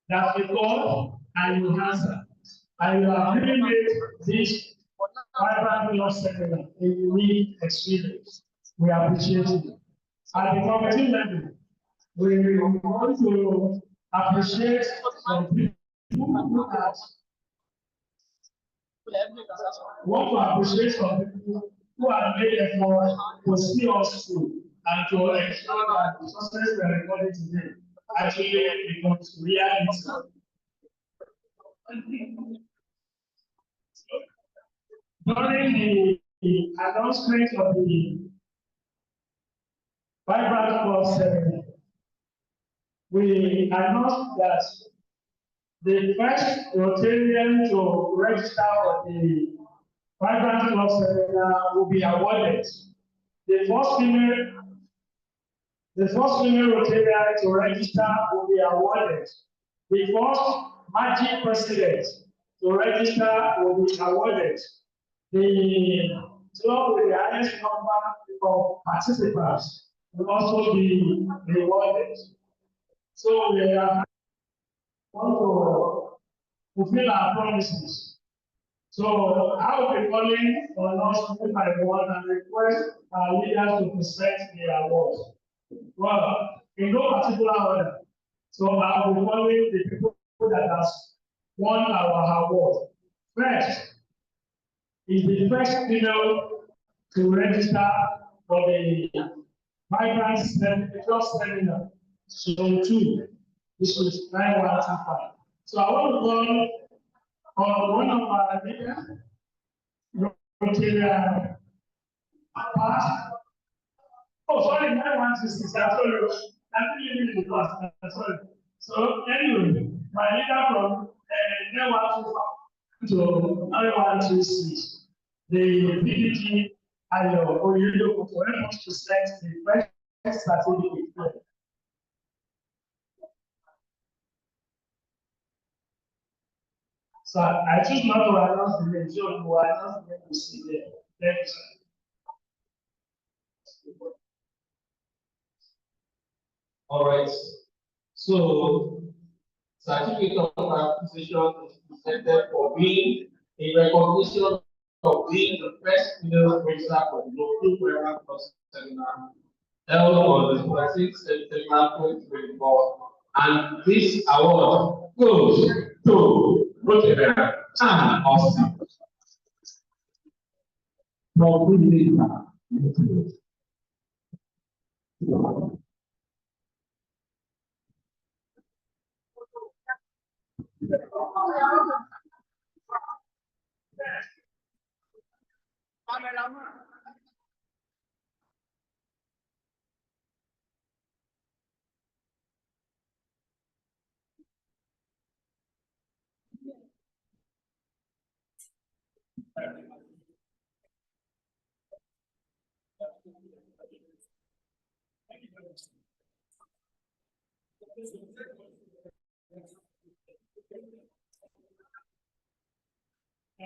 That you call and you answer. And you have really made this vibrant love seminar a unique experience. We appreciate it. At the committee level, we want to appreciate some people who have made effort to see us through and to ensure that the success we are recording today actually becomes reality. During the announcement of the Vibrant Club ceremony, we announced that the first Rotarian to register for the Vibrant Club seminar will be awarded. The first female Rotarian to register will be awarded. The first magic president to register will be awarded. The club with the highest number of participants will also be rewarded. So we are want to fulfill our promises. So I will be calling on us one by one and request our leaders to present the awards. Well, in no particular order. So I will be calling the people that have won our award. First is the first female to register for the Vibrant Seminar, Zone 2. This is 9125. So I want to call on one of our leaders, Rotarian Abbas, Oh, sorry, 9166. I'm sorry. I'm leaving the class. I'm sorry. So, anyway, my leader from 9125 to 9126, the PDG Ayo Oyelo for us to set the first certificate. So I choose not to announce the name, so you will announce the name to see there. Thank you, sir. All right. So, certificate of appreciation is presented for being a recognition of being the first female register for the local program course seminar held on the 26th September 2024. And this award goes to Rotary and Austin.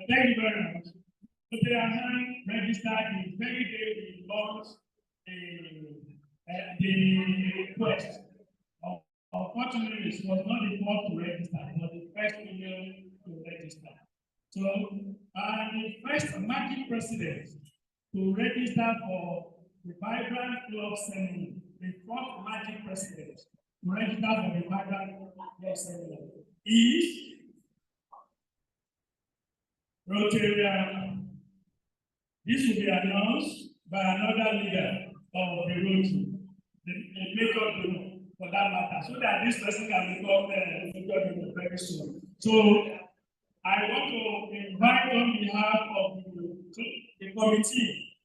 Thank you very much. So they are now registered the very day we launched the request. Unfortunately, it was not the first to register, it was the first female to register. So, the first market president to register for the Vibrant Club Seminar, the fourth market president to register for the Vibrant Club Seminar is Rotarian. This will be announced by another leader of the Rotary, the major donor for that matter, so that this person can become the major donor very soon. So I want to invite on behalf of the committee,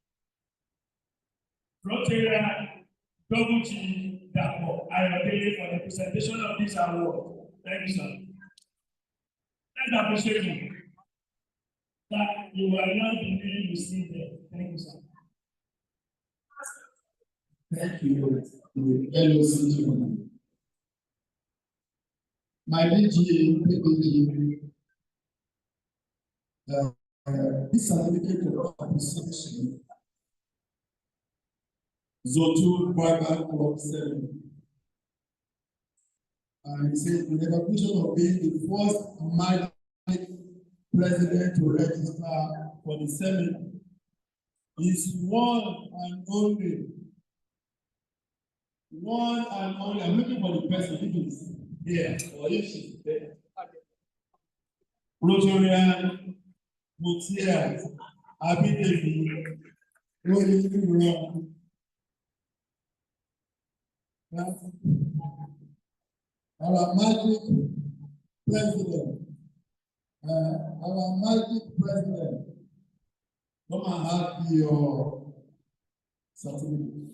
Rotarian WG Dapo Ayodele for the presentation of this award. Thank you, sir. Let's appreciate you. That you are not the name you see there. Thank you, sir. Thank you, LOC. My DG, this certificate of appreciation, Zotu Vibrant Club 7. And he said the recognition of being the first market president to register for the seminar is one and only. I'm looking for the person who is here or if she's there. Rotarian Mutias Abidevi our magic president. Our magic president, come and have your certificate.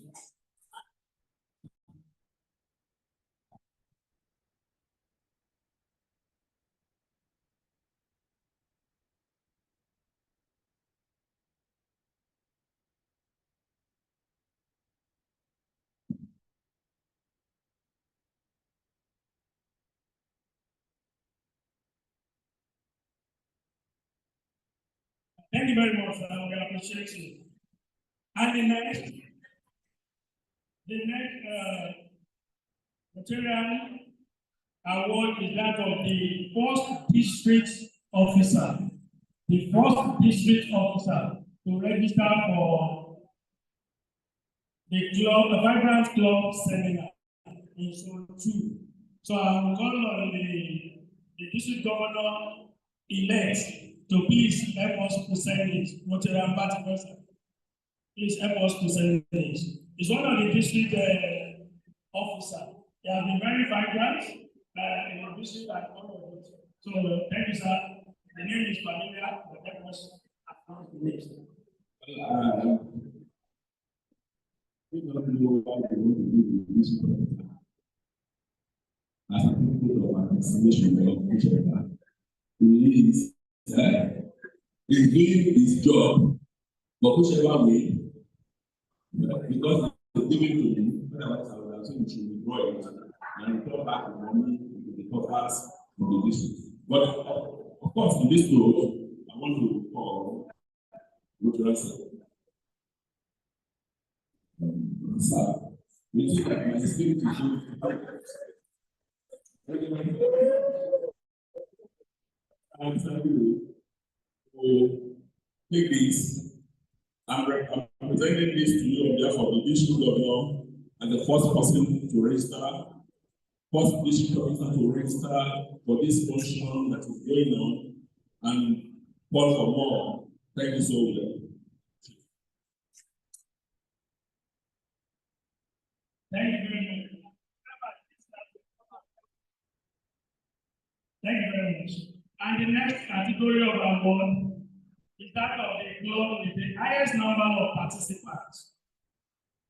Thank you very much, sir. We appreciate you. And the next material award is that of the first district officer. The first district officer to register for the Vibrant Club Seminar in Zone 2. So I will call on the district governor elect to please help us present it. Material participants, please help us present it. It's one of the district officer. They have been very vibrant in the district and all of it. So thank you, sir. The name is familiar, but help us announce the name. not know what they want to do with this product. As a people of administration of whichever, he is doing his job, but whichever way, because it's given to him, otherwise I would have said we should withdraw it and return back the money to the coffers of the district. But of course, in this road, I want to call Sir, we think that my spirit is and take this. I'm presenting this to you on behalf of the district governor and the first person to register, first district officer to register for this function that is going on and call for more. Thank you so much. Thank you very much. Thank you very much. And the next category of award is that of the club with the highest number of participants.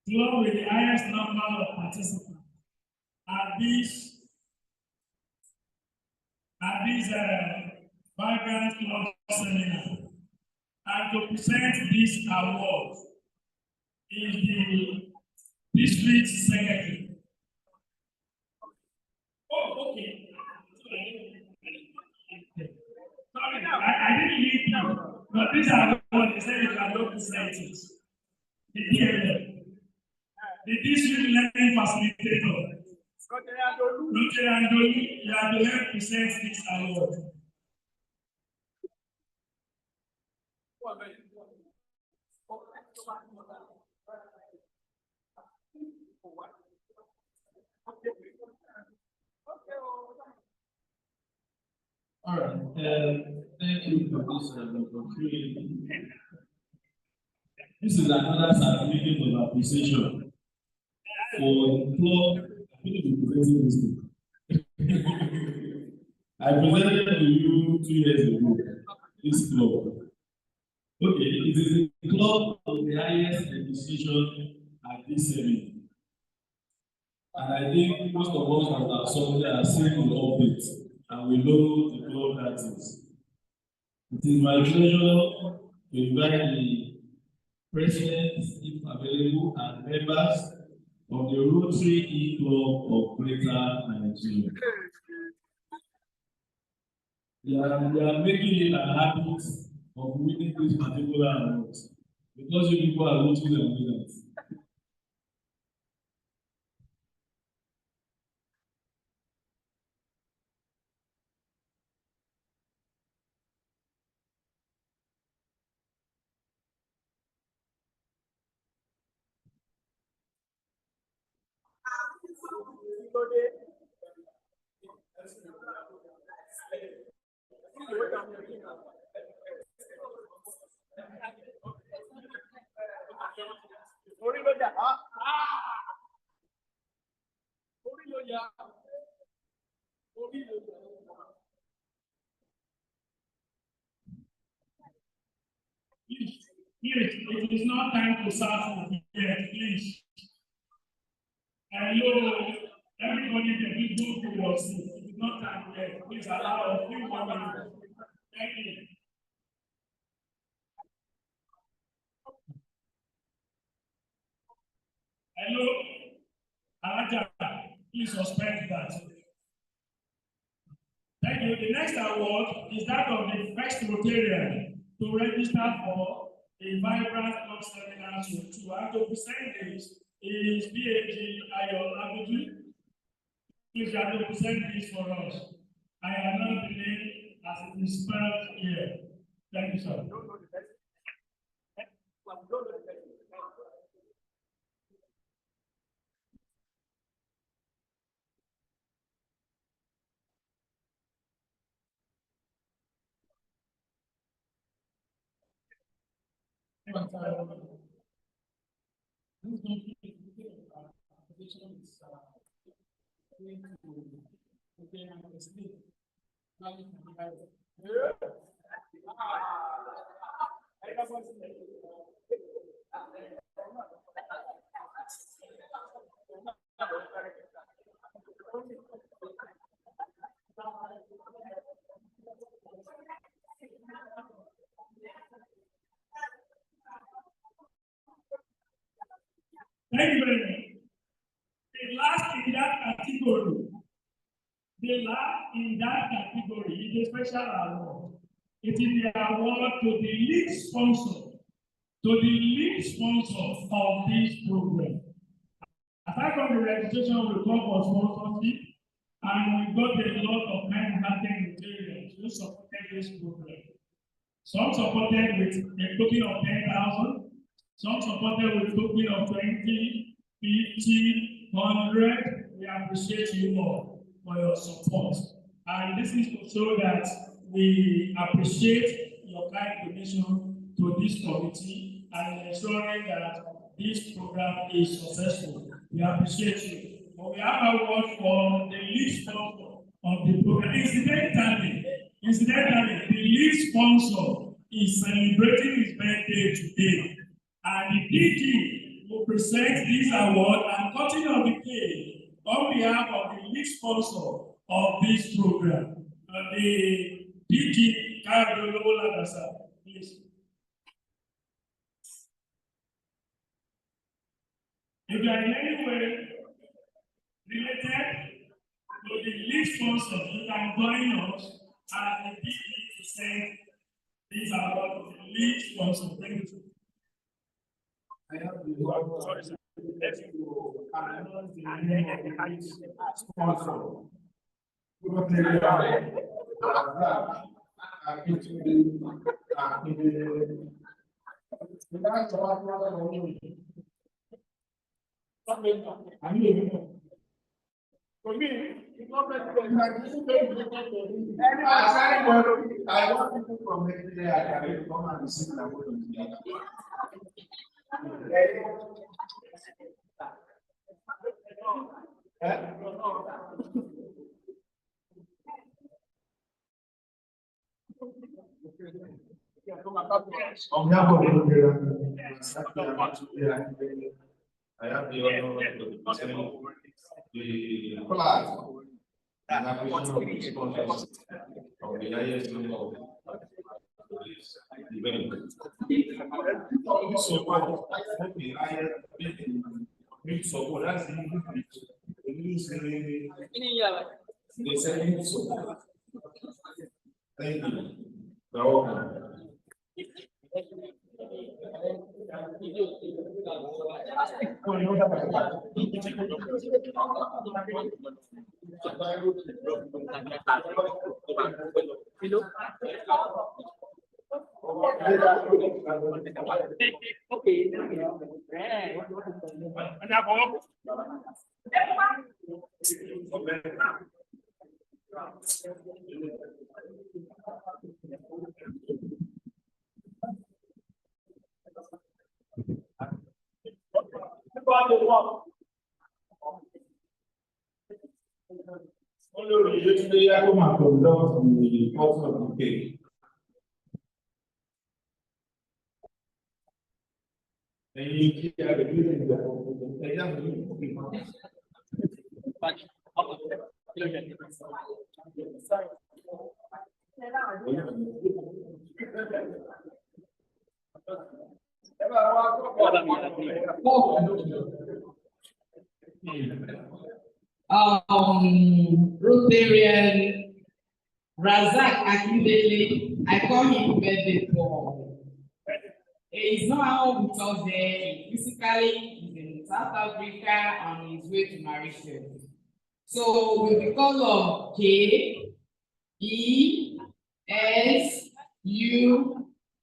Club with the highest number of participants. At this Vibrant Club seminar. And to present this award is the district secretary. Oh, okay. Sorry, I didn't read you, but this award is said you cannot present it. The DLM, the district learning facilitator. Roger Andoli, you are the one presents this award. All right, thank you for this opportunity. This is another certificate of appreciation for the club. I think we presented this thing. I presented to you 2 years ago. This club. Okay, it is the club of the highest appreciation at this seminar. And I think most of us as our somebody are seeing the updates and we know the club that is. It is my pleasure to invite the president, if available, and members of the Rotary E-Club of Greater Nigeria. They are making it a habit of winning this particular award because you people are Rotary and winners. Please, it is not time to serve yet, please. Hello, everybody can go to your seat. It is not time yet. Please allow a few more minutes. Thank you. Hello, Alaja, please suspend that. Thank you. The next award is that of the first Rotarian to register for a Vibrant Club seminar to have to present this is BAG Ayo Abudu. Please have to present this for us. I am not the name as it is spelled here. Thank you, sir. Thank you very much. The last in that category is a special award. It is the award to the lead sponsor of this program. Apart from the registration, we come for sponsorship, and we got a lot of kind-hearted Rotarians who supported this program. Some supported with a token of 10,000, some supported with a token of 20, 50, 100. We appreciate you all for your support. And this is to show that we appreciate your kind donation to this committee and ensuring that this program is successful. We appreciate you. But we have a word for the lead sponsor of the program. Incidentally, the lead sponsor is celebrating his birthday today. And the DG will present this award and cutting of the cake on behalf of the lead sponsor of this program. The DG, please. If you are in any way related to the lead sponsor, you can join us as the DG to send this award to the lead sponsor. Thank you. I have the sorry, sir. Let's go. Sponsor. For me, it's not I want people from next day I can come and receive the award. On behalf of I have the honor to present the flag and appreciation of the sponsors of the highest level of this event. So much the highest big support. That's the second support. Thank you. You're welcome. Only yesterday I come and conduct the cutting of the cake. And you are reviewing the Rotarian Razak Akindele, I call him birthday for. He's not with us there. Physically, he's in South Africa on his way to Mauritius. So with the call of KESUS,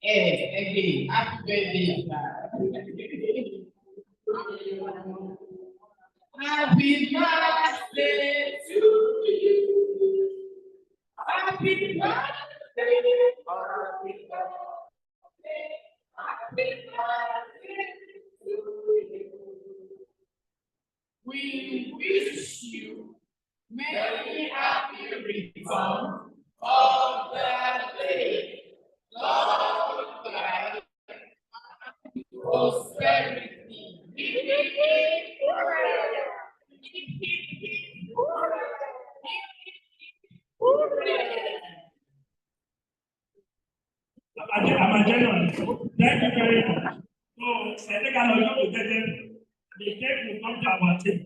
again, happy birthday, sir. Happy birthday to you. Happy birthday. Happy birthday. Happy birthday to you. We wish you many happy returns of the day. Long life, prosperity. ká lọ jókòó jẹ́jẹ́. The cake will come to our table.